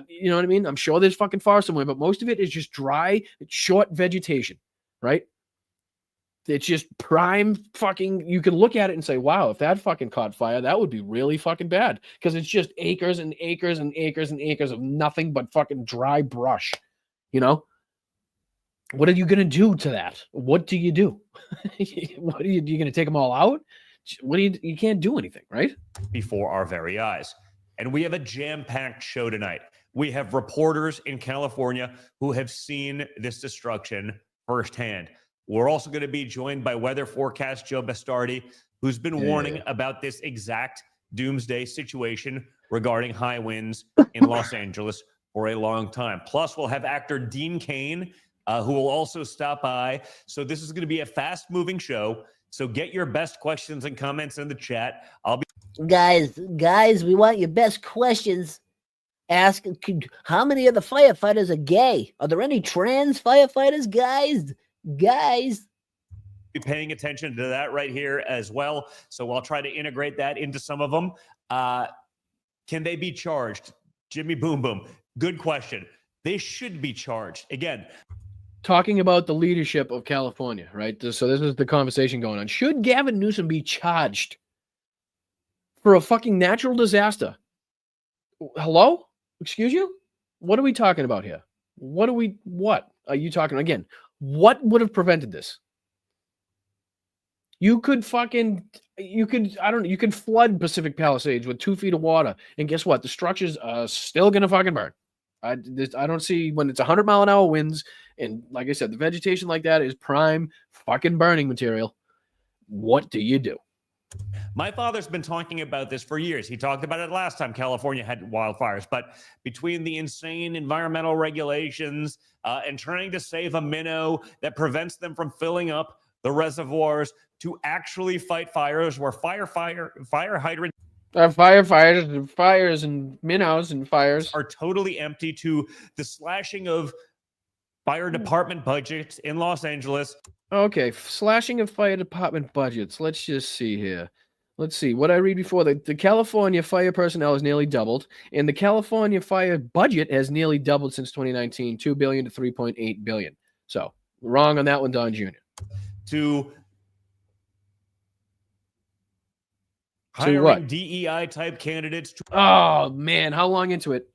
S6: You know what I mean? I'm sure there's fucking forest somewhere, but most of it is just dry, short vegetation, right? It's just prime fucking, you can look at it and say, wow, if that fucking caught fire, that would be really fucking bad. Because it's just acres and acres and acres and acres of nothing but fucking dry brush, What are you going to do to that? What do you do? What are you going to take them all out? You can't do anything, right?
S11: Before our very eyes. And we have a jam-packed show tonight. We have reporters in California who have seen this destruction firsthand. We're also going to be joined by weather forecast Joe Bastardi, who's been warning about this exact doomsday situation regarding high winds in Los Angeles for a long time. Plus, we'll have actor Dean Cain, who will also stop by. So this is going to be a fast-moving show. So get your best questions and comments in the chat. I'll be
S12: guys, we want your best questions. Ask, how many of the firefighters are gay? Are there any trans firefighters, guys?
S11: be paying attention to that right here as well. So I'll try to integrate that into some of them. Can they be charged? Jimmy Boom Boom. Good question. They should be charged. Again,
S6: talking about the leadership of California, right? So this is the conversation going on. Should Gavin Newsom be charged for a fucking natural disaster? Hello? Excuse you? What are we talking about here? What are you talking again? What would have prevented this? You could flood Pacific Palisades with 2 feet of water. And guess what? The structures are still going to fucking burn. I don't see, when it's 100-mile-an-hour winds, and like I said, the vegetation like that is prime fucking burning material. What do you do?
S11: My father's been talking about this for years. He talked about it last time California had wildfires. But between the insane environmental regulations and trying to save a minnow that prevents them from filling up the reservoirs to actually fight fires where fire hydrants
S6: Firefighters and fires and minnows and fires
S11: are totally empty, to the slashing of fire department budgets in Los Angeles.
S6: Okay, slashing of fire department budgets. Let's just see here. Let's see what I read before. The California fire personnel has nearly doubled, and the California fire budget has nearly doubled since 2019, $2 billion to $3.8 billion. So wrong on that one, Don Jr.
S11: To hiring DEI type candidates.
S6: Oh man, how long into it?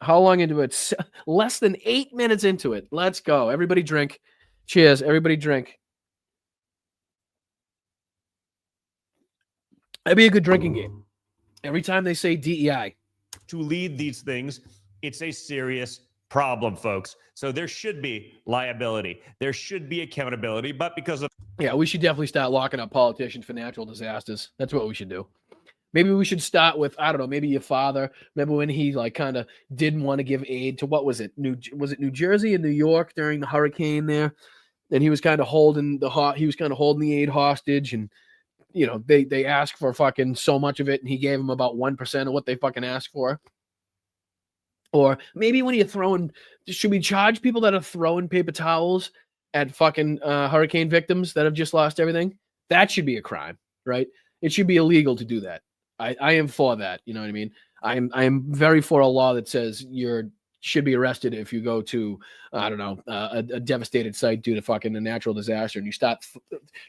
S6: Less than 8 minutes into it. Let's go. Everybody drink. Cheers. Everybody drink. That'd be a good drinking game. Every time they say DEI.
S11: To lead these things, it's a serious problem, folks. So there should be liability. There should be accountability. But because of...
S6: Yeah, we should definitely start locking up politicians for natural disasters. That's what we should do. Maybe we should start with, I don't know, maybe your father. Remember when he kind of didn't want to give aid to, what was it? New Jersey and New York during the hurricane there? And he was kind of holding the aid hostage, and they asked for fucking so much of it, and he gave them about 1% of what they fucking asked for. Or maybe when you're throwing, should we charge people that are throwing paper towels at fucking hurricane victims that have just lost everything? That should be a crime, right? It should be illegal to do that. I am for that. You know what I mean? I am very for a law that says you're should be arrested if you go to, I don't know, a devastated site due to fucking a natural disaster and you start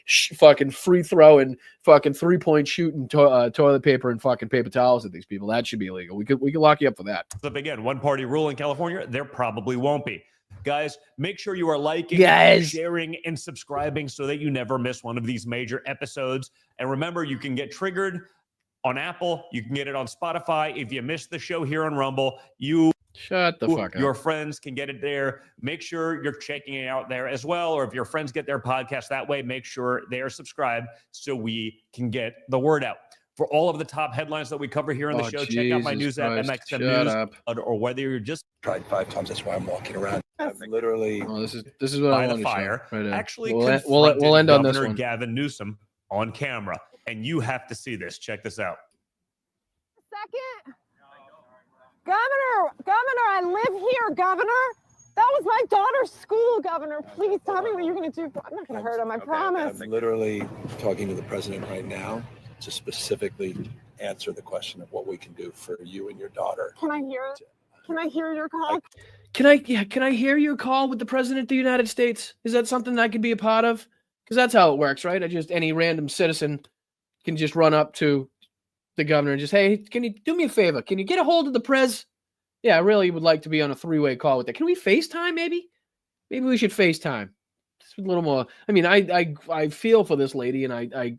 S6: fucking free throwing, fucking 3-point shooting toilet paper and fucking paper towels at these people. That should be illegal. We could lock you up for that.
S11: Up again, one party rule in California. There probably won't be. Guys, make sure you are liking, sharing, and subscribing so that you never miss one of these major episodes. And remember, you can get triggered on Apple. You can get it on Spotify. If you missed the show here on Rumble,
S6: shut the fuck up.
S11: Your friends can get it there. Make sure you're checking it out there as well. Or if your friends get their podcast that way, make sure they are subscribed so we can get the word out. For all of the top headlines that we cover here on the show, check out my news app, MXM News, or whether you're just
S13: tried 5 times. That's why I'm walking around. I'm literally.
S6: Oh, this is what I want to
S11: fire.
S6: Right now.
S11: Actually,
S6: we'll end on this one.
S11: Gavin Newsom on camera, and you have to see this. Check this out.
S14: Second. Governor, I live here, Governor. That was my daughter's school, Governor. Please tell me what you're going to do. I'm not going to hurt him, I promise.
S13: I'm literally talking to the president right now to specifically answer the question of what we can do for you and your daughter.
S14: Can I hear it? Can I hear your call?
S6: Can I hear your call with the president of the United States? Is that something that I could be a part of? Because that's how it works, right? Any random citizen can just run up to the governor and just, hey, can you do me a favor? Can you get a hold of the prez? Yeah, I really would like to be on a 3-way call with that. Can we FaceTime maybe? Maybe we should FaceTime. Just a little more. I mean, I feel for this lady, and I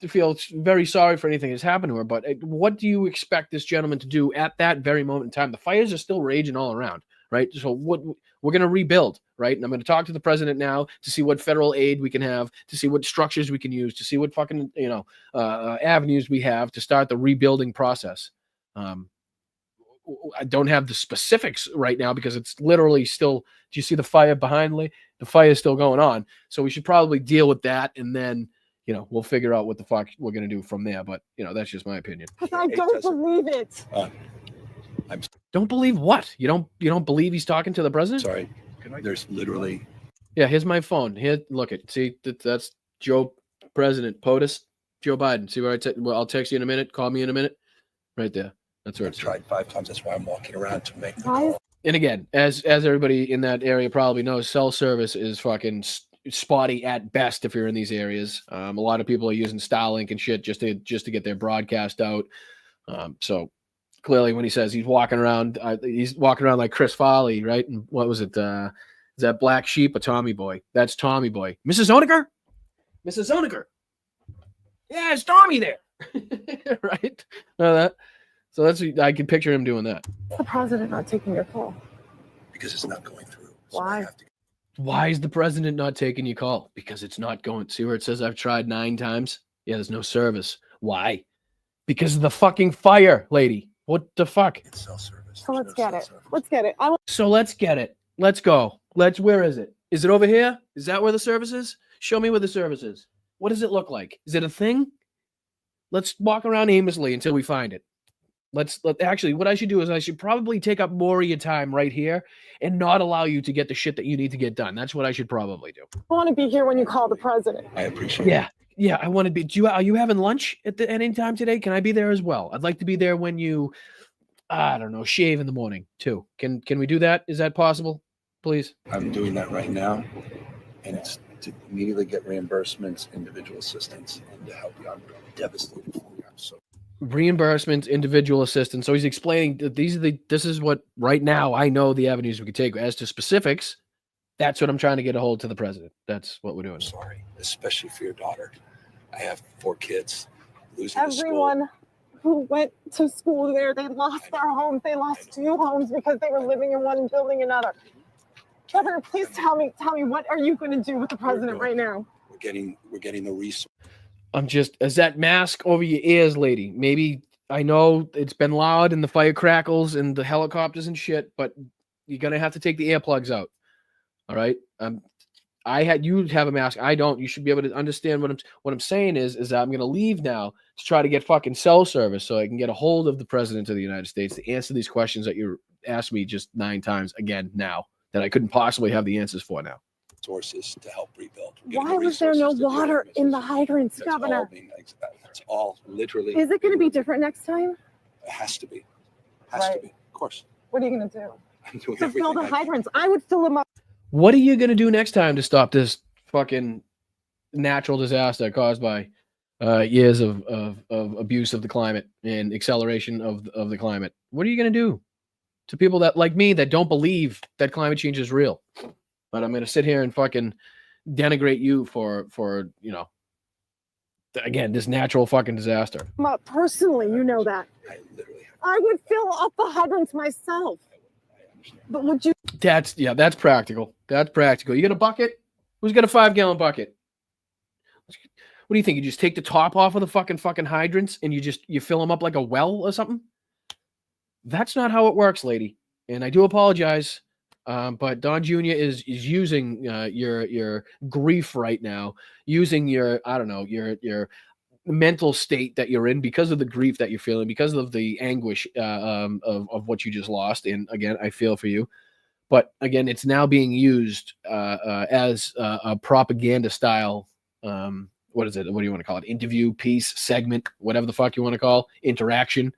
S6: feel very sorry for anything that's happened to her. But what do you expect this gentleman to do at that very moment in time? The fires are still raging all around, right? So we're going to rebuild, right? And I'm going to talk to the president now to see what federal aid we can have, to see what structures we can use, to see what fucking avenues we have to start the rebuilding process. I don't have the specifics right now because it's literally still. Do you see the fire behind me? The fire is still going on, so we should probably deal with that, and then we'll figure out what the fuck we're gonna do from there. But that's just my opinion.
S14: Because I don't believe it.
S6: Don't believe what? You don't believe he's talking to the president?
S13: Sorry, there's literally.
S6: Yeah, here's my phone. Here, look it. See, that's Joe President POTUS, Joe Biden. See where I'll text you in a minute. Call me in a minute. Right there. That's where it's
S13: tried 5 times. That's why I'm walking around to make the call.
S6: And again, as everybody in that area probably knows, cell service is fucking spotty at best if you're in these areas. A lot of people are using Starlink and shit just to get their broadcast out. So clearly, when he says he's walking around like Chris Farley, right? And what was it? Is that Black Sheep or Tommy Boy? That's Tommy Boy. Mrs. Oeniger. Yeah, it's Tommy there. Right? So that's I can picture him doing that.
S14: The president not taking your call
S13: because it's not going through. So
S14: why?
S6: Why is the president not taking your call? Because it's not going. See where it says I've tried 9 times? Yeah, there's no service. Why? Because of the fucking fire, lady. What the fuck?
S13: It's cell service.
S14: So let's get it. Let's get it.
S6: So let's get it. Let's go. Where is it? Is it over here? Is that where the service is? Show me where the service is. What does it look like? Is it a thing? Let's walk around aimlessly until we find it. Actually, what I should do is I should probably take up more of your time right here and not allow you to get the shit that you need to get done. That's what I should probably do.
S14: I want to be here when you call the president.
S13: I appreciate it.
S6: Yeah, I want to be. Are you having lunch at any time today? Can I be there as well? I'd like to be there when you, I don't know, shave in the morning too. Can we do that? Is that possible? Please.
S13: I'm doing that right now, and it's to immediately get reimbursements, individual assistance, and to help you. I'm devastated for you. So.
S6: Reimbursements, individual assistance. So he's explaining that this is what right now I know the avenues we could take. As to specifics, that's what I'm trying to get a hold to the president. That's what we're doing.
S13: Sorry, especially for your daughter. I have 4 kids. Losing
S14: everyone who went to school there, they lost their homes. They lost 2 homes because they were living in one and building another. Governor, please tell me, what are you going to do with the president right now?
S13: We're getting the resource.
S6: Is that mask over your ears, lady? Maybe I know it's been loud and the fire crackles and the helicopters and shit, but you're going to have to take the earplugs out. All right. you have a mask. I don't. You should be able to understand what I'm saying is that I'm going to leave now to try to get fucking cell service so I can get a hold of the president of the United States to answer these questions that you asked me just 9 times again now that I couldn't possibly have the answers for now.
S13: Sources to help rebuild.
S14: Why was there no water in the hydrants, Governor?
S13: That's all literally.
S14: Is it going to be different next time?
S13: It has to be. Has to be. Of course.
S14: What are you going to do?
S13: I'm doing
S14: To fill
S13: everything
S14: the
S13: I can.
S14: hydrants. I would fill them up.
S6: What are you going to do next time to stop this fucking natural disaster caused by years of abuse of the climate and acceleration of the climate? What are you going to do to people that like me that don't believe that climate change is real? But I'm going to sit here and fucking denigrate you for again, this natural fucking disaster.
S14: Personally, you know that. I would fill up the hydrants myself. But would you?
S6: That's practical. That's practical. You got a bucket? Who's got a 5-gallon bucket? What do you think? You just take the top off of the fucking hydrants and you fill them up like a well or something? That's not how it works, lady. And I do apologize. But Don Jr. is using your grief right now, using your mental state that you're in because of the grief that you're feeling, because of the anguish of what you just lost. And again, I feel for you. But again, it's now being used as a propaganda style. What is it? What do you want to call it? Interview, piece, segment, whatever the fuck you want to call, interaction.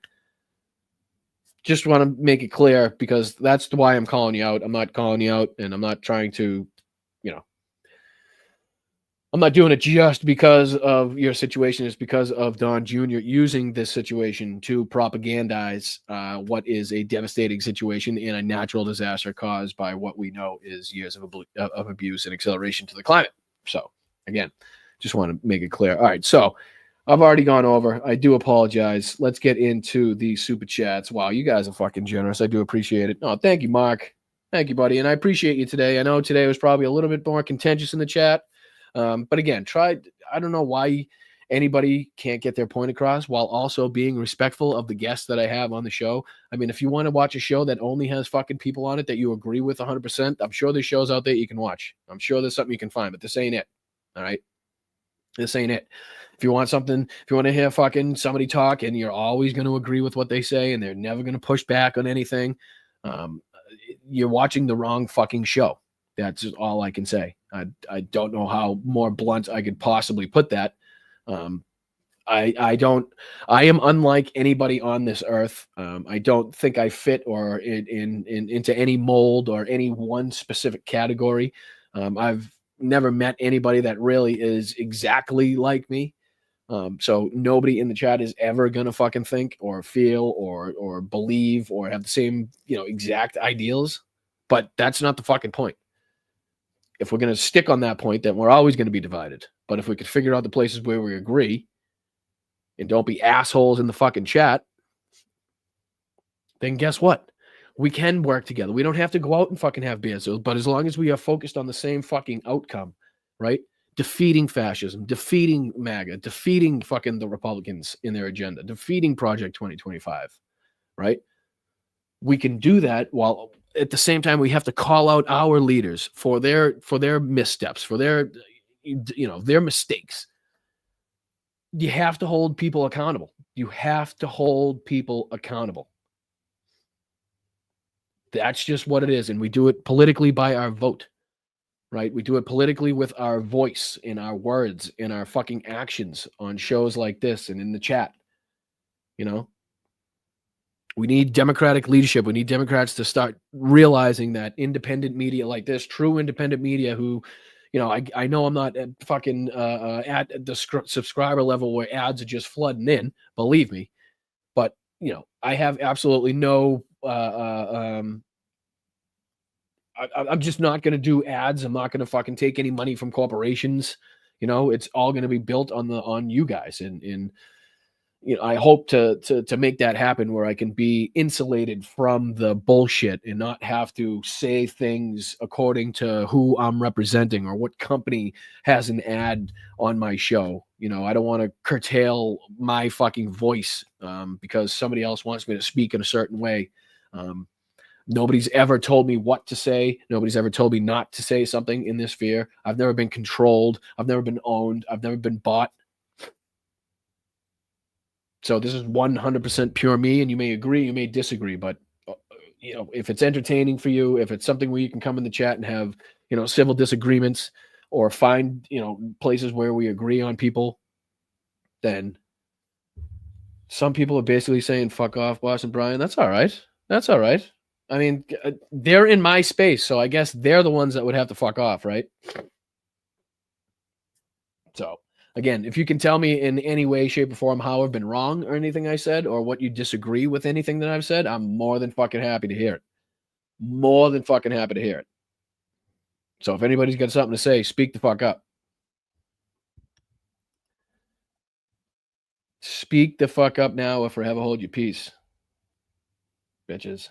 S6: Just want to make it clear because that's why I'm calling you out. I'm not calling you out and I'm not trying to, I'm not doing it just because of your situation. It's because of Don Jr. using this situation to propagandize what is a devastating situation in a natural disaster caused by what we know is years of abuse and acceleration to the climate. So again, just want to make it clear. All right. So I've already gone over. I do apologize. Let's get into the super chats. Wow, you guys are fucking generous. I do appreciate it. Oh, thank you, Mark. Thank you, buddy. And I appreciate you today. I know today was probably a little bit more contentious in the chat. But again, I don't know why anybody can't get their point across while also being respectful of the guests that I have on the show. I mean, if you want to watch a show that only has fucking people on it that you agree with 100%, I'm sure there's shows out there you can watch. I'm sure there's something you can find, but this ain't it. All right. This ain't it. If you want something, if you want to hear fucking somebody talk and you're always going to agree with what they say and they're never going to push back on anything, you're watching the wrong fucking show. That's all I can say. I don't know how more blunt I could possibly put that. I am unlike anybody on this earth. I don't think I fit or into any mold or any one specific category. I've never met anybody that really is exactly like me. So nobody in the chat is ever going to fucking think or feel or believe or have the same, exact ideals. But that's not the fucking point. If we're going to stick on that point, then we're always going to be divided. But if we could figure out the places where we agree and don't be assholes in the fucking chat, then guess what? We can work together. We don't have to go out and fucking have beers. But as long as we are focused on the same fucking outcome, right? Defeating fascism, defeating MAGA, defeating fucking the Republicans in their agenda, defeating Project 2025, right? We can do that while at the same time we have to call out our leaders for their missteps, for their mistakes. You have to hold people accountable. You have to hold people accountable. That's just what it is. And we do it politically by our vote, right? We do it politically with our voice, in our words, in our fucking actions on shows like this and in the chat. We need democratic leadership. We need Democrats to start realizing that independent media like this, true independent media who, I know I'm not at fucking at the subscriber level where ads are just flooding in, believe me. But, I have absolutely no, I'm just not going to do ads. I'm not going to fucking take any money from corporations. It's all going to be built on you guys. And I hope to make that happen where I can be insulated from the bullshit and not have to say things according to who I'm representing or what company has an ad on my show. I don't want to curtail my fucking voice because somebody else wants me to speak in a certain way. Nobody's ever told me what to say. Nobody's ever told me not to say something in this sphere. I've never been controlled. I've never been owned. I've never been bought. So this is 100% pure me, and you may agree, you may disagree, but if it's entertaining for you, if it's something where you can come in the chat and have, civil disagreements or find, places where we agree on people, then some people are basically saying, fuck off, Boston Brian. That's all right. That's all right. I mean, they're in my space, so I guess they're the ones that would have to fuck off, right? So, again, if you can tell me in any way, shape, or form how I've been wrong or anything I said, or what you disagree with anything that I've said, I'm more than fucking happy to hear it. More than fucking happy to hear it. So if anybody's got something to say, speak the fuck up. Speak the fuck up now or forever hold your peace. Bitches.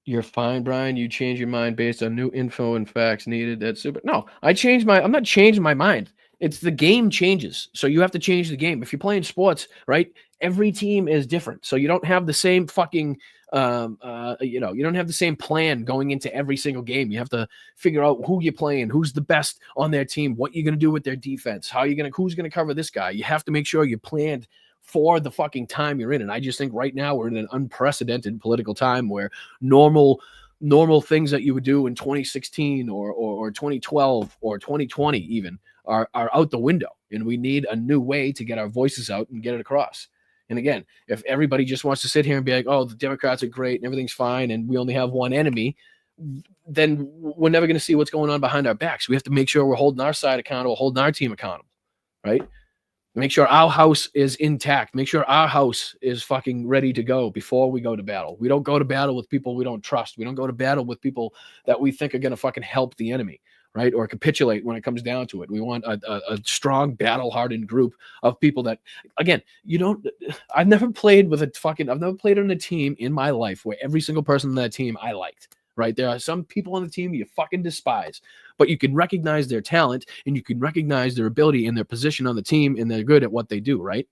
S6: You're fine, Brian. You change your mind based on new info and facts needed. That's super. No, I'm not changing my mind. It's the game changes. So you have to change the game. If you're playing sports, right? Every team is different. So you don't have the same fucking, you don't have the same plan going into every single game. You have to figure out who you're playing, who's the best on their team, what you're going to do with their defense, who's going to cover this guy. You have to make sure you planned for the fucking time you're in. And I just think right now we're in an unprecedented political time where normal things that you would do in 2016 or 2012 or 2020 even are out the window. And we need a new way to get our voices out and get it across. And again, if everybody just wants to sit here and be like, oh, the Democrats are great and everything's fine and we only have one enemy, then we're never going to see what's going on behind our backs. We have to make sure we're holding our side accountable, holding our team accountable, right? Make sure our house is intact. Make sure our house is fucking ready to go before we go to battle. We don't go to battle with people we don't trust. We don't go to battle with people that we think are going to fucking help the enemy, right? Or capitulate when it comes down to it. We want a strong, battle-hardened group of people that, again, I've never played on a team in my life where every single person on that team I liked. Right? There are some people on the team you fucking despise, but you can recognize their talent and you can recognize their ability and their position on the team and they're good at what they do, right?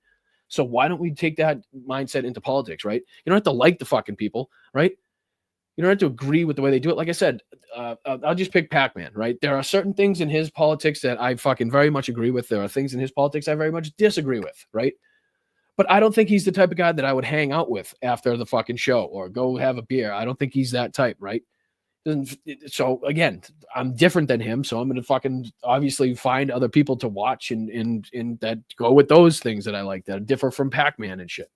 S6: So why don't we take that mindset into politics, right? You don't have to like the fucking people, right? You don't have to agree with the way they do it. Like I said, I'll just pick Pac-Man, right? There are certain things in his politics that I fucking very much agree with. There are things in his politics I very much disagree with, right? But I don't think he's the type of guy that I would hang out with after the fucking show or go have a beer. I don't think he's that type, right? So again, I'm different than him. So I'm going to fucking obviously find other people to watch and that go with those things that I like that differ from Pac-Man and shit.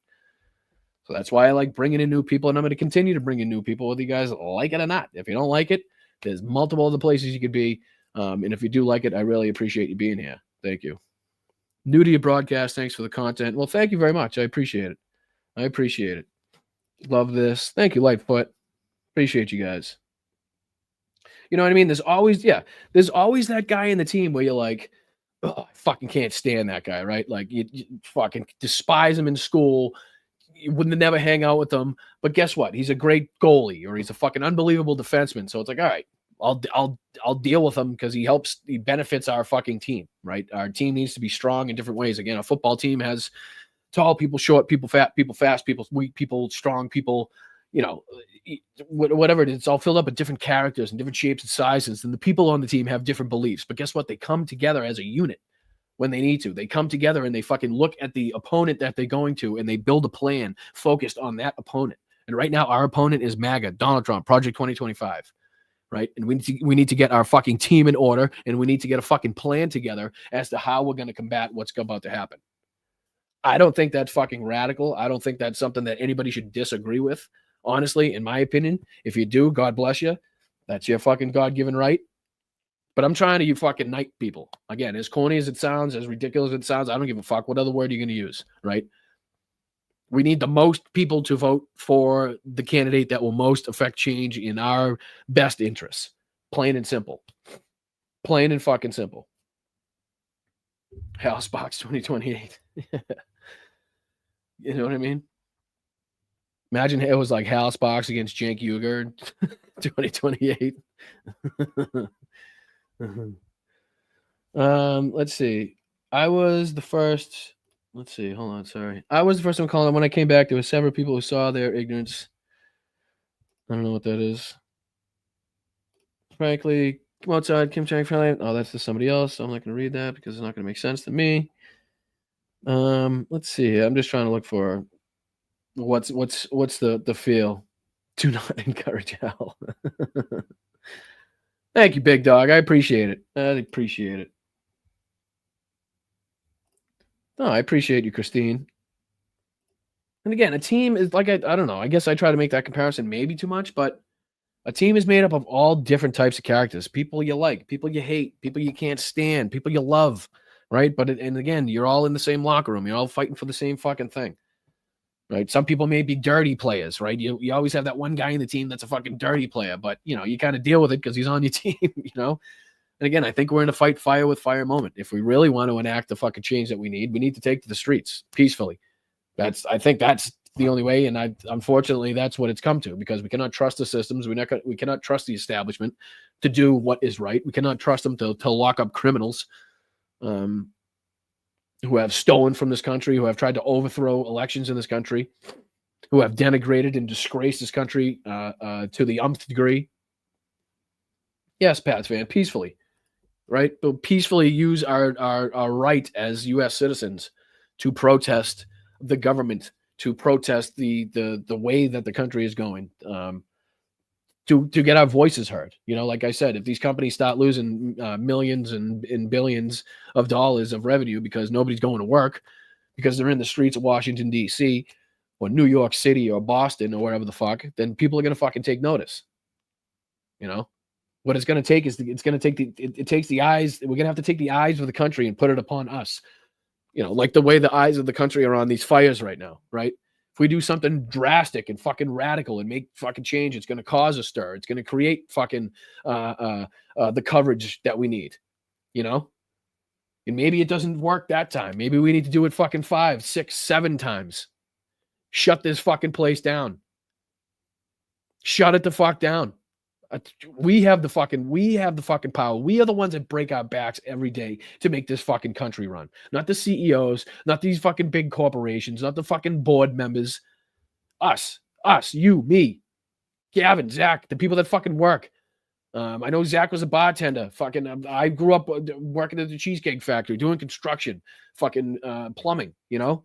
S6: So that's why I like bringing in new people, and I'm going to continue to bring in new people, whether you guys like it or not. If you don't like it, there's multiple other places you could be. And if you do like it, I really appreciate you being here. Thank you. New to your broadcast. Thanks for the content. Well, thank you very much. I appreciate it. I appreciate it. Love this. Thank you, Lightfoot. Appreciate you guys. You know what I mean? There's always that guy in the team where you're like, oh, I fucking can't stand that guy, right? Like you fucking despise him in school. You wouldn't never hang out with him. But guess what? He's a great goalie or he's a fucking unbelievable defenseman. So it's like, all right, I'll deal with him because he benefits our fucking team, right? Our team needs to be strong in different ways. Again, a football team has tall people, short people, fat people, fast people, weak people, strong people, whatever it is. It's all filled up with different characters and different shapes and sizes. And the people on the team have different beliefs. But guess what? They come together as a unit when they need to. They come together and they fucking look at the opponent that they're going to and they build a plan focused on that opponent. And right now, our opponent is MAGA, Donald Trump, Project 2025. Right. And we need to get our fucking team in order and we need to get a fucking plan together as to how we're going to combat what's about to happen. I don't think that's fucking radical. I don't think that's something that anybody should disagree with. Honestly, in my opinion, if you do, God bless you. That's your fucking God-given right. But I'm trying to fucking knight people. Again, as corny as it sounds, as ridiculous as it sounds, I don't give a fuck. What other word are you going to use, right? We need the most people to vote for the candidate that will most affect change in our best interests. Plain and simple. Plain and fucking simple. Housebox 2028. You know what I mean? Imagine it was like Housebox against Cenk Uygur 2028. Let's see. I was the first Let's see. Hold on. Sorry. I was the first one calling. When I came back, there were several people who saw their ignorance. I don't know what that is. Frankly, come outside, Kim Chang friendly. Oh, that's to somebody else. So I'm not going to read that because it's not going to make sense to me. Let's see. I'm just trying to look for what's the feel. Do not encourage hell. Thank you, big dog. I appreciate it. No, I appreciate you, Christine. And again, a team is like, I don't know. I guess I try to make that comparison maybe too much, but a team is made up of all different types of characters. People you like, people you hate, people you can't stand, people you love, right? But, and again, you're all in the same locker room. You're all fighting for the same fucking thing, right? Some people may be dirty players, right? You always have that one guy in the team that's a fucking dirty player, but, you know, you kind of deal with it because he's on your team, you know? And again, I think we're in a fight fire with fire moment. If we really want to enact the fucking change that we need to take to the streets peacefully. I think that's the only way. And unfortunately, that's what it's come to, because we cannot trust the systems. We cannot trust the establishment to do what is right. We cannot trust them to lock up criminals who have stolen from this country, who have tried to overthrow elections in this country, who have denigrated and disgraced this country to the umpth degree. Yes, Pats fan, peacefully. Right? But peacefully use our right as U.S. citizens to protest the government, to protest the way that the country is going, to get our voices heard. You know, like I said, if these companies start losing millions and billions of dollars of revenue because nobody's going to work, because they're in the streets of Washington, D.C., or New York City or Boston or whatever the fuck, then people are going to fucking take notice. You know? What it's going to take is it takes the eyes. We're going to have to take the eyes of the country and put it upon us. You know, like the way the eyes of the country are on these fires right now, right? If we do something drastic and fucking radical and make fucking change, it's going to cause a stir. It's going to create fucking the coverage that we need, you know? And maybe it doesn't work that time. Maybe we need to do it fucking 5, 6, 7 times. Shut this fucking place down. Shut it the fuck down. We have the fucking power. We are the ones that break our backs every day to make this fucking country run. Not the CEOs, not these fucking big corporations, not the fucking board members. Us, you, me, Gavin, Zac, the people that fucking work. I know Zac was a bartender. Fucking, I grew up working at the Cheesecake Factory, doing construction, fucking plumbing, you know?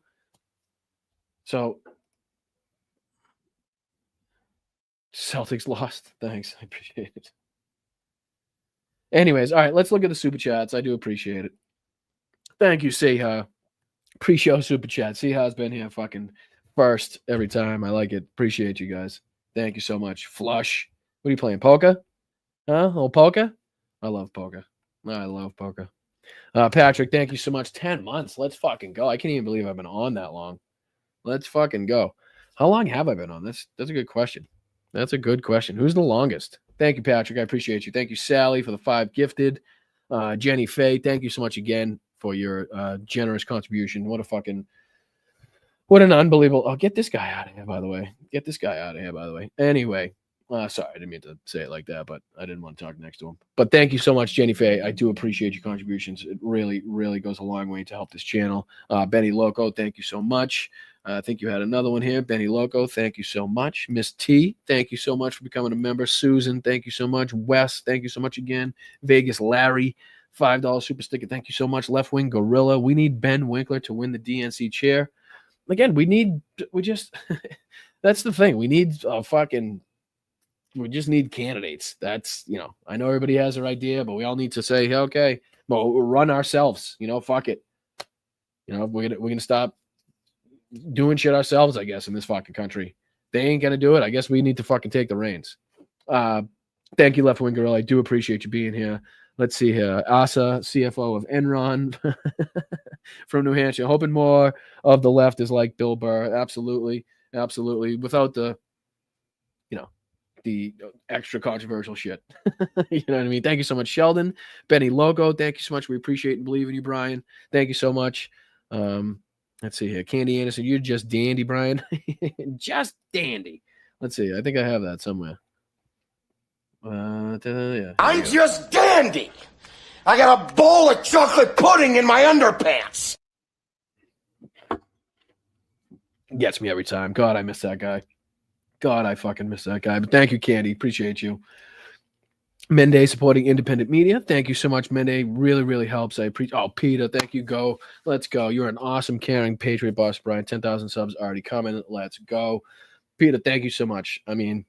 S6: So, Celtics lost. Thanks. I appreciate it. Anyways, all right, let's look at the super chats. I do appreciate it. Thank you, Seha. Pre-show super chat. Seha's been here fucking first every time. I like it. Appreciate you guys. Thank you so much. Flush. What are you playing? Poker? Huh? Old poker? I love poker. Patrick, thank you so much. 10 months. Let's fucking go. I can't even believe I've been on that long. Let's fucking go. How long have I been on this? That's a good question. That's a good question. Who's the longest? Thank you, Patrick. I appreciate you. Thank you, Sally, for the 5 gifted. Jenny Faye, thank you so much again for your generous contribution. What an unbelievable. Oh, get this guy out of here, by the way. Anyway, sorry, I didn't mean to say it like that, but I didn't want to talk next to him. But thank you so much, Jenny Faye. I do appreciate your contributions. It really, really goes a long way to help this channel. Benny Loco, thank you so much. I think you had another one here. Benny Loco, thank you so much. Miss T, thank you so much for becoming a member. Susan, thank you so much. Wes, thank you so much again. Vegas Larry, $5 super sticker. Thank you so much. Left Wing Gorilla. We need Ben Winkler to win the DNC chair. Again, that's the thing. We just need candidates. That's, you know, I know everybody has their idea, but we all need to say, hey, okay, well, we'll run ourselves, you know, fuck it. You know, we're gonna stop doing shit ourselves, I guess, in this fucking country. They ain't gonna do it. I guess we need to fucking take the reins. Thank you, Left Wing Gorilla. I do appreciate you being here. Let's see here. Asa, CFO of Enron from New Hampshire. Hoping more of the left is like Bill Burr. Absolutely. Without the extra controversial shit. You know what I mean? Thank you so much, Sheldon. Benny Logo, thank you so much. We appreciate and believe in you, Brian. Thank you so much. Let's see here. Candy Anderson, you're just dandy, Brian. Just dandy. Let's see. I think I have that somewhere. Yeah.
S4: I'm just dandy. I got a bowl of chocolate pudding in my underpants.
S6: Gets me every time. God, I miss that guy. God, I fucking miss that guy. But thank you, Candy. Appreciate you. Mende supporting independent media. Thank you so much, Mende. Really, really helps. I appreciate. Oh, Peter, thank you. Go. Let's go. You're an awesome, caring patriot, boss, Brian. 10,000 subs already coming. Let's go. Peter, thank you so much. I mean,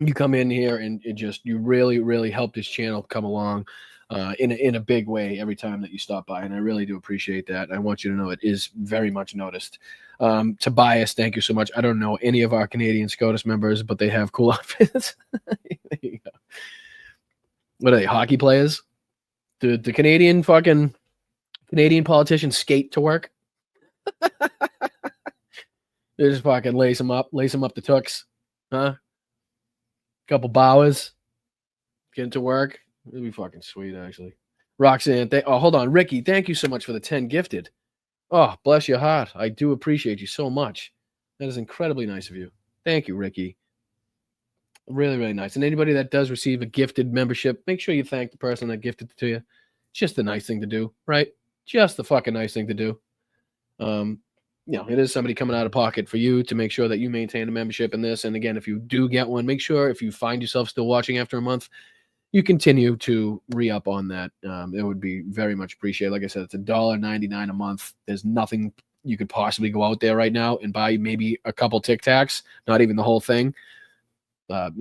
S6: you come in here and you really, really help this channel come along in a big way every time that you stop by. And I really do appreciate that. I want you to know it is very much noticed. Tobias, thank you so much. I don't know any of our Canadian SCOTUS members, but they have cool outfits. There you go. What are they, hockey players? The Canadian politicians skate to work? They just fucking lace them up the tooks. Huh? Couple bowers. Get into work. It'd be fucking sweet, actually. Roxanne, hold on. Ricky, thank you so much for the 10 gifted. Oh, bless your heart. I do appreciate you so much. That is incredibly nice of you. Thank you, Ricky. Really, really nice. And anybody that does receive a gifted membership, make sure you thank the person that gifted it to you. It's just a nice thing to do, right? Just the fucking nice thing to do. It is somebody coming out of pocket for you to make sure that you maintain a membership in this. And again, if you do get one, make sure if you find yourself still watching after a month, you continue to re-up on that. It would be very much appreciated. Like I said, it's $1.99 a month. There's nothing you could possibly go out there right now and buy maybe a couple Tic Tacs, not even the whole thing.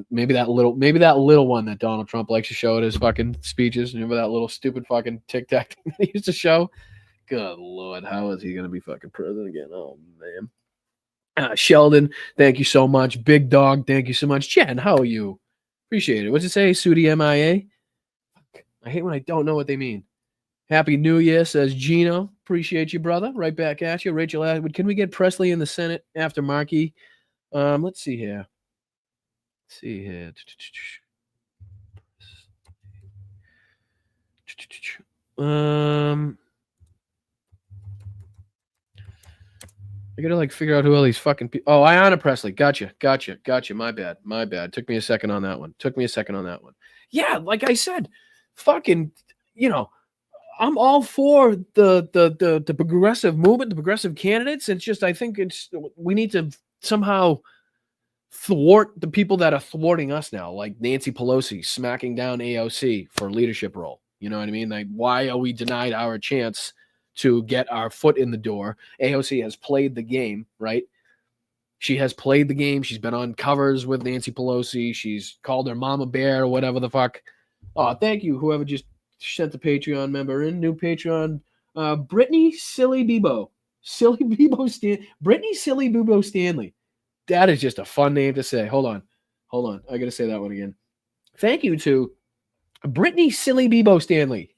S6: Maybe that little one that Donald Trump likes to show at his fucking speeches. Remember that little stupid fucking Tic Tac thing that he used to show? Good Lord, how is he going to be fucking president again? Oh, man. Sheldon, thank you so much. Big Dog, thank you so much. Jen, how are you? Appreciate it. What's it say? Sudi MIA? I hate when I don't know what they mean. Happy New Year, says Gino. Appreciate you, brother. Right back at you. Rachel Atwood, can we get Presley in the Senate after Markey? Let's see here. I gotta figure out who all these fucking people. Oh, Ayanna Presley. Gotcha. My bad. Took me a second on that one. Yeah, like I said, fucking, I'm all for the progressive movement, the progressive candidates. It's just I think we need to somehow thwart the people that are thwarting us now, like Nancy Pelosi smacking down AOC for leadership role. You know what I mean? Like, why are we denied our chance to get our foot in the door? AOC has played the game, right? She has played the game. She's been on covers with Nancy Pelosi. She's called her mama bear or whatever the fuck. Oh, thank you, whoever just sent the Patreon member in. New Patreon. Brittany Silly Bebo. Brittany Silly Bebo Stanley. That is just a fun name to say. Hold on. I got to say that one again. Thank you to Brittany Silly Bebo Stanley.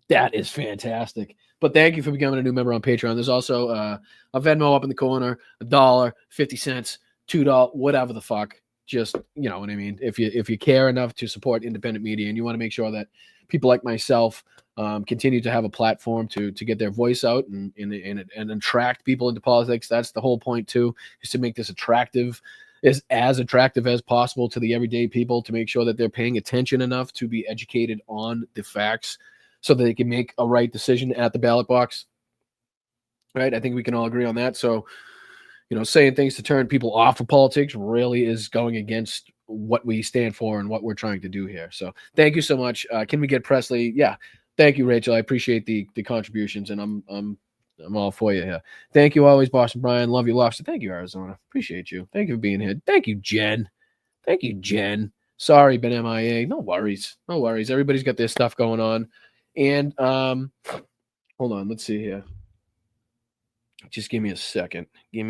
S6: That is fantastic. But thank you for becoming a new member on Patreon. There's also a Venmo up in the corner, $1, 50 cents, $2, whatever the fuck. Just, you know what I mean? If you care enough to support independent media and you want to make sure that people like myself continue to have a platform to get their voice out and attract people into politics. That's the whole point too, is to make this attractive, as attractive as possible to the everyday people, to make sure that they're paying attention enough to be educated on the facts so that they can make a right decision at the ballot box. Right? I think we can all agree on that. So, saying things to turn people off of politics really is going against what we stand for and what we're trying to do here. So thank you so much. Can we get Presley? Yeah. Thank you, Rachel. I appreciate the contributions, and I'm all for you here. Thank you always, Boston Brian. Love you, Lobster. Thank you, Arizona. Appreciate you. Thank you for being here. Thank you, Jen. Sorry, been MIA. No worries. Everybody's got their stuff going on. And hold on. Let's see here. Just give me a second. Here.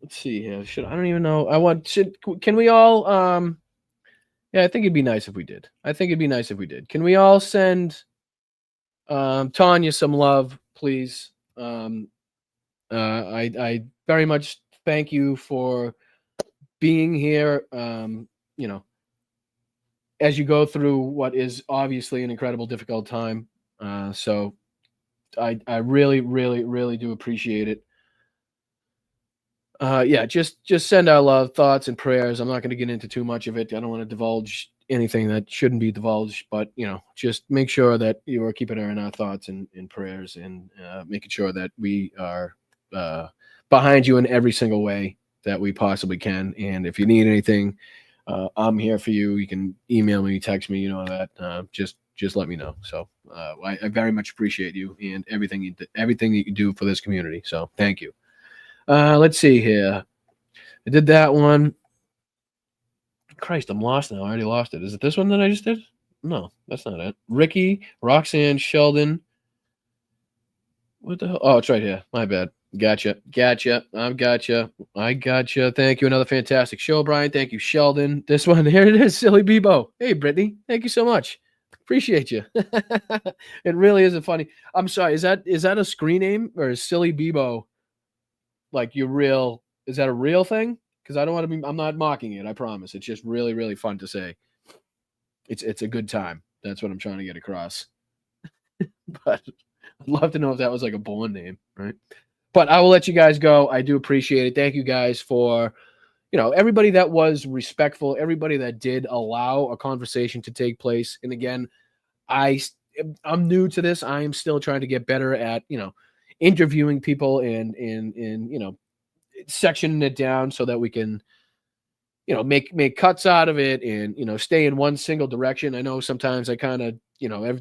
S6: Let's see here. I don't even know. Can we all yeah, I think it'd be nice if we did. Can we all send Tanya some love, please? I very much thank you for being here. As you go through what is obviously an incredible, difficult time. So I really, really, really do appreciate it. Yeah, just send our love, thoughts, and prayers. I'm not going to get into too much of it. I don't want to divulge anything that shouldn't be divulged, but just make sure that you are keeping her in our thoughts and prayers, and making sure that we are behind you in every single way that we possibly can. And if you need anything, I'm here for you. You can email me, text me, that. Just let me know. So I very much appreciate you and everything that you do for this community. So thank you. Let's see here. I did that one. Christ, I'm lost now. I already lost it. Is it this one that I just did? No, that's not it. Ricky, Roxanne, Sheldon. What the hell? Oh, it's right here. My bad. Gotcha. I've gotcha. I gotcha. Thank you. Another fantastic show, Brian. Thank you, Sheldon. This one, here it is. Silly Bebo. Hey, Brittany. Thank you so much. Appreciate you. It really isn't funny. I'm sorry. Is that a screen name, or is Silly Bebo like your real? Is that a real thing? Because I don't want to be. I'm not mocking it. I promise. It's just really, really fun to say. It's a good time. That's what I'm trying to get across. But I'd love to know if that was like a born name, right? But I will let you guys go. I do appreciate it. Thank you guys for, everybody that was respectful, everybody that did allow a conversation to take place. And again, I'm new to this. I am still trying to get better at, interviewing people and sectioning it down so that we can, make cuts out of it and, stay in one single direction. I know sometimes I kind of,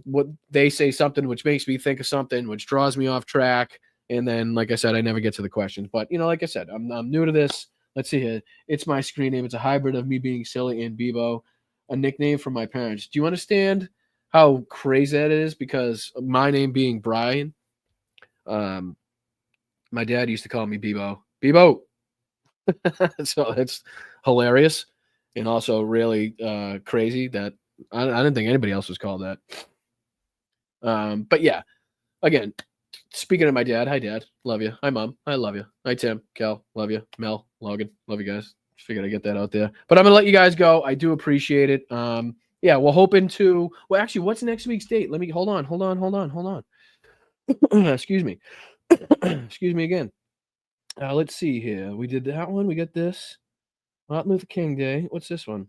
S6: what they say something, which makes me think of something, which draws me off track. And then, like I said, I never get to the questions. But, like I said, I'm new to this. Let's see here. It's my screen name. It's a hybrid of me being Silly and Bebo, a nickname from my parents. Do you understand how crazy that is? Because my name being Brian, my dad used to call me Bebo. Bebo. So it's hilarious and also really crazy that I didn't think anybody else was called that. But yeah, again, speaking of my dad, hi dad, love you. Hi mom, I love you. Hi Tim, Kel, love you. Mel, Logan, love you guys. Just figured I'd get that out there. But I'm gonna let you guys go. I do appreciate it. Yeah, we're hoping to. Well, actually, what's next week's date? Let me hold on. Excuse me. Excuse me again. Let's see here. We did that one. We got this. Martin Luther King Day. What's this one?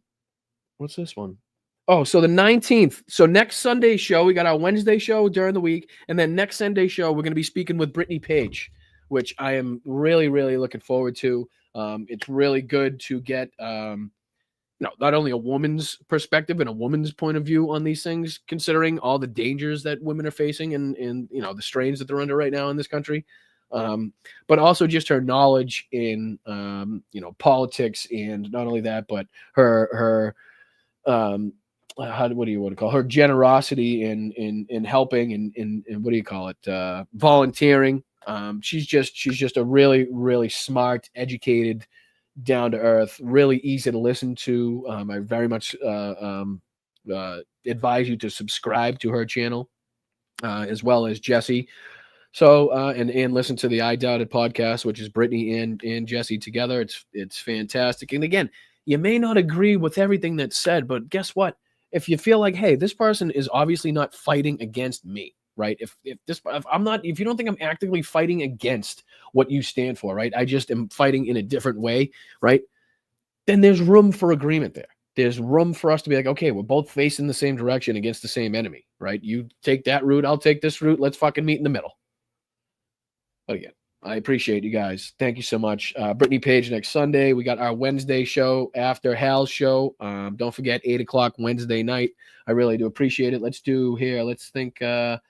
S6: Oh, so the 19th. So next Sunday show, we got our Wednesday show during the week. And then next Sunday show, we're going to be speaking with Brittany Page, which I am really, really looking forward to. It's really good to get, not only a woman's perspective and a woman's point of view on these things, considering all the dangers that women are facing and the strains that they're under right now in this country. But also just her knowledge in, politics, and not only that, but her what do you want to call her generosity in helping and what do you call it? Volunteering. She's just a really, really smart, educated, down to earth, really easy to listen to. I very much advise you to subscribe to her channel, as well as Jesse. So and listen to the I Doubted podcast, which is Brittany and Jesse together. It's fantastic. And again, you may not agree with everything that's said, but guess what? If you feel like, hey, this person is obviously not fighting against me, right? If you don't think I'm actively fighting against what you stand for, right? I just am fighting in a different way, right? Then there's room for agreement there. There's room for us to be like, okay, we're both facing the same direction against the same enemy, right? You take that route, I'll take this route. Let's fucking meet in the middle. But again, I appreciate you guys. Thank you so much. Brittany Page next Sunday. We got our Wednesday show after Hal's show. Don't forget 8:00 Wednesday night. I really do appreciate it. Let's do the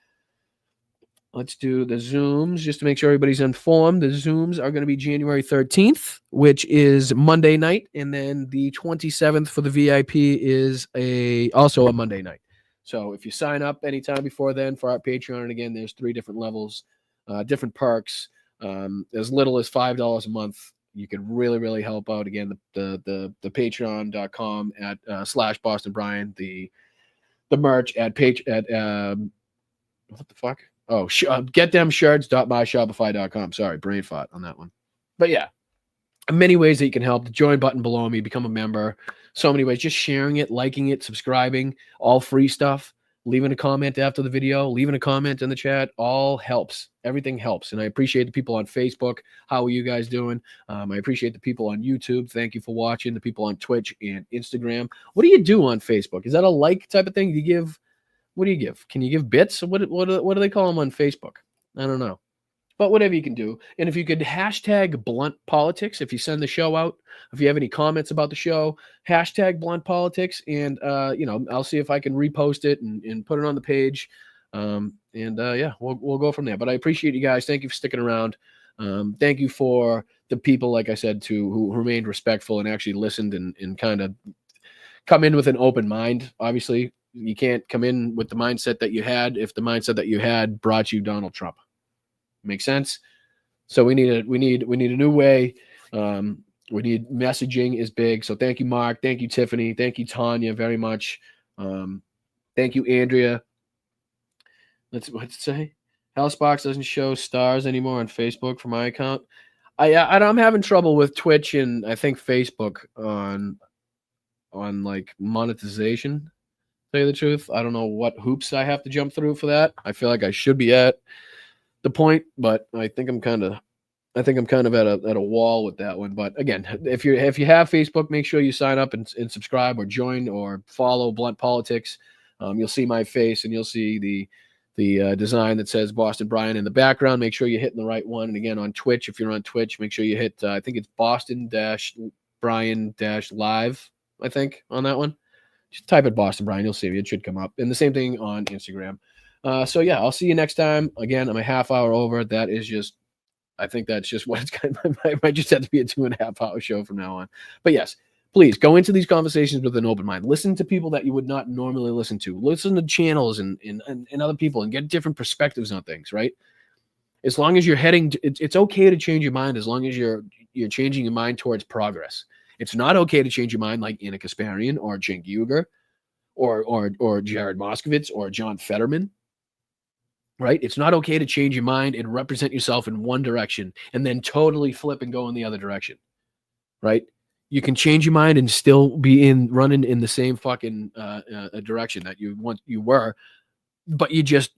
S6: Zooms just to make sure everybody's informed. The Zooms are going to be January 13th, which is Monday night. And then the 27th for the VIP is also a Monday night. So if you sign up anytime before then for our Patreon, and again, there's 3 different levels, different perks, as little as $5 a month. You could really, really help out. Again, the patreon.com at / Boston Brian, the merch at what the fuck? Oh, getthemshirts.myshopify.com. Sorry, brain fart on that one. But yeah, many ways that you can help. The join button below me, become a member. So many ways. Just sharing it, liking it, subscribing, all free stuff. leaving a comment after the video, leaving a comment in the chat, all helps. Everything helps. And I appreciate the people on Facebook. How are you guys doing? I appreciate the people on YouTube. Thank you for watching. The people on Twitch and Instagram. What do you do on Facebook? Is that a like type of thing? Do you give? What do you give? Can you give bits? What do they call them on Facebook? I don't know. But whatever you can do. And if you could hashtag Blunt Politics, if you send the show out, if you have any comments about the show, hashtag Blunt Politics, and I'll see if I can repost it and put it on the page. Yeah, we'll go from there. But I appreciate you guys. Thank you for sticking around. Thank you for the people, like I said, who remained respectful and actually listened and kind of come in with an open mind. Obviously, you can't come in with the mindset that you had if the mindset that you had brought you Donald Trump. Makes sense. So we need a new way. We need messaging is big. So thank you, Mark. Thank you, Tiffany. Thank you, Tanya, very much. Thank you, Andrea. What's it say? Housebox doesn't show stars anymore on Facebook for my account. I'm having trouble with Twitch and I think Facebook on like monetization. To tell you the truth, I don't know what hoops I have to jump through for that. I feel like I should be at the point, but I think I'm kind of at a wall with that one. But again, if you have Facebook, make sure you sign up and subscribe or join or follow Blunt Politics. You'll see my face and you'll see the design that says Boston Brian in the background. Make sure you're hitting the right one. And again, on Twitch, if you're on Twitch, make sure you hit I think it's Boston-Brian-Live. I think on that one, just type in Boston Brian, you'll see it should come up. And the same thing on Instagram. So yeah, I'll see you next time. Again, I'm a half hour over. That is just, I think that's just what it's kind of, it might just have to be a 2.5 hour show from now on. But yes, please go into these conversations with an open mind. Listen to people that you would not normally listen to. Listen to channels and other people and get different perspectives on things, right? As long as you're heading, it's okay to change your mind as long as you're changing your mind towards progress. It's not okay to change your mind like Ana Kasparian or Cenk Uygur or Jared Moskowitz or John Fetterman. Right? It's not okay to change your mind and represent yourself in one direction and then totally flip and go in the other direction. Right? You can change your mind and still be running in the same fucking direction that you were, but you just,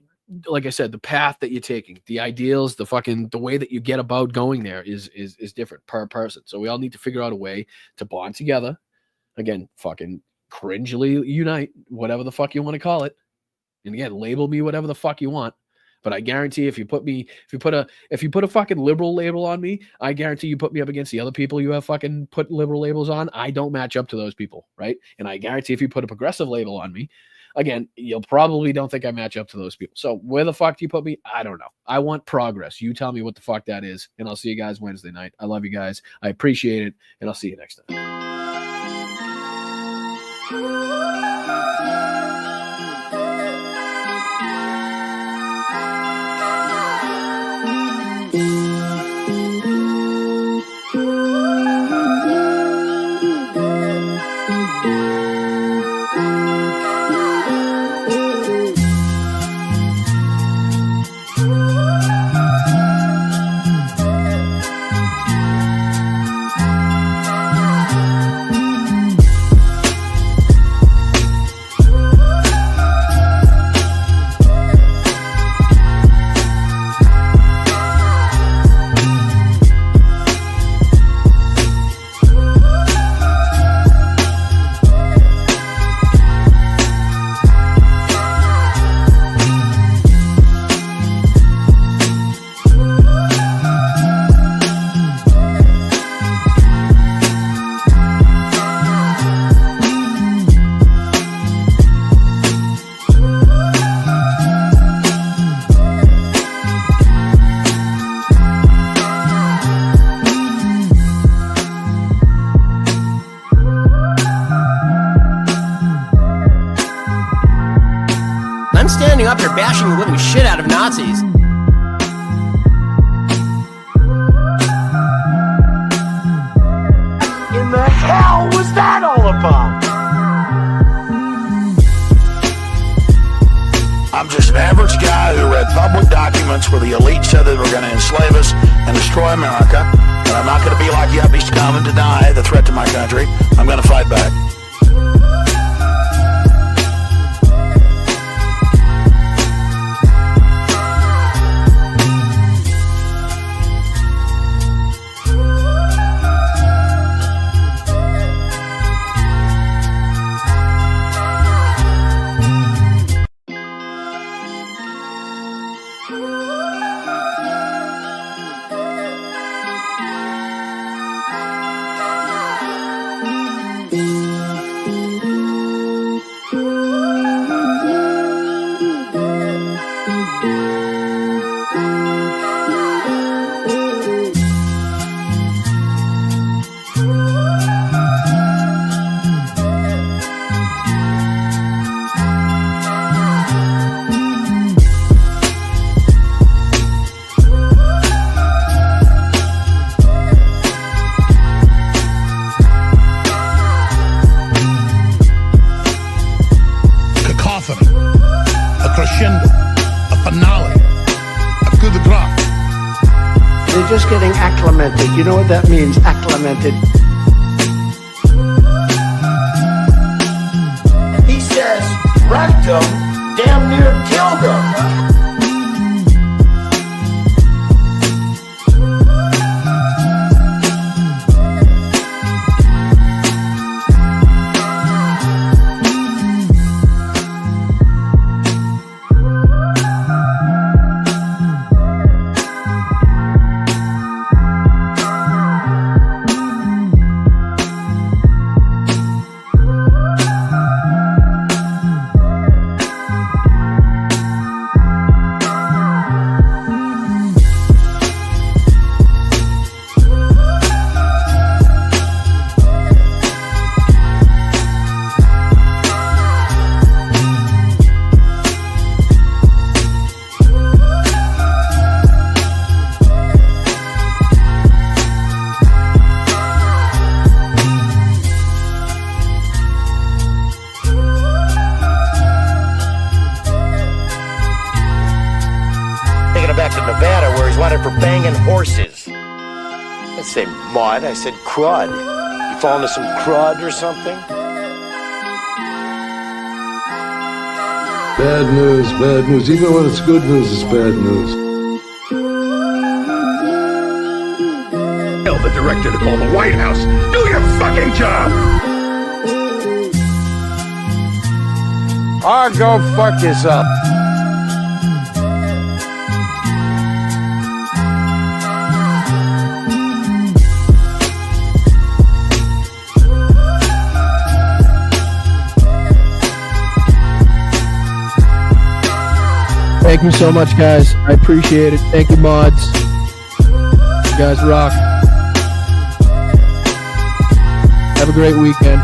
S6: like I said, the path that you're taking, the ideals, the way that you get about going there is different per person. So we all need to figure out a way to bond together. Again, fucking cringely unite, whatever the fuck you want to call it. And again, label me whatever the fuck you want. But I guarantee if you put a fucking liberal label on me, I guarantee you put me up against the other people you have fucking put liberal labels on, I don't match up to those people, right? And I guarantee if you put a progressive label on me, again, you'll probably don't think I match up to those people. So where the fuck do you put me? I don't know. I want progress. You tell me what the fuck that is, and I'll see you guys Wednesday night. I love you guys. I appreciate it, and I'll see you next time.
S1: Up here bashing the living shit out of Nazis.
S4: In the hell was that all about? I'm just an average guy who read public documents where the elite said they were going to enslave us and destroy America. And I'm not going to be like yuppies to come and deny the threat to my country. I'm going to fight back.
S15: They're just getting acclimated. You know what that means, acclimated?
S4: He says rectum damn near killed him.
S1: Back to Nevada where he's wanted for banging horses. I didn't say mud, I said crud. You fall into some crud or something?
S16: Bad news, bad news. Even when it's good news, it's bad news.
S3: Tell the director to call the White House. Do your fucking job!
S15: Or go fuck yourself.
S6: Thank you so much, guys. I appreciate it. Thank you, mods. You guys rock. Have a great weekend.